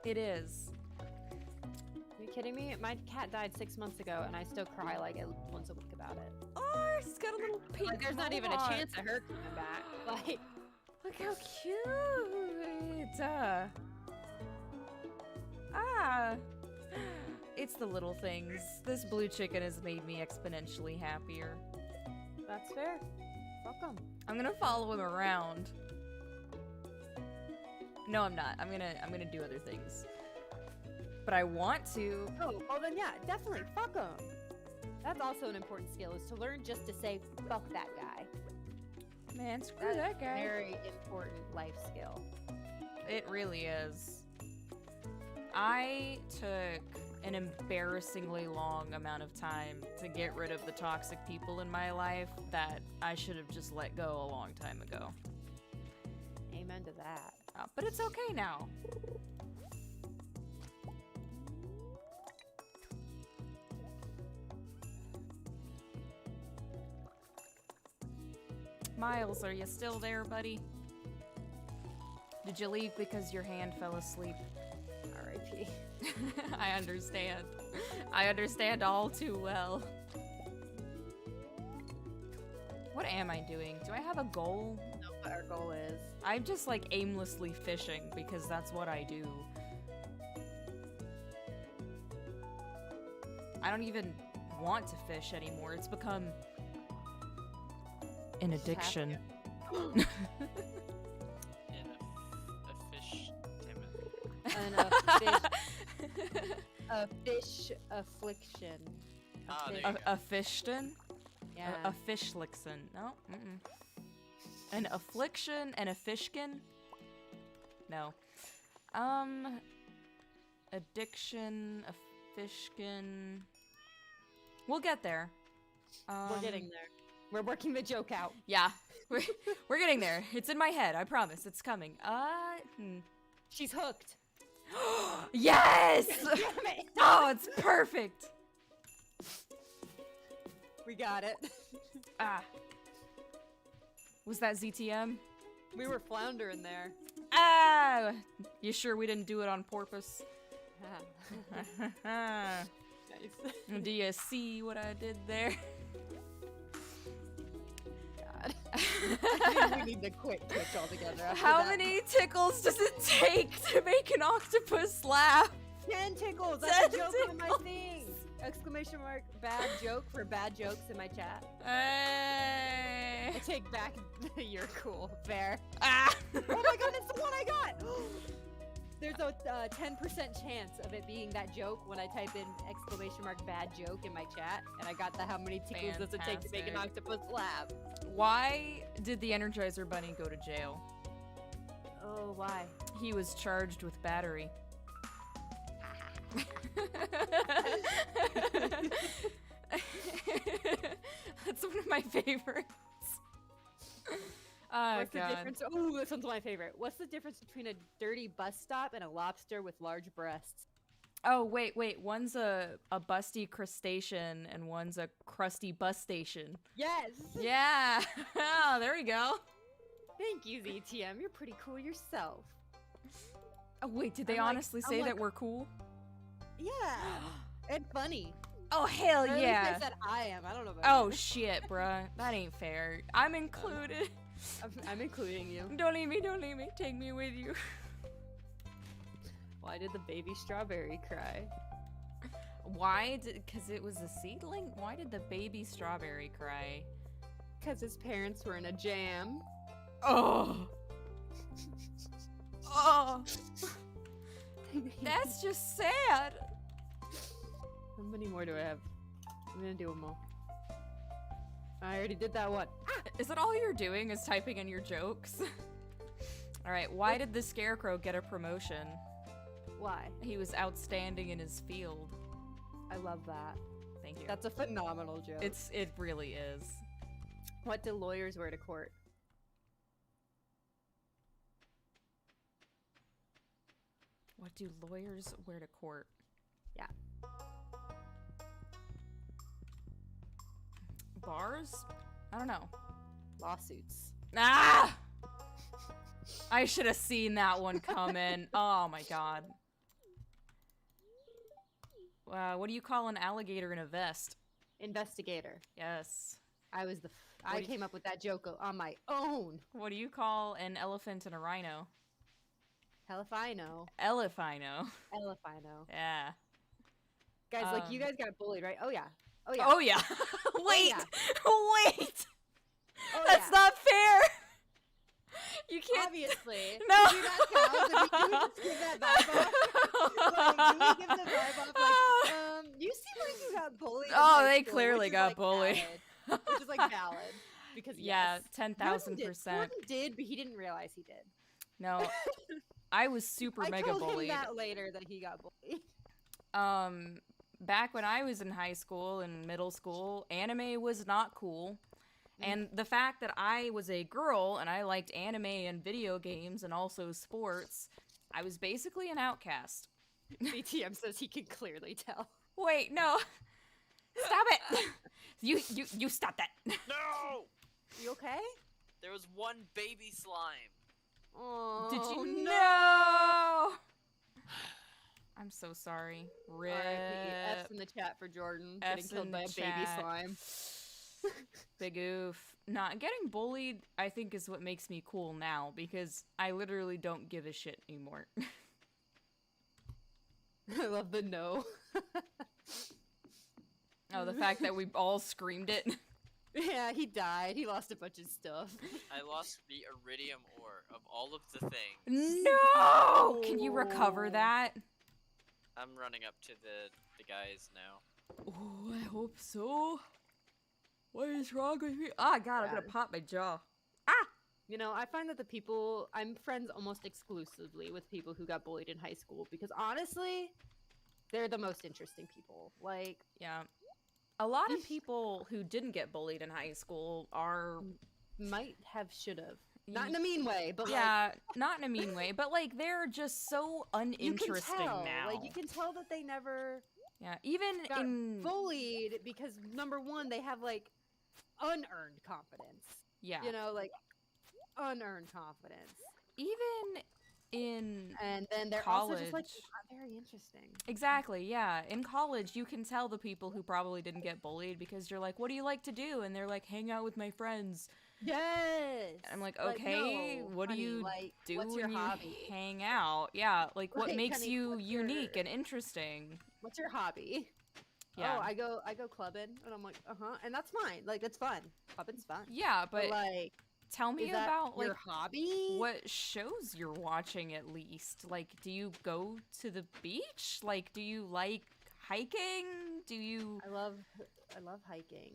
Speaker 1: It is.
Speaker 2: Are you kidding me? My cat died 6 months ago, and I still cry like at least once a week about it.
Speaker 1: Oh, he's got a little pink
Speaker 2: Like, there's not even a
Speaker 1: mohawk.
Speaker 2: chance of her coming back. Like,
Speaker 1: Look how cute! It's the little things. This blue chicken has made me exponentially happier.
Speaker 2: that's fair. Fuck 'em.
Speaker 1: I'm gonna follow him around. No, I'm not. I'm gonna do other things. But I want to.
Speaker 2: Oh, well then yeah, definitely fuck 'em. That's also an important skill, is to learn just to say fuck that guy.
Speaker 1: Man, screw
Speaker 2: That's
Speaker 1: that
Speaker 2: a
Speaker 1: guy.
Speaker 2: very important life skill.
Speaker 1: It really is. I took an embarrassingly long amount of time to get rid of the toxic people in my life that I should have just let go a long time ago.
Speaker 2: Amen to that.
Speaker 1: But it's okay now. Miles, are you still there, buddy? Did you leave because your hand fell asleep?
Speaker 2: R.I.P.
Speaker 1: I understand. I understand all too well. What am I doing? Do I have a goal?
Speaker 2: Know what our goal is.
Speaker 1: I'm just like aimlessly fishing because that's what I do. I don't even want to fish anymore. It's become an addiction.
Speaker 3: And a fish timid.
Speaker 2: And a fish affliction.
Speaker 3: Ah, there
Speaker 2: fish-
Speaker 3: you go.
Speaker 1: A fishton?
Speaker 2: yeah.
Speaker 1: A fishlixon. No? Mm-mm. An affliction and a fishkin? No. Addiction, a fishkin. We'll get there.
Speaker 2: We're getting there. We're working the joke out.
Speaker 1: Yeah. We're getting there. It's in my head, I promise. It's coming.
Speaker 2: She's hooked.
Speaker 1: Yes!
Speaker 2: Damn it!
Speaker 1: Oh, it's perfect!
Speaker 2: We got it.
Speaker 1: Ah. Was that ZTM?
Speaker 2: We were floundering there.
Speaker 1: Ah! You sure we didn't do it on purpose?
Speaker 2: Nice.
Speaker 1: Do you see what I did there?
Speaker 2: God. I think we need to quit Twitch altogether. After
Speaker 1: How
Speaker 2: that.
Speaker 1: many tickles does it take to make an octopus laugh?
Speaker 2: 10 tickles. That's
Speaker 1: 10
Speaker 2: a joke on my
Speaker 1: tickles.
Speaker 2: thing. Exclamation mark bad joke for bad jokes in my chat.
Speaker 1: Hey.
Speaker 2: I take back you're cool. Fair.
Speaker 1: Ah.
Speaker 2: Oh my god, it's the one I got. There's a 10% chance of it being that joke when I type in exclamation mark bad joke in my chat, and I got the how many tickles does it take to make an
Speaker 1: Fantastic.
Speaker 2: octopus laugh?
Speaker 1: Why did the Energizer Bunny go to jail?
Speaker 2: Oh, why?
Speaker 1: He was charged with battery. That's one of my favorites. Oh,
Speaker 2: What's the
Speaker 1: God.
Speaker 2: difference? Oh, this one's my favorite. What's the difference between a dirty bus stop and a lobster with large breasts?
Speaker 1: Oh, wait. One's a busty crustacean and one's a crusty bus station.
Speaker 2: Yes.
Speaker 1: Yeah. Oh, there we go.
Speaker 2: Thank you, ZTM. You're pretty cool yourself.
Speaker 1: Oh, wait, did they
Speaker 2: I'm like-
Speaker 1: honestly
Speaker 2: I'm
Speaker 1: say
Speaker 2: like-
Speaker 1: that we're cool?
Speaker 2: Yeah. And funny.
Speaker 1: Oh, hell
Speaker 2: Or at least
Speaker 1: yeah.
Speaker 2: I said I am. I don't know about
Speaker 1: Oh,
Speaker 2: you.
Speaker 1: shit, bruh. That ain't fair. I'm included.
Speaker 2: I'm including you.
Speaker 1: Don't leave me. Take me with you.
Speaker 2: Why did the baby strawberry cry?
Speaker 1: Why did... Because it was a seedling? Why did the baby strawberry cry?
Speaker 2: Because his parents were in a jam.
Speaker 1: Oh. Oh. That's just sad.
Speaker 2: How many more do I have? I'm gonna do them all. I already did that one.
Speaker 1: Is that all you're doing is typing in your jokes? Alright, why did the scarecrow get a promotion?
Speaker 2: Why?
Speaker 1: He was outstanding in his field.
Speaker 2: I love that.
Speaker 1: Thank you.
Speaker 2: That's a phenomenal joke.
Speaker 1: It really is.
Speaker 2: What do lawyers wear to court?
Speaker 1: What do lawyers wear to court?
Speaker 2: Yeah.
Speaker 1: Bars? I don't know.
Speaker 2: Lawsuits.
Speaker 1: Ah! I should have seen that one coming. Oh my god. What do you call an alligator in a vest?
Speaker 2: Investigator.
Speaker 1: Yes.
Speaker 2: I was the.
Speaker 1: What
Speaker 2: I
Speaker 1: do you-
Speaker 2: came up with that joke on my own.
Speaker 1: What do you call an elephant and a rhino?
Speaker 2: Hell if I know.
Speaker 1: Elephino.
Speaker 2: Hell if I know.
Speaker 1: Yeah.
Speaker 2: Guys, like you
Speaker 1: Um,
Speaker 2: guys got bullied, right? Oh yeah. Oh yeah.
Speaker 1: Oh yeah. Wait.
Speaker 2: yeah.
Speaker 1: Wait.
Speaker 2: Oh,
Speaker 1: That's
Speaker 2: yeah.
Speaker 1: not fair. You can't.
Speaker 2: Obviously.
Speaker 1: No.
Speaker 2: Do you not count? Can we just give that vibe off? Like, do we give the vibe off? Like, you seem like you got bullied. in
Speaker 1: Oh,
Speaker 2: high
Speaker 1: they
Speaker 2: school,
Speaker 1: clearly
Speaker 2: which is,
Speaker 1: got
Speaker 2: like,
Speaker 1: bullied.
Speaker 2: valid. Which is like valid. Because
Speaker 1: Yeah,
Speaker 2: yes.
Speaker 1: 10,000%.
Speaker 2: Jordan did, but he didn't realize he did.
Speaker 1: No, I was super
Speaker 2: I
Speaker 1: mega
Speaker 2: told him
Speaker 1: bullied.
Speaker 2: that later that he got bullied.
Speaker 1: Back when I was in high school and middle school, anime was not cool. And the fact that I was a girl and I liked anime and video games and also sports, I was basically an outcast.
Speaker 2: BTM says he can clearly tell.
Speaker 1: Wait, no. Stop it. You stop that.
Speaker 3: No!
Speaker 2: You okay?
Speaker 3: There was one baby slime.
Speaker 2: Oh,
Speaker 1: Did you
Speaker 2: no?
Speaker 1: know? I'm so sorry. Rip.
Speaker 2: R.I.P. F's in the chat for Jordan getting
Speaker 1: F's
Speaker 2: killed
Speaker 1: in
Speaker 2: by
Speaker 1: the
Speaker 2: a baby
Speaker 1: chat.
Speaker 2: slime.
Speaker 1: Big oof. Not getting bullied, I think, is what makes me cool now because I literally don't give a shit anymore.
Speaker 2: I love the no.
Speaker 1: Oh, the fact that we all screamed it.
Speaker 2: Yeah, he died. He lost a bunch of stuff.
Speaker 3: I lost the iridium ore of all of the things.
Speaker 1: No! Can you recover that?
Speaker 3: I'm running up to the guys now.
Speaker 1: Oh, I hope so. What is wrong with me? Oh, God, I'm gonna pop my jaw.
Speaker 2: You know, I find that I'm friends almost exclusively with people who got bullied in high school because honestly, they're the most interesting people. Like,
Speaker 1: Yeah. A lot of people who didn't get bullied in high school are...
Speaker 2: might have, should have. Not in a mean way, but
Speaker 1: yeah, not in a mean way, but like they're just so uninteresting
Speaker 2: you can tell,
Speaker 1: now.
Speaker 2: Like, you can tell that they never
Speaker 1: Yeah, even
Speaker 2: got
Speaker 1: in...
Speaker 2: bullied because, number one, they have, like, unearned confidence.
Speaker 1: Yeah.
Speaker 2: You know, like, unearned confidence.
Speaker 1: Even in
Speaker 2: And then they're
Speaker 1: college.
Speaker 2: also just, like, not very interesting.
Speaker 1: Exactly, yeah. In college, you can tell the people who probably didn't get bullied because you're like, what do you like to do? And they're like, hang out with my friends.
Speaker 2: Yes.
Speaker 1: And I'm like, okay,
Speaker 2: no,
Speaker 1: what do
Speaker 2: honey,
Speaker 1: you
Speaker 2: like,
Speaker 1: do
Speaker 2: what's
Speaker 1: when
Speaker 2: your
Speaker 1: you
Speaker 2: hobby?
Speaker 1: hang out? Yeah, like what
Speaker 2: Like,
Speaker 1: makes
Speaker 2: honey,
Speaker 1: you
Speaker 2: what's your-
Speaker 1: unique and interesting?
Speaker 2: What's your hobby?
Speaker 1: Yeah.
Speaker 2: Oh, I go clubbing, and I'm like, and that's fine. Like, that's fun. Clubbing's fun.
Speaker 1: Yeah, but
Speaker 2: like,
Speaker 1: tell me
Speaker 2: is that
Speaker 1: about like
Speaker 2: your hobby?
Speaker 1: what shows you're watching at least. Like, do you go to the beach? Like, do you like hiking? Do you...
Speaker 2: I love hiking.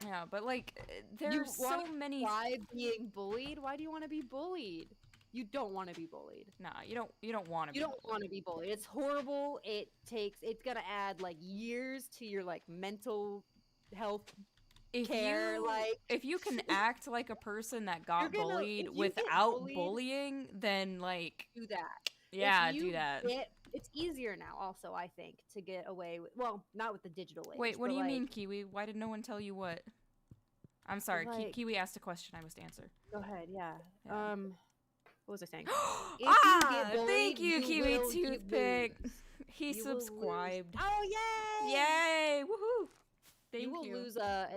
Speaker 1: Yeah, but like,
Speaker 2: You
Speaker 1: there's so
Speaker 2: wanna
Speaker 1: many...
Speaker 2: Why being bullied? Why do you want to be bullied? You don't want to be bullied.
Speaker 1: Nah, you don't want to be
Speaker 2: You don't want to be bullied. It's horrible. It's gonna add like years to your like mental health care.
Speaker 1: If you can act like a person that got
Speaker 2: You're gonna-
Speaker 1: bullied
Speaker 2: if you get
Speaker 1: without
Speaker 2: bullied-
Speaker 1: bullying, then like,
Speaker 2: do that.
Speaker 1: yeah,
Speaker 2: If you
Speaker 1: do that.
Speaker 2: It's easier now, also, I think, to get away with. Well, not with the digital age.
Speaker 1: Wait, what
Speaker 2: but,
Speaker 1: do you
Speaker 2: like,
Speaker 1: mean, Kiwi? Why did no one tell you what? I'm sorry,
Speaker 2: like-
Speaker 1: Kiwi asked a question. I must answer.
Speaker 2: Go ahead. Yeah.
Speaker 1: Yeah.
Speaker 2: What was I saying?
Speaker 1: Thank you, Kiwi
Speaker 2: will- you
Speaker 1: Toothpick.
Speaker 2: lose.
Speaker 1: He
Speaker 2: You will lose-
Speaker 1: subscribed.
Speaker 2: Oh yay!
Speaker 1: Yay! Woohoo! Thank
Speaker 2: You will lose a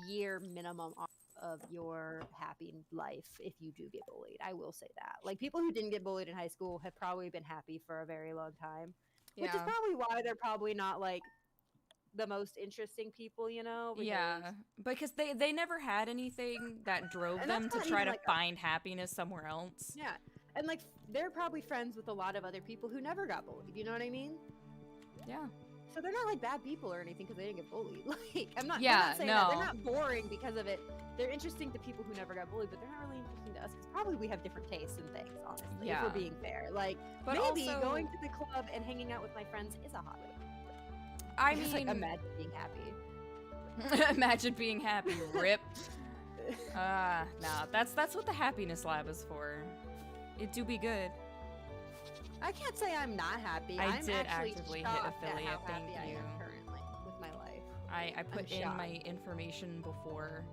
Speaker 2: year minimum of your happy life if you do get bullied. I will say that. Like, people who didn't get bullied in high school have probably been happy for a very long time, which is
Speaker 1: Yeah.
Speaker 2: probably why they're probably not like the most interesting people, you know?
Speaker 1: Yeah, because they never had anything that drove
Speaker 2: And
Speaker 1: them
Speaker 2: that's
Speaker 1: to
Speaker 2: not
Speaker 1: try
Speaker 2: even,
Speaker 1: to
Speaker 2: like,
Speaker 1: find happiness somewhere else.
Speaker 2: Yeah. And like they're probably friends with a lot of other people who never got bullied. You know what I mean?
Speaker 1: Yeah.
Speaker 2: So they're not like bad people or anything because they didn't get bullied. Like, I'm not.
Speaker 1: Yeah,
Speaker 2: I'm not saying that.
Speaker 1: no.
Speaker 2: They're not boring because of it. They're interesting to people who never got bullied, but they're not really interesting to us because probably we have different tastes and things. Honestly, if
Speaker 1: Yeah.
Speaker 2: we're being fair. Like,
Speaker 1: But
Speaker 2: maybe
Speaker 1: also-
Speaker 2: going to the club and hanging out with my friends is a hobby.
Speaker 1: I
Speaker 2: Just,
Speaker 1: mean,
Speaker 2: like, imagine being happy.
Speaker 1: imagine being happy. Rip. Nah. That's what the happiness lab is for. It do be good.
Speaker 2: I can't say I'm not happy.
Speaker 1: I
Speaker 2: I'm
Speaker 1: did
Speaker 2: actually
Speaker 1: actively hit
Speaker 2: shocked at
Speaker 1: affiliate,
Speaker 2: how
Speaker 1: thank
Speaker 2: happy I
Speaker 1: you.
Speaker 2: am currently with my life.
Speaker 1: I put in
Speaker 2: shocked.
Speaker 1: my information before.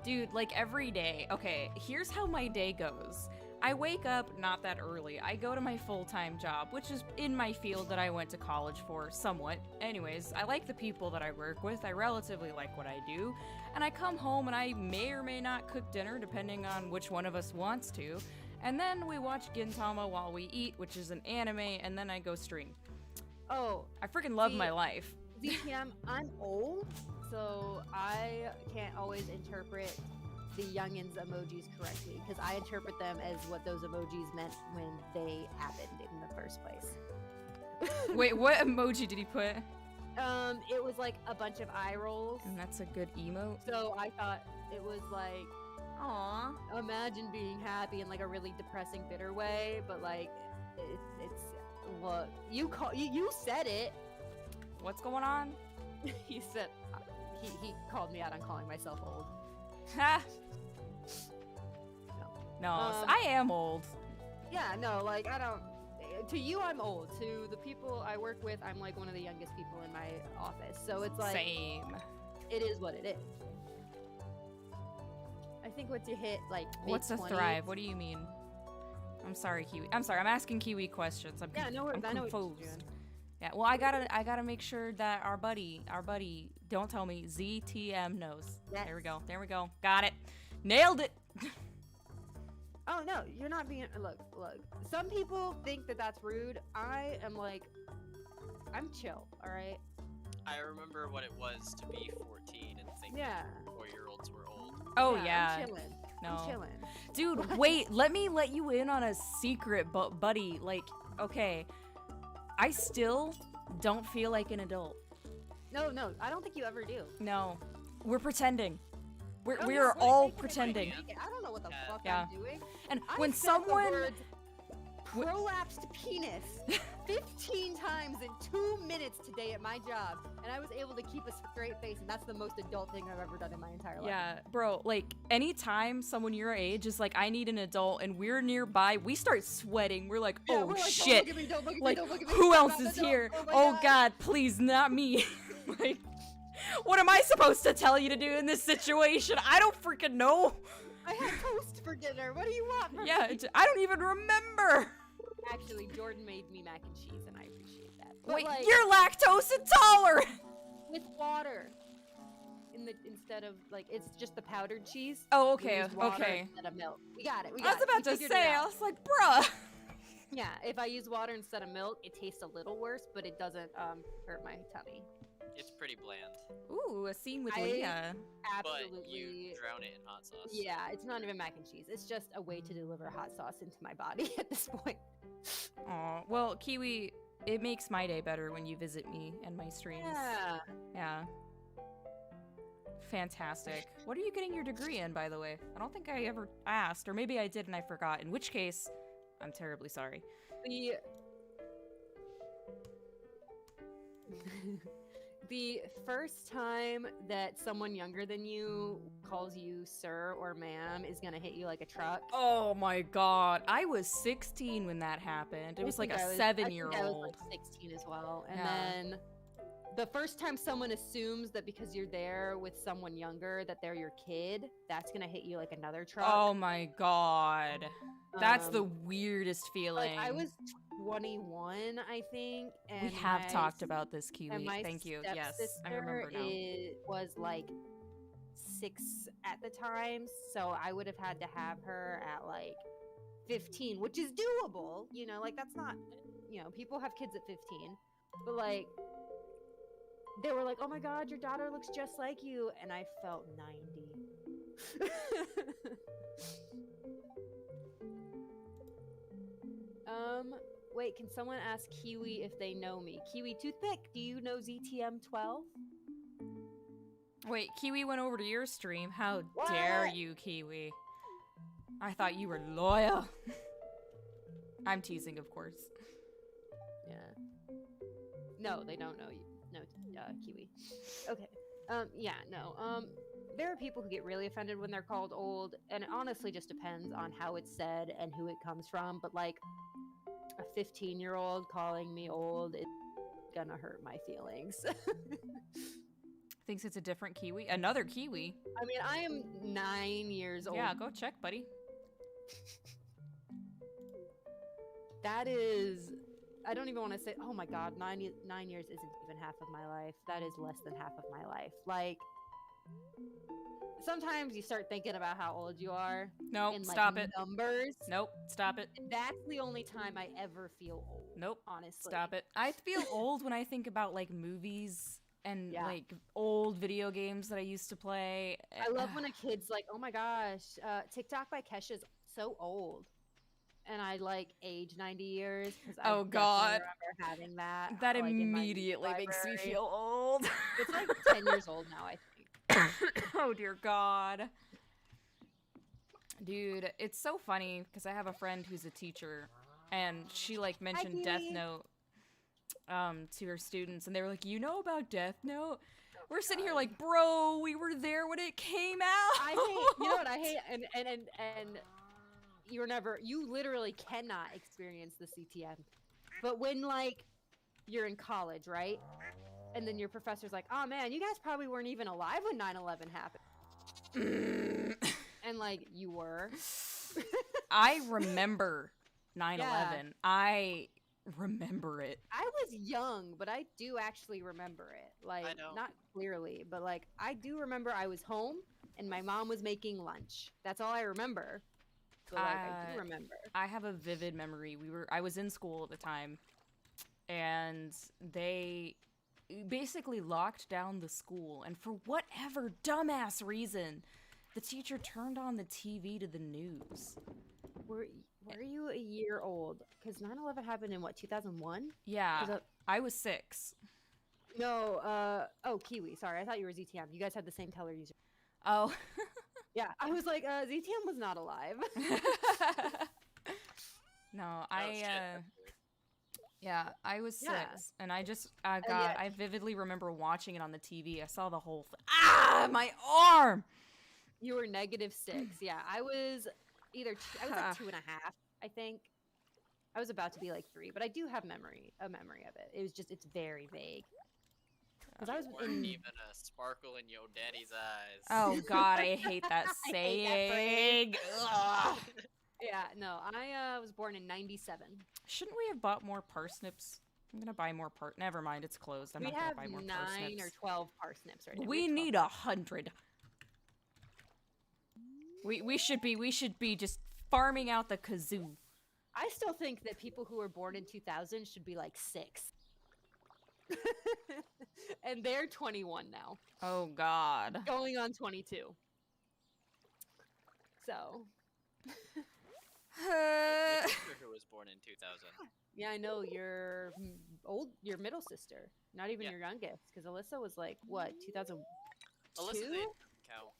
Speaker 1: Dude, like every day. Okay, here's how my day goes. I wake up not that early. I go to my full-time job, which is in my field that I went to college for, somewhat. Anyways, I like the people that I work with. I relatively like what I do. And I come home and I may or may not cook dinner, depending on which one of us wants to. And then we watch Gintama while we eat, which is an anime, and then I go stream.
Speaker 2: Oh,
Speaker 1: I freaking love
Speaker 2: See,
Speaker 1: my life.
Speaker 2: ZTM, I'm old, so I can't always interpret the youngins' emojis correctly because I interpret them as what those emojis meant when they happened in the first place.
Speaker 1: Wait, what emoji did he put?
Speaker 2: It was like a bunch of eye rolls.
Speaker 1: And that's a good emote.
Speaker 2: So I thought it was like,
Speaker 1: Aw.
Speaker 2: imagine being happy in like a really depressing, bitter way, but like, it's look, you said it.
Speaker 1: What's going on?
Speaker 2: He said, he called me out on calling myself old.
Speaker 1: Ha! No, I am old.
Speaker 2: Yeah, no, like, I don't. To you, I'm old. To the people I work with, I'm like one of the youngest people in my office. So it's like,
Speaker 1: Same.
Speaker 2: it is what it is. think once you hit like
Speaker 1: What's a
Speaker 2: mid-20s
Speaker 1: thrive? What do you mean? I'm sorry, Kiwi. I'm sorry. I'm asking Kiwi questions. I'm
Speaker 2: Yeah, no worries.
Speaker 1: I'm
Speaker 2: I know what you're
Speaker 1: confused.
Speaker 2: doing.
Speaker 1: Yeah. Well, I gotta make sure that our buddy, don't tell me ZTM knows.
Speaker 2: Yes.
Speaker 1: There we go. There we go. Got it. Nailed it.
Speaker 2: Oh no, you're not being. Look. Some people think that that's rude. I am like, I'm chill. All right.
Speaker 3: I remember what it was to be 14 and think
Speaker 2: Yeah.
Speaker 3: 4-year-olds were old.
Speaker 1: Oh yeah.
Speaker 2: I'm chilling.
Speaker 1: No.
Speaker 2: I'm chilling.
Speaker 1: Dude, wait. Let me let you in on a secret, buddy. Like, okay, I still don't feel like an adult.
Speaker 2: No, I don't think you ever do.
Speaker 1: No, we're pretending. We
Speaker 2: Oh,
Speaker 1: we
Speaker 2: yeah,
Speaker 1: are
Speaker 2: fake
Speaker 1: all
Speaker 2: it,
Speaker 1: pretending.
Speaker 2: fake it. I don't know what the
Speaker 3: Yeah.
Speaker 2: fuck
Speaker 1: Yeah.
Speaker 2: I'm doing.
Speaker 1: And
Speaker 2: I
Speaker 1: when
Speaker 2: said the
Speaker 1: someone
Speaker 2: words prolapsed penis 15 times in 2 minutes today at my job, and I was able to keep a straight face, and that's the most adult thing I've ever done in my entire life.
Speaker 1: Yeah, bro, like anytime someone your age is like, I need an adult, and we're nearby, we start sweating. We're like,
Speaker 2: Yeah,
Speaker 1: oh
Speaker 2: we're like,
Speaker 1: shit.
Speaker 2: Don't look at me, don't look at me,
Speaker 1: Like,
Speaker 2: don't look at me.
Speaker 1: who
Speaker 2: I'm
Speaker 1: else
Speaker 2: not
Speaker 1: is
Speaker 2: an adult.
Speaker 1: here?
Speaker 2: my
Speaker 1: Oh god, please, not me. Like, what am I supposed to tell you to do in this situation? I don't freaking know.
Speaker 2: I had toast for dinner. What do you want from
Speaker 1: Yeah,
Speaker 2: me?
Speaker 1: I don't even remember.
Speaker 2: Actually, Jordan made me mac and cheese, and I appreciate that. But
Speaker 1: Wait,
Speaker 2: like,
Speaker 1: you're lactose intolerant.
Speaker 2: with water. Instead of like, it's just the powdered cheese.
Speaker 1: Oh,
Speaker 2: We
Speaker 1: okay,
Speaker 2: use water
Speaker 1: okay.
Speaker 2: Instead of milk. We got it. We
Speaker 1: I
Speaker 2: got
Speaker 1: was
Speaker 2: it.
Speaker 1: about
Speaker 2: We
Speaker 1: to
Speaker 2: figured it
Speaker 1: say, I
Speaker 2: out.
Speaker 1: was like, bruh.
Speaker 2: Yeah, if I use water instead of milk, it tastes a little worse, but it doesn't hurt my tummy.
Speaker 3: It's pretty bland,
Speaker 1: Ooh, a scene with
Speaker 2: I-
Speaker 1: Leah.
Speaker 3: but you
Speaker 2: Absolutely.
Speaker 3: drown it in hot sauce.
Speaker 2: Yeah, it's not even mac and cheese. It's just a way to deliver hot sauce into my body at this point.
Speaker 1: Aw, well, Kiwi, it makes my day better when you visit me and my streams.
Speaker 2: Yeah.
Speaker 1: Yeah. Fantastic. What are you getting your degree in, by the way? I don't think I ever asked, or maybe I did and I forgot, in which case, I'm terribly sorry.
Speaker 2: The the first time that someone younger than you calls you sir or ma'am is gonna hit you like a truck.
Speaker 1: Oh my god. I was 16 when that happened. It
Speaker 2: I
Speaker 1: was like
Speaker 2: think
Speaker 1: a
Speaker 2: I was- I think I was
Speaker 1: 7-year-old.
Speaker 2: like 16 as well. And
Speaker 1: Yeah.
Speaker 2: then the first time someone assumes that because you're there with someone younger that they're your kid, that's gonna hit you like another truck.
Speaker 1: Oh my god. That's the
Speaker 2: Um,
Speaker 1: weirdest feeling.
Speaker 2: Like I was 21, I think, and
Speaker 1: We have
Speaker 2: my
Speaker 1: talked
Speaker 2: s-
Speaker 1: about this, Kiwi.
Speaker 2: and my
Speaker 1: Thank you. Yes, I remember now.
Speaker 2: It was like 6 at the time, so I would have had to have her at like 15, which is doable. You know, like that's not, you know, people have kids at 15, but like they were like, "Oh my God, your daughter looks just like you," and I felt 90. Wait, can someone ask Kiwi if they know me? Kiwi Toothpick, do you know ZTM 12?
Speaker 1: Wait, Kiwi went over to your stream. How dare
Speaker 2: What?
Speaker 1: you, Kiwi? I thought you were loyal. I'm teasing, of course.
Speaker 2: Yeah. No, they don't know you. No, Kiwi. Okay. Yeah, no. There are people who get really offended when they're called old, and it honestly just depends on how it's said and who it comes from. But like, a 15-year-old calling me old is gonna hurt my feelings.
Speaker 1: Thinks it's a different Kiwi. Another Kiwi.
Speaker 2: I mean, I am 9 years old.
Speaker 1: Yeah, go check, buddy.
Speaker 2: That is, I don't even want to say, oh my God, 9 years isn't even half of my life. That is less than half of my life. Like, sometimes you start thinking about how old you are.
Speaker 1: Nope,
Speaker 2: in, like,
Speaker 1: stop it.
Speaker 2: Numbers.
Speaker 1: Nope, stop it.
Speaker 2: That's the only time I ever feel old.
Speaker 1: Nope,
Speaker 2: Honestly.
Speaker 1: stop it. I feel old when I think about like movies and
Speaker 2: Yeah.
Speaker 1: like old video games that I used to play.
Speaker 2: I love when a kid's like, oh my gosh, TikTok by Kesha's so old. And I like age 90 years. 'Cause I
Speaker 1: Oh,
Speaker 2: definitely
Speaker 1: God.
Speaker 2: remember having that.
Speaker 1: that
Speaker 2: like, in my music
Speaker 1: immediately makes me
Speaker 2: library.
Speaker 1: feel old.
Speaker 2: It's like 10 years old now, I think.
Speaker 1: Oh dear God. Dude, it's so funny because I have a friend who's a teacher and she like mentioned Death
Speaker 2: Kiwi.
Speaker 1: Note to her students and they were like, "You know about Death Note?" We're sitting here like, "Bro, we were there when it came out."
Speaker 2: I hate, you know what I hate? And you literally cannot experience the CTM. But when like you're in college, right? And then your professor's like, oh man, you guys probably weren't even alive when 9/11 happened. And like you were.
Speaker 1: I remember 9/11.
Speaker 2: Yeah.
Speaker 1: I remember it.
Speaker 2: I was young, but I do actually remember it. Like,
Speaker 3: don't.
Speaker 2: not clearly, but like, I do remember I was home and my mom was making lunch. That's all I remember. But like, I do remember.
Speaker 1: I have a vivid memory. I was in school at the time, and they basically locked down the school, and for whatever dumbass reason, the teacher turned on the TV to the news.
Speaker 2: Were you a year old? Because 9/11 happened in what, 2001?
Speaker 1: Yeah, I was 6.
Speaker 2: No, oh, Kiwi. Sorry, I thought you were ZTM. You guys had the same teller user.
Speaker 1: Oh.
Speaker 2: Yeah, I was like, ZTM was not alive.
Speaker 1: No,
Speaker 3: Oh, shit, that's weird.
Speaker 1: yeah, I was 6,
Speaker 2: Yeah.
Speaker 1: and I just,
Speaker 2: yeah.
Speaker 1: I vividly remember watching it on the TV. I saw the whole my arm!
Speaker 2: You were -6. Yeah, I was I was like 2.5, I think. I was about to be like 3, but I do have a memory of it. It was just, it's very vague. Because I was
Speaker 3: Weren't
Speaker 2: in.
Speaker 3: even a sparkle in your daddy's eyes.
Speaker 1: Oh god, I hate that
Speaker 2: I hate that
Speaker 1: saying. Ugh.
Speaker 2: Yeah, no, I was born in 97.
Speaker 1: Shouldn't we have bought more parsnips? I'm gonna buy more Never mind, it's closed. I'm
Speaker 2: We
Speaker 1: not gonna
Speaker 2: have
Speaker 1: buy more
Speaker 2: 9
Speaker 1: parsnips.
Speaker 2: or 12 parsnips right now.
Speaker 1: We
Speaker 2: have 12.
Speaker 1: need 100. We should be just farming out the kazoo.
Speaker 2: I still think that people who were born in 2000 should be like 6. And they're 21 now,
Speaker 1: Oh god.
Speaker 2: going on 22. So,
Speaker 3: My sister who was born in 2000.
Speaker 2: yeah, I know your middle sister, not even
Speaker 3: Yeah.
Speaker 2: your youngest, because Alyssa was like what, 2002?
Speaker 3: Alyssa didn't count.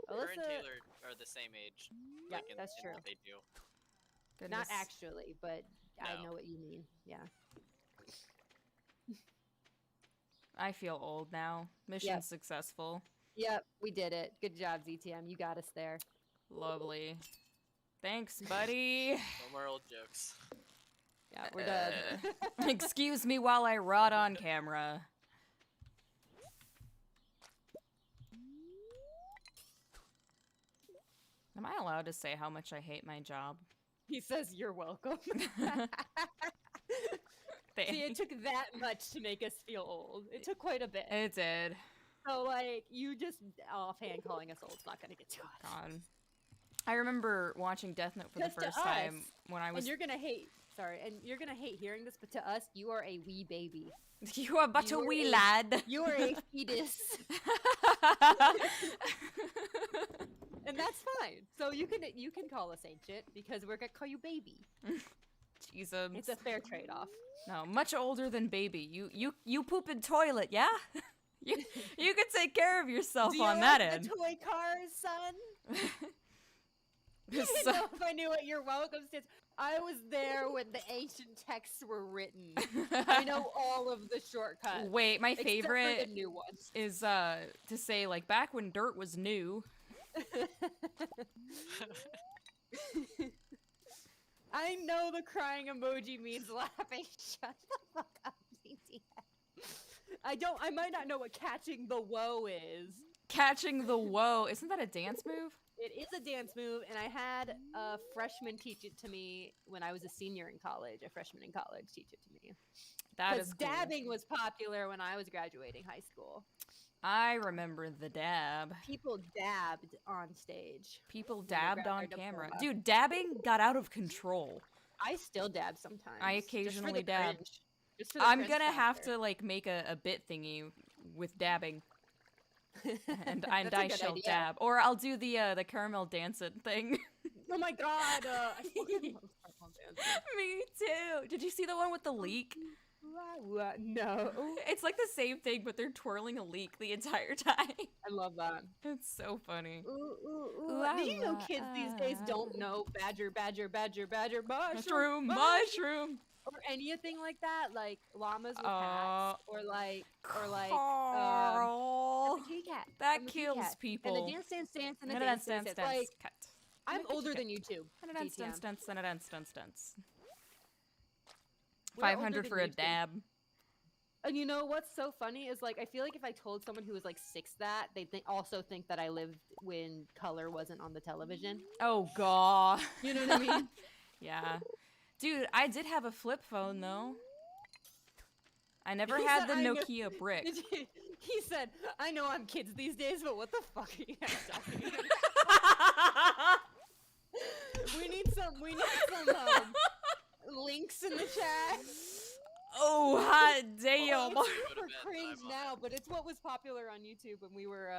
Speaker 3: Her and
Speaker 2: Alyssa,
Speaker 3: Taylor are the same age.
Speaker 2: Yeah,
Speaker 3: like in
Speaker 2: that's true.
Speaker 3: What they do.
Speaker 1: Goodness.
Speaker 2: not actually, but I
Speaker 3: No.
Speaker 2: know what you mean. Yeah.
Speaker 1: I feel old now. Mission
Speaker 2: Yep.
Speaker 1: successful.
Speaker 2: Yep, we did it. Good job, ZTM. You got us there.
Speaker 1: Lovely. Thanks, buddy.
Speaker 3: No more old jokes.
Speaker 2: Yeah, we're done.
Speaker 1: Excuse me while I rot on camera. Am I allowed to say how much I hate my job?
Speaker 2: He says you're welcome. See, it
Speaker 1: Thanks.
Speaker 2: took that much to make us feel old. It took quite a bit.
Speaker 1: It did.
Speaker 2: So, like, you just offhand calling us old is not going to get to us.
Speaker 1: God. I remember watching Death Note for the
Speaker 2: 'Cause to
Speaker 1: first time
Speaker 2: us,
Speaker 1: when I was.
Speaker 2: And you're going to hate, and you're going to hate hearing this, but to us, you are a wee baby.
Speaker 1: You are but
Speaker 2: you
Speaker 1: a
Speaker 2: were
Speaker 1: wee
Speaker 2: a-
Speaker 1: lad.
Speaker 2: You are a fetus. And that's fine. So you can call us ancient because we're going to call you baby.
Speaker 1: Jesus.
Speaker 2: It's a fair trade-off.
Speaker 1: No, much older than baby. You poop in toilet, yeah? you can take care of yourself
Speaker 2: Do you
Speaker 1: on
Speaker 2: like
Speaker 1: that
Speaker 2: the
Speaker 1: end.
Speaker 2: toy cars, son? I
Speaker 1: So-
Speaker 2: didn't know if I knew what your welcome stands. I was there when the ancient texts were written. I know all of the shortcuts.
Speaker 1: Wait, my
Speaker 2: except for
Speaker 1: favorite
Speaker 2: the new ones.
Speaker 1: is to say like back when dirt was new.
Speaker 2: I know the crying emoji means laughing. Shut the fuck up, DTF. I might not know what catching the woe is.
Speaker 1: Catching the woe. Isn't that a dance move?
Speaker 2: It is a dance move, and I had a freshman teach it to me when I was a senior in college. A freshman in college teach it to me.
Speaker 1: That
Speaker 2: Because
Speaker 1: is cool.
Speaker 2: dabbing was popular when I was graduating high school.
Speaker 1: I remember the dab.
Speaker 2: People dabbed on stage.
Speaker 1: People
Speaker 2: we
Speaker 1: dabbed
Speaker 2: grabbed
Speaker 1: on
Speaker 2: our
Speaker 1: camera.
Speaker 2: diploma.
Speaker 1: Dude, dabbing got out of control.
Speaker 2: I still dab sometimes.
Speaker 1: I
Speaker 2: just for the
Speaker 1: occasionally dab.
Speaker 2: cringe. Just for the
Speaker 1: I'm
Speaker 2: cringe
Speaker 1: gonna have
Speaker 2: factor.
Speaker 1: to like make a bit thingy with dabbing, and
Speaker 2: That's a
Speaker 1: I
Speaker 2: good
Speaker 1: shall
Speaker 2: idea.
Speaker 1: dab, or I'll do the caramel dancing thing.
Speaker 2: Oh my god! I fucking love Purple Dance.
Speaker 1: Me too. Did you see the one with the leek?
Speaker 2: No.
Speaker 1: It's like the same thing, but they're twirling a leek the entire time.
Speaker 2: I love that.
Speaker 1: It's so funny.
Speaker 2: Ooh. Did you know kids these days don't know badger,
Speaker 1: Mushroom, mushroom.
Speaker 2: or anything like that? Like llamas with
Speaker 1: Aw.
Speaker 2: hats, or like
Speaker 1: Carl.
Speaker 2: the kitty cat.
Speaker 1: That
Speaker 2: I'm the kitty
Speaker 1: kills
Speaker 2: cat.
Speaker 1: people.
Speaker 2: And the dance, and the
Speaker 1: Dance,
Speaker 2: dance,
Speaker 1: dance, dance.
Speaker 2: Like,
Speaker 1: Cut.
Speaker 2: I'm
Speaker 1: Kitty
Speaker 2: older
Speaker 1: cat.
Speaker 2: than you too.
Speaker 1: Dance,
Speaker 2: DTM.
Speaker 1: dance, dance, dance, dance, dance.
Speaker 2: We're older
Speaker 1: 500
Speaker 2: than
Speaker 1: for a
Speaker 2: you two.
Speaker 1: dab.
Speaker 2: And you know what's so funny is like I feel like if I told someone who was like 6 that, they'd also think that I lived when color wasn't on the television.
Speaker 1: Oh god.
Speaker 2: You know what I mean?
Speaker 1: Yeah. Dude, I did have a flip phone though. I never
Speaker 2: He
Speaker 1: had
Speaker 2: said,
Speaker 1: the
Speaker 2: "I know."
Speaker 1: Nokia brick.
Speaker 2: He said, "I know I'm kids these days, but what the fuck are you guys talking about? We need some links in the chat."
Speaker 1: Oh, hot damn.
Speaker 2: It's
Speaker 3: Go to
Speaker 2: super
Speaker 3: bed,
Speaker 2: cringe
Speaker 3: I'm on
Speaker 2: now,
Speaker 3: it.
Speaker 2: but it's what was popular on YouTube when we were.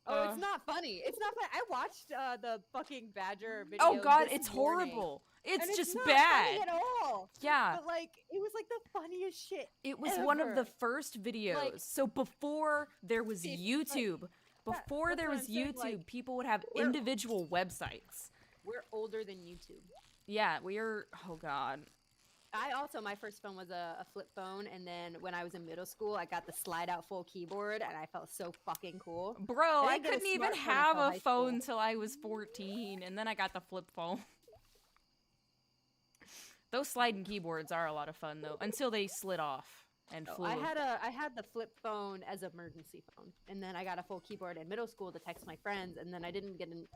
Speaker 2: Oh, it's
Speaker 1: Uh.
Speaker 2: not funny. It's not funny. I watched the fucking Badger video.
Speaker 1: Oh god,
Speaker 2: this
Speaker 1: it's
Speaker 2: morning,
Speaker 1: horrible.
Speaker 2: and
Speaker 1: It's just
Speaker 2: not
Speaker 1: bad.
Speaker 2: funny at all.
Speaker 1: Yeah.
Speaker 2: But like, it was like the funniest shit.
Speaker 1: It was one of the
Speaker 2: ever.
Speaker 1: first videos.
Speaker 2: Like,
Speaker 1: so before there was
Speaker 2: see, like,
Speaker 1: YouTube, before
Speaker 2: that's
Speaker 1: there
Speaker 2: what
Speaker 1: was
Speaker 2: I'm saying,
Speaker 1: YouTube,
Speaker 2: like,
Speaker 1: people would have
Speaker 2: we're-
Speaker 1: individual websites.
Speaker 2: We're older than YouTube.
Speaker 1: Yeah, we are. Oh god.
Speaker 2: My first phone was a flip phone, and then when I was in middle school, I got the slide out full keyboard, and I felt so fucking cool.
Speaker 1: Bro, I
Speaker 2: didn't get a
Speaker 1: couldn't even
Speaker 2: smartphone
Speaker 1: have
Speaker 2: until
Speaker 1: a
Speaker 2: high
Speaker 1: phone
Speaker 2: school.
Speaker 1: till I was 14, and then I got the flip phone. Those sliding keyboards are a lot of fun though, until they slid off and flew.
Speaker 2: I had the flip phone as emergency phone, and then I got a full keyboard in middle school to text my friends, and then I didn't get an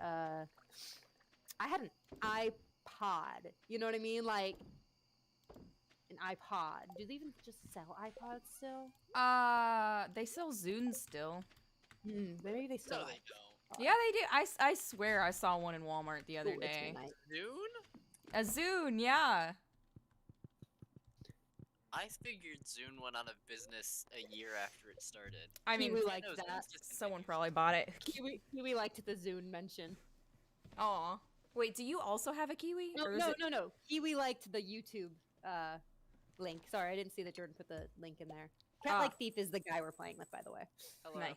Speaker 2: I had an iPod. You know what I mean? Like an iPod. Do they even just sell iPods still?
Speaker 1: They sell Zune still.
Speaker 2: Maybe they still.
Speaker 3: No, they don't.
Speaker 1: Yeah, they do. I swear I saw one in Walmart the other
Speaker 2: Ooh, it's
Speaker 1: day.
Speaker 2: midnight.
Speaker 3: Noon?
Speaker 1: A Zune, yeah.
Speaker 3: I figured Zune went out of business a year after it started.
Speaker 1: I mean,
Speaker 2: Kiwi liked
Speaker 3: It was
Speaker 2: that.
Speaker 1: someone probably bought it.
Speaker 2: Kiwi liked the Zune mention.
Speaker 1: Aw. Wait, do you also have a Kiwi?
Speaker 2: No,
Speaker 1: Or is
Speaker 2: no,
Speaker 1: it-
Speaker 2: no. Kiwi liked the YouTube link. Sorry, I didn't see that Jordan put the link in there. Cat
Speaker 1: Ah.
Speaker 2: Like Thief is the guy we're playing with, by the way.
Speaker 3: Hello.
Speaker 1: Nice.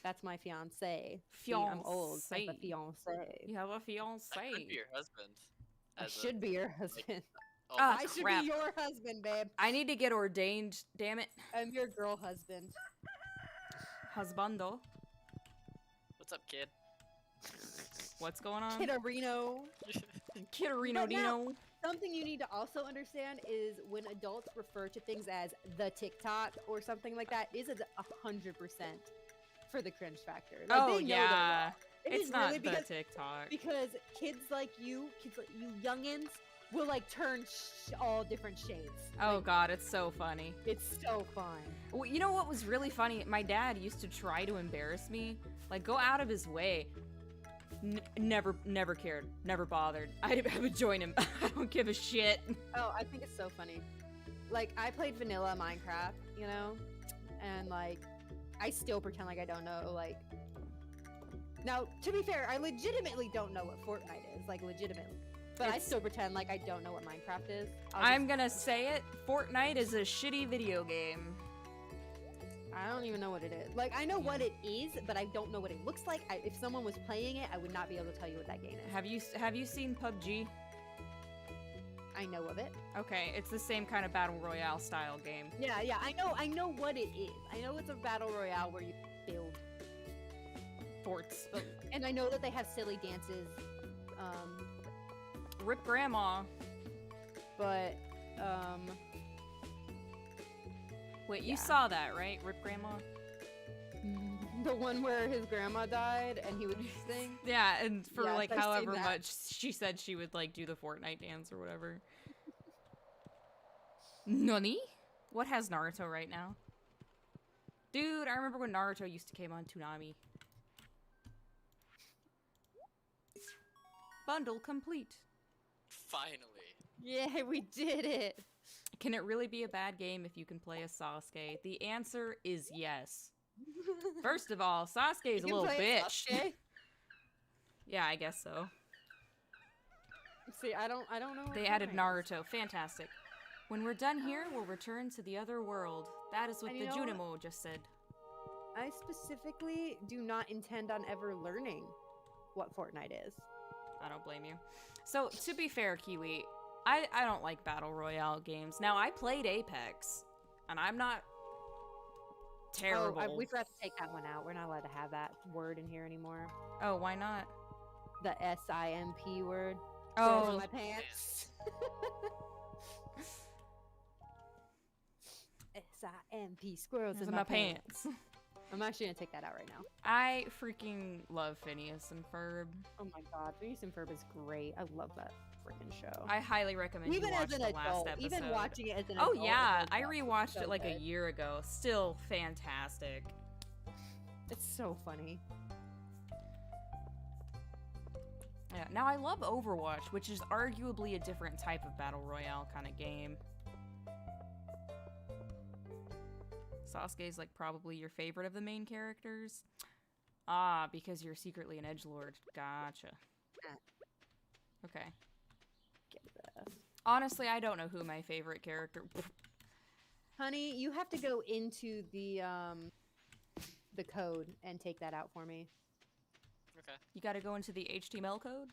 Speaker 2: That's my fiance. See, I'm old. I have a
Speaker 1: Fiancé.
Speaker 2: fiance.
Speaker 1: You have a fiance.
Speaker 3: I could be your husband.
Speaker 2: I
Speaker 3: as a-
Speaker 2: should be your husband.
Speaker 3: Oh,
Speaker 1: Ah,
Speaker 2: I should
Speaker 1: crap.
Speaker 2: be your husband, babe.
Speaker 1: I need to get ordained, damn it.
Speaker 2: I'm your girl husband.
Speaker 1: Husbando.
Speaker 3: what's up, kid?
Speaker 1: What's going on?
Speaker 2: Kidderino.
Speaker 1: Kitterino
Speaker 2: But now-
Speaker 1: Dino.
Speaker 2: Something you need to also understand is when adults refer to things as the TikTok or something like that, is 100% for the cringe factor. Like,
Speaker 1: Oh,
Speaker 2: they know they're
Speaker 1: yeah.
Speaker 2: wrong. It
Speaker 1: It's
Speaker 2: is
Speaker 1: not
Speaker 2: really
Speaker 1: the
Speaker 2: because,
Speaker 1: TikTok.
Speaker 2: because kids like you youngins, will like turn all different shades.
Speaker 1: Oh,
Speaker 2: Like,
Speaker 1: God, it's so funny.
Speaker 2: it's so fun.
Speaker 1: Well, you know what was really funny? My dad used to try to embarrass me. Like, go out of his way. Never cared. Never bothered. I would join him. I don't give a shit.
Speaker 2: Oh, I think it's so funny. Like, I played vanilla Minecraft, you know? And, like, I still pretend like I don't know, like... Now, to be fair, I legitimately don't know what Fortnite is. Like, legitimately. But I
Speaker 1: It's-
Speaker 2: still pretend like I don't know what Minecraft is.
Speaker 1: I'm gonna say it. Fortnite is a shitty video game.
Speaker 2: I don't even know what it is. Like, I know what it is, but I don't know what it looks like. If someone was playing it, I would not be able to tell you what that game is.
Speaker 1: Have you seen PUBG?
Speaker 2: I know of it.
Speaker 1: Okay, it's the same kind of battle royale style game.
Speaker 2: Yeah, I know what it is. I know it's a battle royale where you build,
Speaker 1: Forts.
Speaker 2: and I know that they have silly dances.
Speaker 1: Rip Grandma.
Speaker 2: But
Speaker 1: Wait,
Speaker 2: Yeah.
Speaker 1: you saw that, right? Rip Grandma?
Speaker 2: the one where his grandma died and he would sing.
Speaker 1: Yeah, and for
Speaker 2: Yes,
Speaker 1: like
Speaker 2: I've seen
Speaker 1: however
Speaker 2: that.
Speaker 1: much she said she would like do the Fortnite dance or whatever. Nani? What has Naruto right now? Dude, I remember when Naruto used to came on Toonami. Bundle complete.
Speaker 3: Finally.
Speaker 2: Yeah, we did it.
Speaker 1: Can it really be a bad game if you can play as Sasuke? The answer is yes. First of all, Sasuke is a
Speaker 2: You
Speaker 1: little
Speaker 2: can play as
Speaker 1: bitch.
Speaker 2: Sasuke?
Speaker 1: Yeah, I guess so.
Speaker 2: See, I don't know. what
Speaker 1: They added
Speaker 2: Fortnite is.
Speaker 1: Naruto. Fantastic. When we're done here, we'll return to the other world. That is what
Speaker 2: And
Speaker 1: the
Speaker 2: you know what?
Speaker 1: Junimo just said.
Speaker 2: I specifically do not intend on ever learning what Fortnite is.
Speaker 1: I don't blame you. So, to be fair, Kiwi, I don't like Battle Royale games. Now, I played Apex, and I'm not terrible.
Speaker 2: Oh, we forgot to take that one out. We're not allowed to have that word in here anymore.
Speaker 1: Oh, why not?
Speaker 2: The SIMP word. Girls in
Speaker 1: Oh,
Speaker 2: my pants. SIMP, squirrels
Speaker 1: Those
Speaker 2: in
Speaker 1: are
Speaker 2: my pants.
Speaker 1: pants.
Speaker 2: I'm actually gonna take that out right now.
Speaker 1: I freaking love Phineas and Ferb.
Speaker 2: Oh my god, Phineas and Ferb is great. I love that freaking show.
Speaker 1: I highly recommend
Speaker 2: Even
Speaker 1: you
Speaker 2: as
Speaker 1: watch
Speaker 2: an
Speaker 1: the
Speaker 2: adult,
Speaker 1: last episode.
Speaker 2: even watching it as an
Speaker 1: Oh
Speaker 2: adult.
Speaker 1: yeah,
Speaker 2: it
Speaker 1: I
Speaker 2: holds up.
Speaker 1: rewatched
Speaker 2: So
Speaker 1: it like a
Speaker 2: good.
Speaker 1: year ago. Still fantastic.
Speaker 2: It's so funny.
Speaker 1: Yeah. Now I love Overwatch, which is arguably a different type of battle royale kind of game. Sasuke's like probably your favorite of the main characters. Ah, because you're secretly an edgelord. Gotcha. Okay.
Speaker 2: Get this.
Speaker 1: Honestly, I don't know who my favorite character.
Speaker 2: Honey, you have to go into the code and take that out for me.
Speaker 3: Okay.
Speaker 1: You got to go into the HTML code.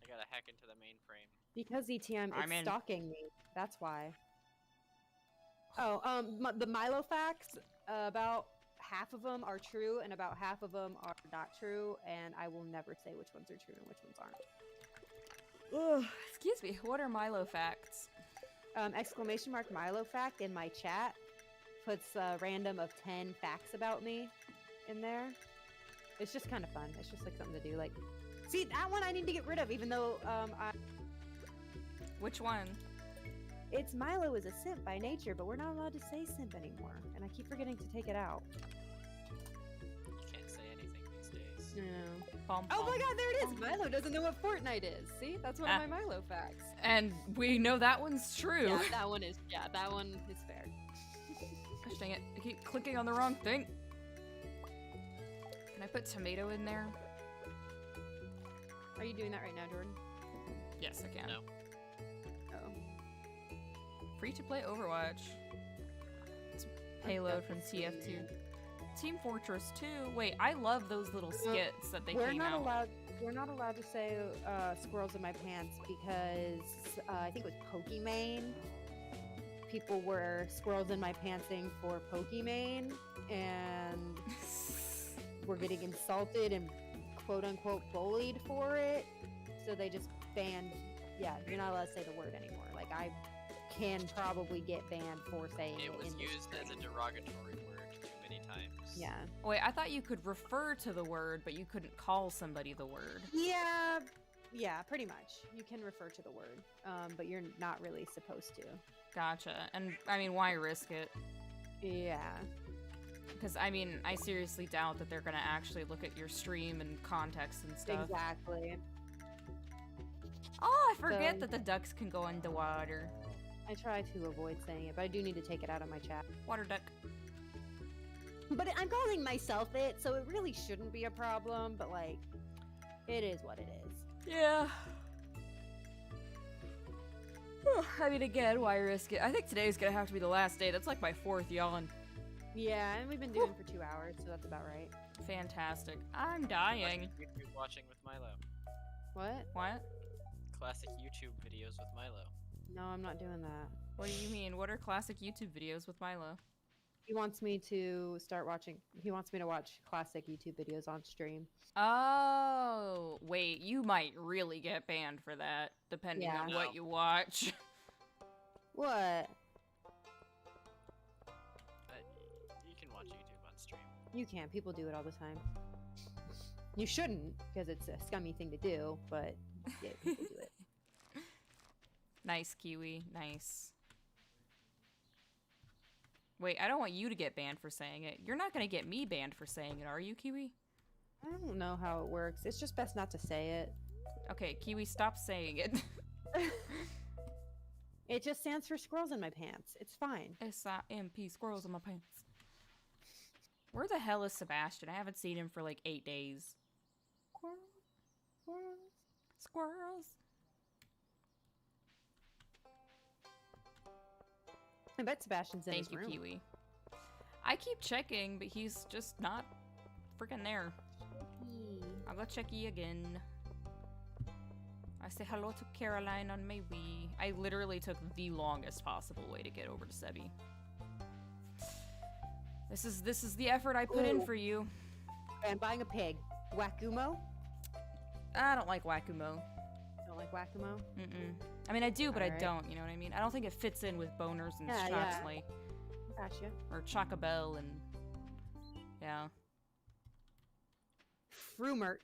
Speaker 3: I gotta hack into the mainframe.
Speaker 2: Because ETM,
Speaker 1: I'm
Speaker 2: it's
Speaker 1: in.
Speaker 2: stalking me. That's why. Oh, the Milo facts, about half of them are true and about half of them are not true, and I will never say which ones are true and which ones aren't.
Speaker 1: Ugh, excuse me. What are Milo facts?
Speaker 2: Exclamation mark Milo fact in my chat puts a random of 10 facts about me in there. It's just kind of fun. It's just like something to do. Like, see, that one I need to get rid of, even though
Speaker 1: Which one?
Speaker 2: it's Milo is a simp by nature, but we're not allowed to say simp anymore, and I keep forgetting to take it out.
Speaker 3: You can't say anything these days.
Speaker 2: No.
Speaker 1: Bum,
Speaker 2: Oh my
Speaker 1: bum.
Speaker 2: god, there it is! Milo doesn't know what Fortnite is. See, that's one of my Milo facts.
Speaker 1: And we know that one's true.
Speaker 2: Yeah, that one is. Yeah, that one is fair.
Speaker 1: Gosh dang it. I keep clicking on the wrong thing. Can I put tomato in there?
Speaker 2: Are you doing that right now, Jordan?
Speaker 1: Yes, I can.
Speaker 3: No.
Speaker 2: Oh.
Speaker 1: Free to play Overwatch. It's payload from TF2. Team Fortress 2. Wait, I love those little skits that they came out.
Speaker 2: We're not allowed to say squirrels in my pants because I think it was Pokimane. People were squirrels in my pantsing for Pokimane, and were getting insulted and quote unquote bullied for it. So they just banned. Yeah, you're not allowed to say the word anymore. Like I can probably get banned for saying it.
Speaker 3: It was
Speaker 2: in this
Speaker 3: used as a
Speaker 2: stream.
Speaker 3: derogatory word too many times.
Speaker 2: Yeah.
Speaker 1: Wait, I thought you could refer to the word, but you couldn't call somebody the word.
Speaker 2: Yeah. Yeah, pretty much. You can refer to the word, but you're not really supposed to.
Speaker 1: Gotcha. And, I mean, why risk it?
Speaker 2: Yeah.
Speaker 1: Because, I mean, I seriously doubt that they're gonna actually look at your stream and context and stuff.
Speaker 2: Exactly.
Speaker 1: Oh, I forget
Speaker 2: So-
Speaker 1: that the ducks can go underwater.
Speaker 2: I try to avoid saying it, but I do need to take it out of my chat.
Speaker 1: Water duck.
Speaker 2: But I'm calling myself it, so it really shouldn't be a problem, but like, it is what it is.
Speaker 1: Yeah. I mean, again, why risk it? I think today's gonna have to be the last day. That's like my 4th yawn.
Speaker 2: Yeah, and we've been doing it for 2 hours, so that's about right.
Speaker 1: Fantastic. I'm dying.
Speaker 3: Classic YouTube watching with Milo.
Speaker 2: What?
Speaker 1: What?
Speaker 3: Classic YouTube videos with Milo.
Speaker 2: No, I'm not doing that.
Speaker 1: What do you mean? What are classic YouTube videos with Milo?
Speaker 2: He wants me to start watching. He wants me to watch classic YouTube videos on stream.
Speaker 1: Oh, wait, you might really get banned for that, depending
Speaker 2: Yeah.
Speaker 1: on
Speaker 3: No.
Speaker 1: what you watch.
Speaker 2: What?
Speaker 3: You can watch YouTube on stream.
Speaker 2: You can't. People do it all the time. You shouldn't, because it's a scummy thing to do, but yeah, people do it.
Speaker 1: Nice, Kiwi. Nice. Wait, I don't want you to get banned for saying it. You're not gonna get me banned for saying it, are you, Kiwi?
Speaker 2: I don't know how it works. It's just best not to say it.
Speaker 1: Okay, Kiwi, stop saying it.
Speaker 2: It just stands for squirrels in my pants. It's fine.
Speaker 1: S-I-M-P, squirrels in my pants. Where the hell is Sebastian? I haven't seen him for like 8 days.
Speaker 2: Squirrels.
Speaker 1: Squirrels.
Speaker 2: I bet Sebastian's in
Speaker 1: Thank
Speaker 2: his
Speaker 1: you,
Speaker 2: room.
Speaker 1: Kiwi. I keep checking, but he's just not freaking there. I'll go check ye again. I say hello to Caroline on my Wii. I literally took the longest possible way to get over to Sebi. This is the effort I put in
Speaker 2: Ooh.
Speaker 1: for you.
Speaker 2: I'm buying a pig. Wakumo?
Speaker 1: I don't like Wakumo.
Speaker 2: Don't like like whack-a-mole?
Speaker 1: Mm-mm. I mean, I do, but I
Speaker 2: Alright.
Speaker 1: don't, you know what I mean? I don't think it fits in with boners and
Speaker 2: Yeah, yeah.
Speaker 1: Shoxley.
Speaker 2: Gotcha.
Speaker 1: Or Chocobell and... Yeah.
Speaker 2: Frumert.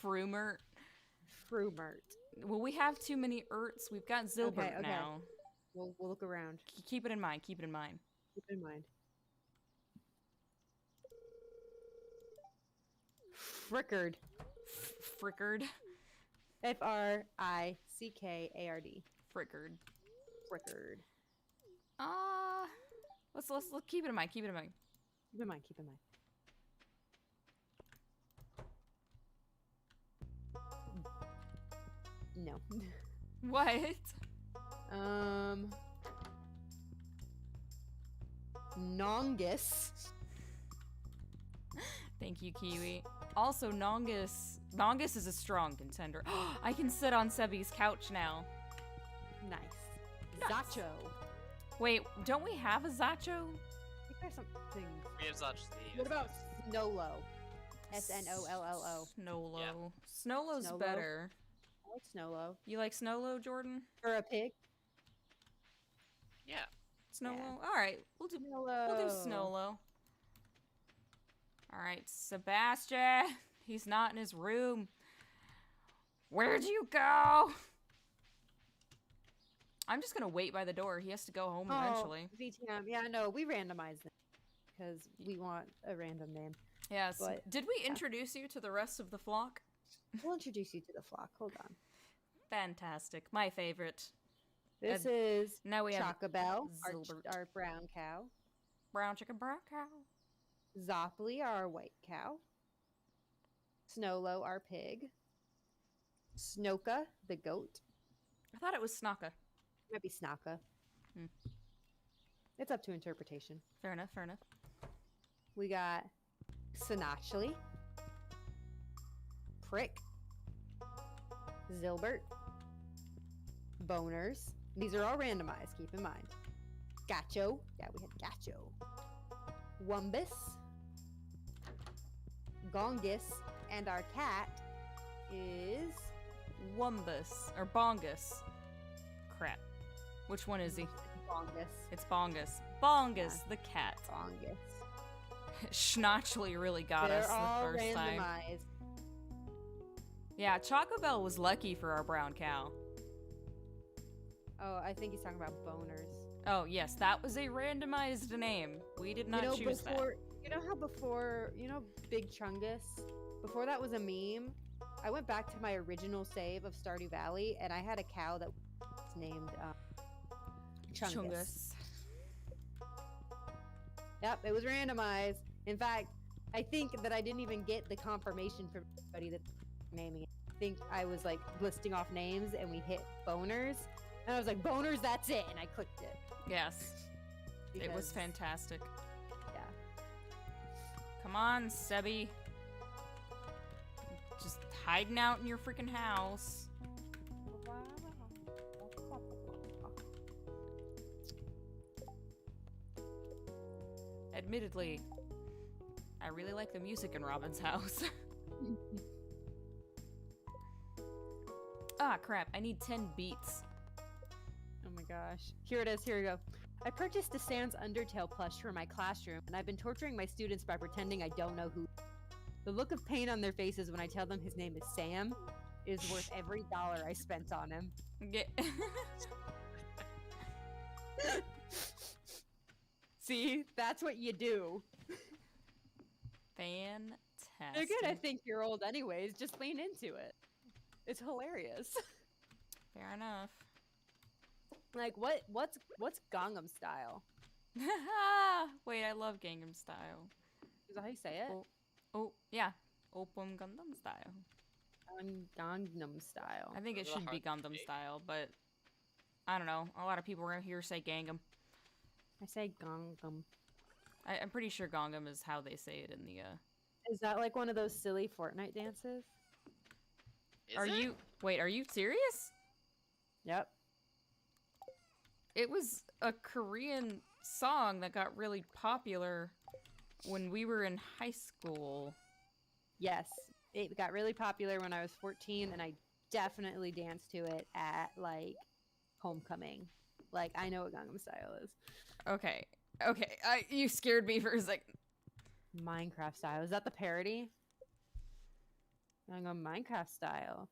Speaker 1: Frumert.
Speaker 2: Frumert.
Speaker 1: Well, we have too many Erts. We've got Zilbert
Speaker 2: Okay.
Speaker 1: now.
Speaker 2: We'll look around.
Speaker 1: Keep it in mind. Keep it in mind.
Speaker 2: Keep in mind. Frickard.
Speaker 1: Frickard.
Speaker 2: Frickard.
Speaker 1: Frickard.
Speaker 2: Frickard.
Speaker 1: Let's keep it in mind. Keep it in mind.
Speaker 2: Keep in mind. Keep in mind. No.
Speaker 1: What?
Speaker 2: Nongus.
Speaker 1: Thank you, Kiwi. Also, Nongus is a strong contender. I can sit on Sebi's couch now.
Speaker 2: Nice.
Speaker 1: Nice.
Speaker 2: Zacho.
Speaker 1: Wait, don't we have a Zacho?
Speaker 2: I think there's something.
Speaker 3: We have such
Speaker 2: What about Snowlo? Snollo.
Speaker 1: Snowlo.
Speaker 3: Yeah.
Speaker 1: Snowlo's
Speaker 2: Snowlo.
Speaker 1: better.
Speaker 2: I like Snowlo.
Speaker 1: You like Snowlo, Jordan?
Speaker 2: Or a pig.
Speaker 3: Yeah.
Speaker 1: Snowlo?
Speaker 2: Yeah.
Speaker 1: Alright, we'll do Snowlo. Alright, Sebastian. He's not in his room. Where'd you go? I'm just gonna wait by the door. He has to go home eventually.
Speaker 2: VTM. Yeah, no, we randomized them because we want a random name.
Speaker 1: Yes.
Speaker 2: But-
Speaker 1: Did we introduce you to the rest of the flock?
Speaker 2: We'll introduce you to the flock. Hold on.
Speaker 1: Fantastic. My favorite.
Speaker 2: This is
Speaker 1: Now we have
Speaker 2: Chocobell,
Speaker 1: Zilbert.
Speaker 2: our brown cow.
Speaker 1: brown chicken, brown cow.
Speaker 2: Zopley, our white cow. Snowlo, our pig. Snoka, the goat.
Speaker 1: I thought it was Snaka.
Speaker 2: Might be Snaka.
Speaker 1: Hmm.
Speaker 2: It's up to interpretation.
Speaker 1: Fair enough, fair enough.
Speaker 2: We got Sinachly, Prick, Zilbert, Boners. These are all randomized, keep in mind. Gacho. Yeah, we had Gacho. Wumbus, Gongus, and our cat is
Speaker 1: Wumbus. Or Bongus. Crap. Which one is he?
Speaker 2: Bongus.
Speaker 1: It's Bongus. Bongus, the cat.
Speaker 2: Bongus.
Speaker 1: Schnotchly really got
Speaker 2: They're
Speaker 1: us the
Speaker 2: all
Speaker 1: first
Speaker 2: randomized.
Speaker 1: time. Yeah, Chocobell was lucky for our brown cow.
Speaker 2: Oh, I think he's talking about boners.
Speaker 1: Oh, yes, that was a randomized name. We did not choose that.
Speaker 2: You know how before, Big Chungus? Before that was a meme, I went back to my original save of Stardew Valley, and I had a cow that was named Chungus. Yep, it was randomized. In fact, I think that I didn't even get the confirmation from everybody that naming it. I think I was like listing off names, and we hit boners, and I was like, boners, that's it, and I clicked it.
Speaker 1: Yes, it was
Speaker 2: because-
Speaker 1: fantastic.
Speaker 2: Yeah.
Speaker 1: Come on, Sebi. Just hiding out in your freaking house. Admittedly, I really like the music in Robin's house. Ah, crap. I need 10 beats.
Speaker 2: Oh my gosh. Here it is. Here we go. I purchased a Sans Undertale plush for my classroom, and I've been torturing my students by pretending I don't know who. The look of pain on their faces when I tell them his name is Sam is worth every dollar I spent on him.
Speaker 1: Yeah.
Speaker 2: See? That's what you do.
Speaker 1: Fantastic.
Speaker 2: They're good at think-year-old anyways. Just lean into it. It's hilarious.
Speaker 1: Fair enough.
Speaker 2: Like, what's Gangnam Style?
Speaker 1: Wait, I love Gangnam Style.
Speaker 2: Is that how you say it?
Speaker 1: Oh, yeah. Open Gundam Style.
Speaker 2: Gangnam Style.
Speaker 1: I think it
Speaker 3: Those are
Speaker 1: should be
Speaker 3: hard to
Speaker 1: Gundam
Speaker 3: say.
Speaker 1: Style, but I don't know. A lot of people around here say Gangnam.
Speaker 2: I say Gangnam.
Speaker 1: I'm pretty sure Gangnam is how they say it in the,
Speaker 2: Is that like one of those silly Fortnite dances?
Speaker 3: Is
Speaker 1: Are
Speaker 3: it?
Speaker 1: you... Wait, are you serious?
Speaker 2: Yep.
Speaker 1: It was a Korean song that got really popular when we were in high school.
Speaker 2: Yes. It got really popular when I was 14, and I definitely danced to it at like homecoming. Like I know what Gangnam Style is.
Speaker 1: Okay. Okay. You scared me for a second.
Speaker 2: Minecraft Style. Is that the parody? I'm going Minecraft Style.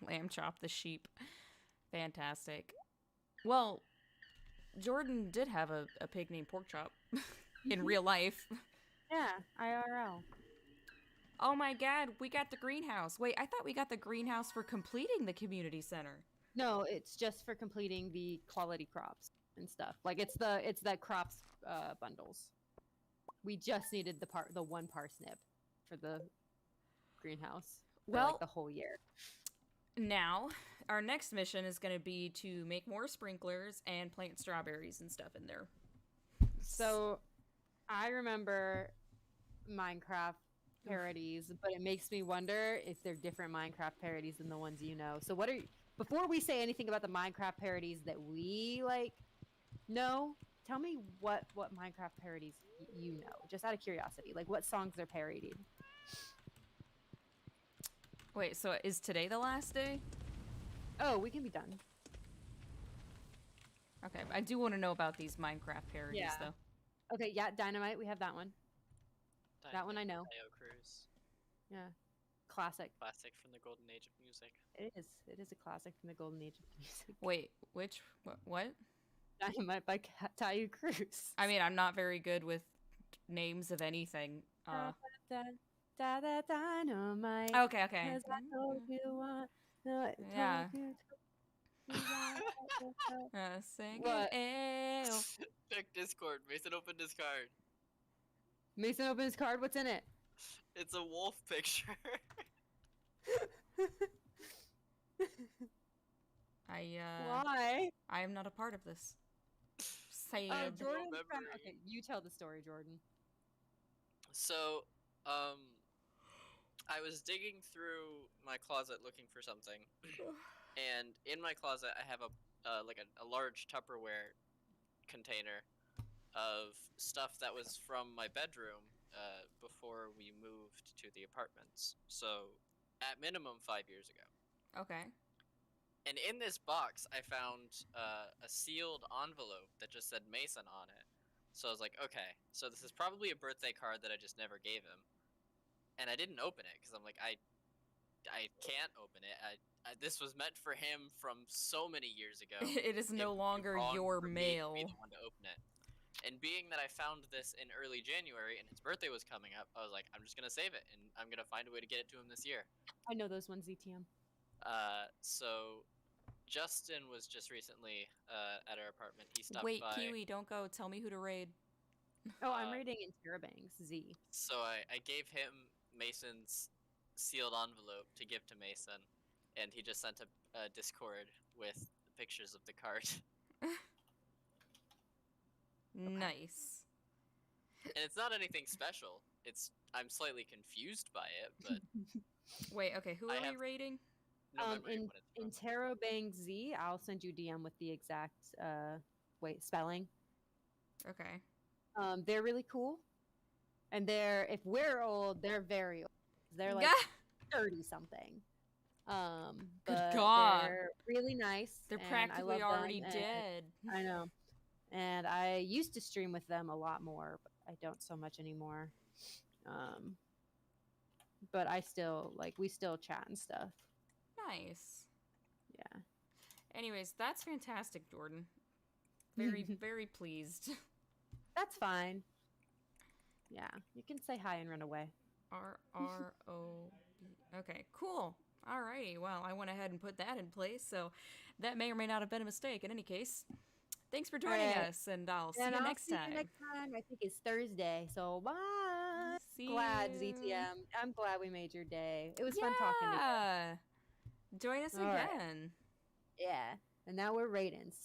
Speaker 1: Lamb chop the sheep. Fantastic. Well, Jordan did have a pig named Pork Chop in real life.
Speaker 2: Yeah, IRL.
Speaker 1: Oh my god, we got the greenhouse. Wait, I thought we got the greenhouse for completing the community center.
Speaker 2: No, it's just for completing the quality crops and stuff. Like it's the crops bundles. We just needed the one parsnip for the greenhouse for
Speaker 1: Well,
Speaker 2: like the whole year.
Speaker 1: now our next mission is going to be to make more sprinklers and plant strawberries and stuff in there.
Speaker 2: So I remember Minecraft parodies, but it makes me wonder if they're different Minecraft parodies than the ones you know. So what are before we say anything about the Minecraft parodies that we like know, tell me what Minecraft parodies you know, just out of curiosity. Like what songs they're parodied.
Speaker 1: Wait, so is today the last day?
Speaker 2: Oh, we can be done.
Speaker 1: Okay, I do want to know about these Minecraft parodies,
Speaker 2: Yeah.
Speaker 1: though.
Speaker 2: Okay, yeah, Dynamite, we have that one. That one I know.
Speaker 3: Io Cruise.
Speaker 2: Yeah. Classic.
Speaker 3: Classic from the golden age of music.
Speaker 2: It is. It is a classic from the golden age of music.
Speaker 1: Wait, what?
Speaker 2: Dynamite by Tayu Cruz.
Speaker 1: I mean, I'm not very good with names of anything.
Speaker 2: Dynamite.
Speaker 1: Okay, okay.
Speaker 2: 'Cause I told you what. No,
Speaker 1: Yeah.
Speaker 2: What?
Speaker 1: Sing
Speaker 2: What?
Speaker 1: it. Ew.
Speaker 3: Check Discord. Mason opened his card.
Speaker 2: Mason opens his card. What's in it?
Speaker 3: It's a wolf picture.
Speaker 2: Why?
Speaker 1: I am not a part of this. Sad.
Speaker 2: Jordan.
Speaker 3: memory.
Speaker 2: Okay, you tell the story, Jordan.
Speaker 3: So, I was digging through my closet looking for something, and in my closet I have a large Tupperware container of stuff that was from my bedroom before we moved to the apartments. So, at minimum 5 years ago.
Speaker 1: Okay.
Speaker 3: And in this box, I found a sealed envelope that just said Mason on it. So I was like, okay, so this is probably a birthday card that I just never gave him. And I didn't open it because I'm like, I can't open it. This was meant for him from so many years ago.
Speaker 1: It is no
Speaker 3: It would be
Speaker 1: longer
Speaker 3: wrong
Speaker 1: your
Speaker 3: for me to
Speaker 1: mail.
Speaker 3: be the one to open it. And being that I found this in early January and his birthday was coming up, I was like, I'm just gonna save it and I'm gonna find a way to get it to him this year.
Speaker 2: I know those ones, ETM.
Speaker 3: So Justin was just recently at our apartment. He stopped
Speaker 1: Wait,
Speaker 3: by.
Speaker 1: Kiwi, don't go. Tell me who to raid.
Speaker 2: Oh, I'm reading in Terabangs, Z.
Speaker 3: So I gave him Mason's sealed envelope to give to Mason, and he just sent a Discord with pictures of the card.
Speaker 1: Nice.
Speaker 3: And it's not anything special. I'm slightly confused by it, but
Speaker 1: Wait, okay, who
Speaker 3: I
Speaker 1: are we
Speaker 3: have-
Speaker 1: raiding?
Speaker 3: no memory of
Speaker 2: in
Speaker 3: what it's from.
Speaker 2: Terabangs Z, I'll send you DM with the exact spelling.
Speaker 1: Okay.
Speaker 2: They're really cool, and if we're old, they're very old. They're like 30 something. But
Speaker 1: God.
Speaker 2: they're really nice.
Speaker 1: They're
Speaker 2: and I
Speaker 1: practically
Speaker 2: love them,
Speaker 1: already
Speaker 2: and-
Speaker 1: dead.
Speaker 2: I know. And I used to stream with them a lot more, but I don't so much anymore. But I still we still chat and stuff.
Speaker 1: Nice.
Speaker 2: Yeah.
Speaker 1: Anyways, that's fantastic, Jordan. Very, very pleased.
Speaker 2: That's fine. Yeah, you can say hi and run away.
Speaker 1: RROB. Okay, cool. Alrighty, well, I went ahead and put that in place, so that may or may not have been a mistake. In any case, thanks for joining
Speaker 2: Alright.
Speaker 1: us, and I'll see
Speaker 2: And
Speaker 1: you
Speaker 2: I'll
Speaker 1: next
Speaker 2: see
Speaker 1: time.
Speaker 2: you next time. I think it's Thursday, so bye.
Speaker 1: See
Speaker 2: Glad,
Speaker 1: you.
Speaker 2: ZTM. I'm glad we made your day. It was fun talking to you.
Speaker 1: Yeah. Join us
Speaker 2: All right.
Speaker 1: again.
Speaker 2: Yeah. And now we're rating. So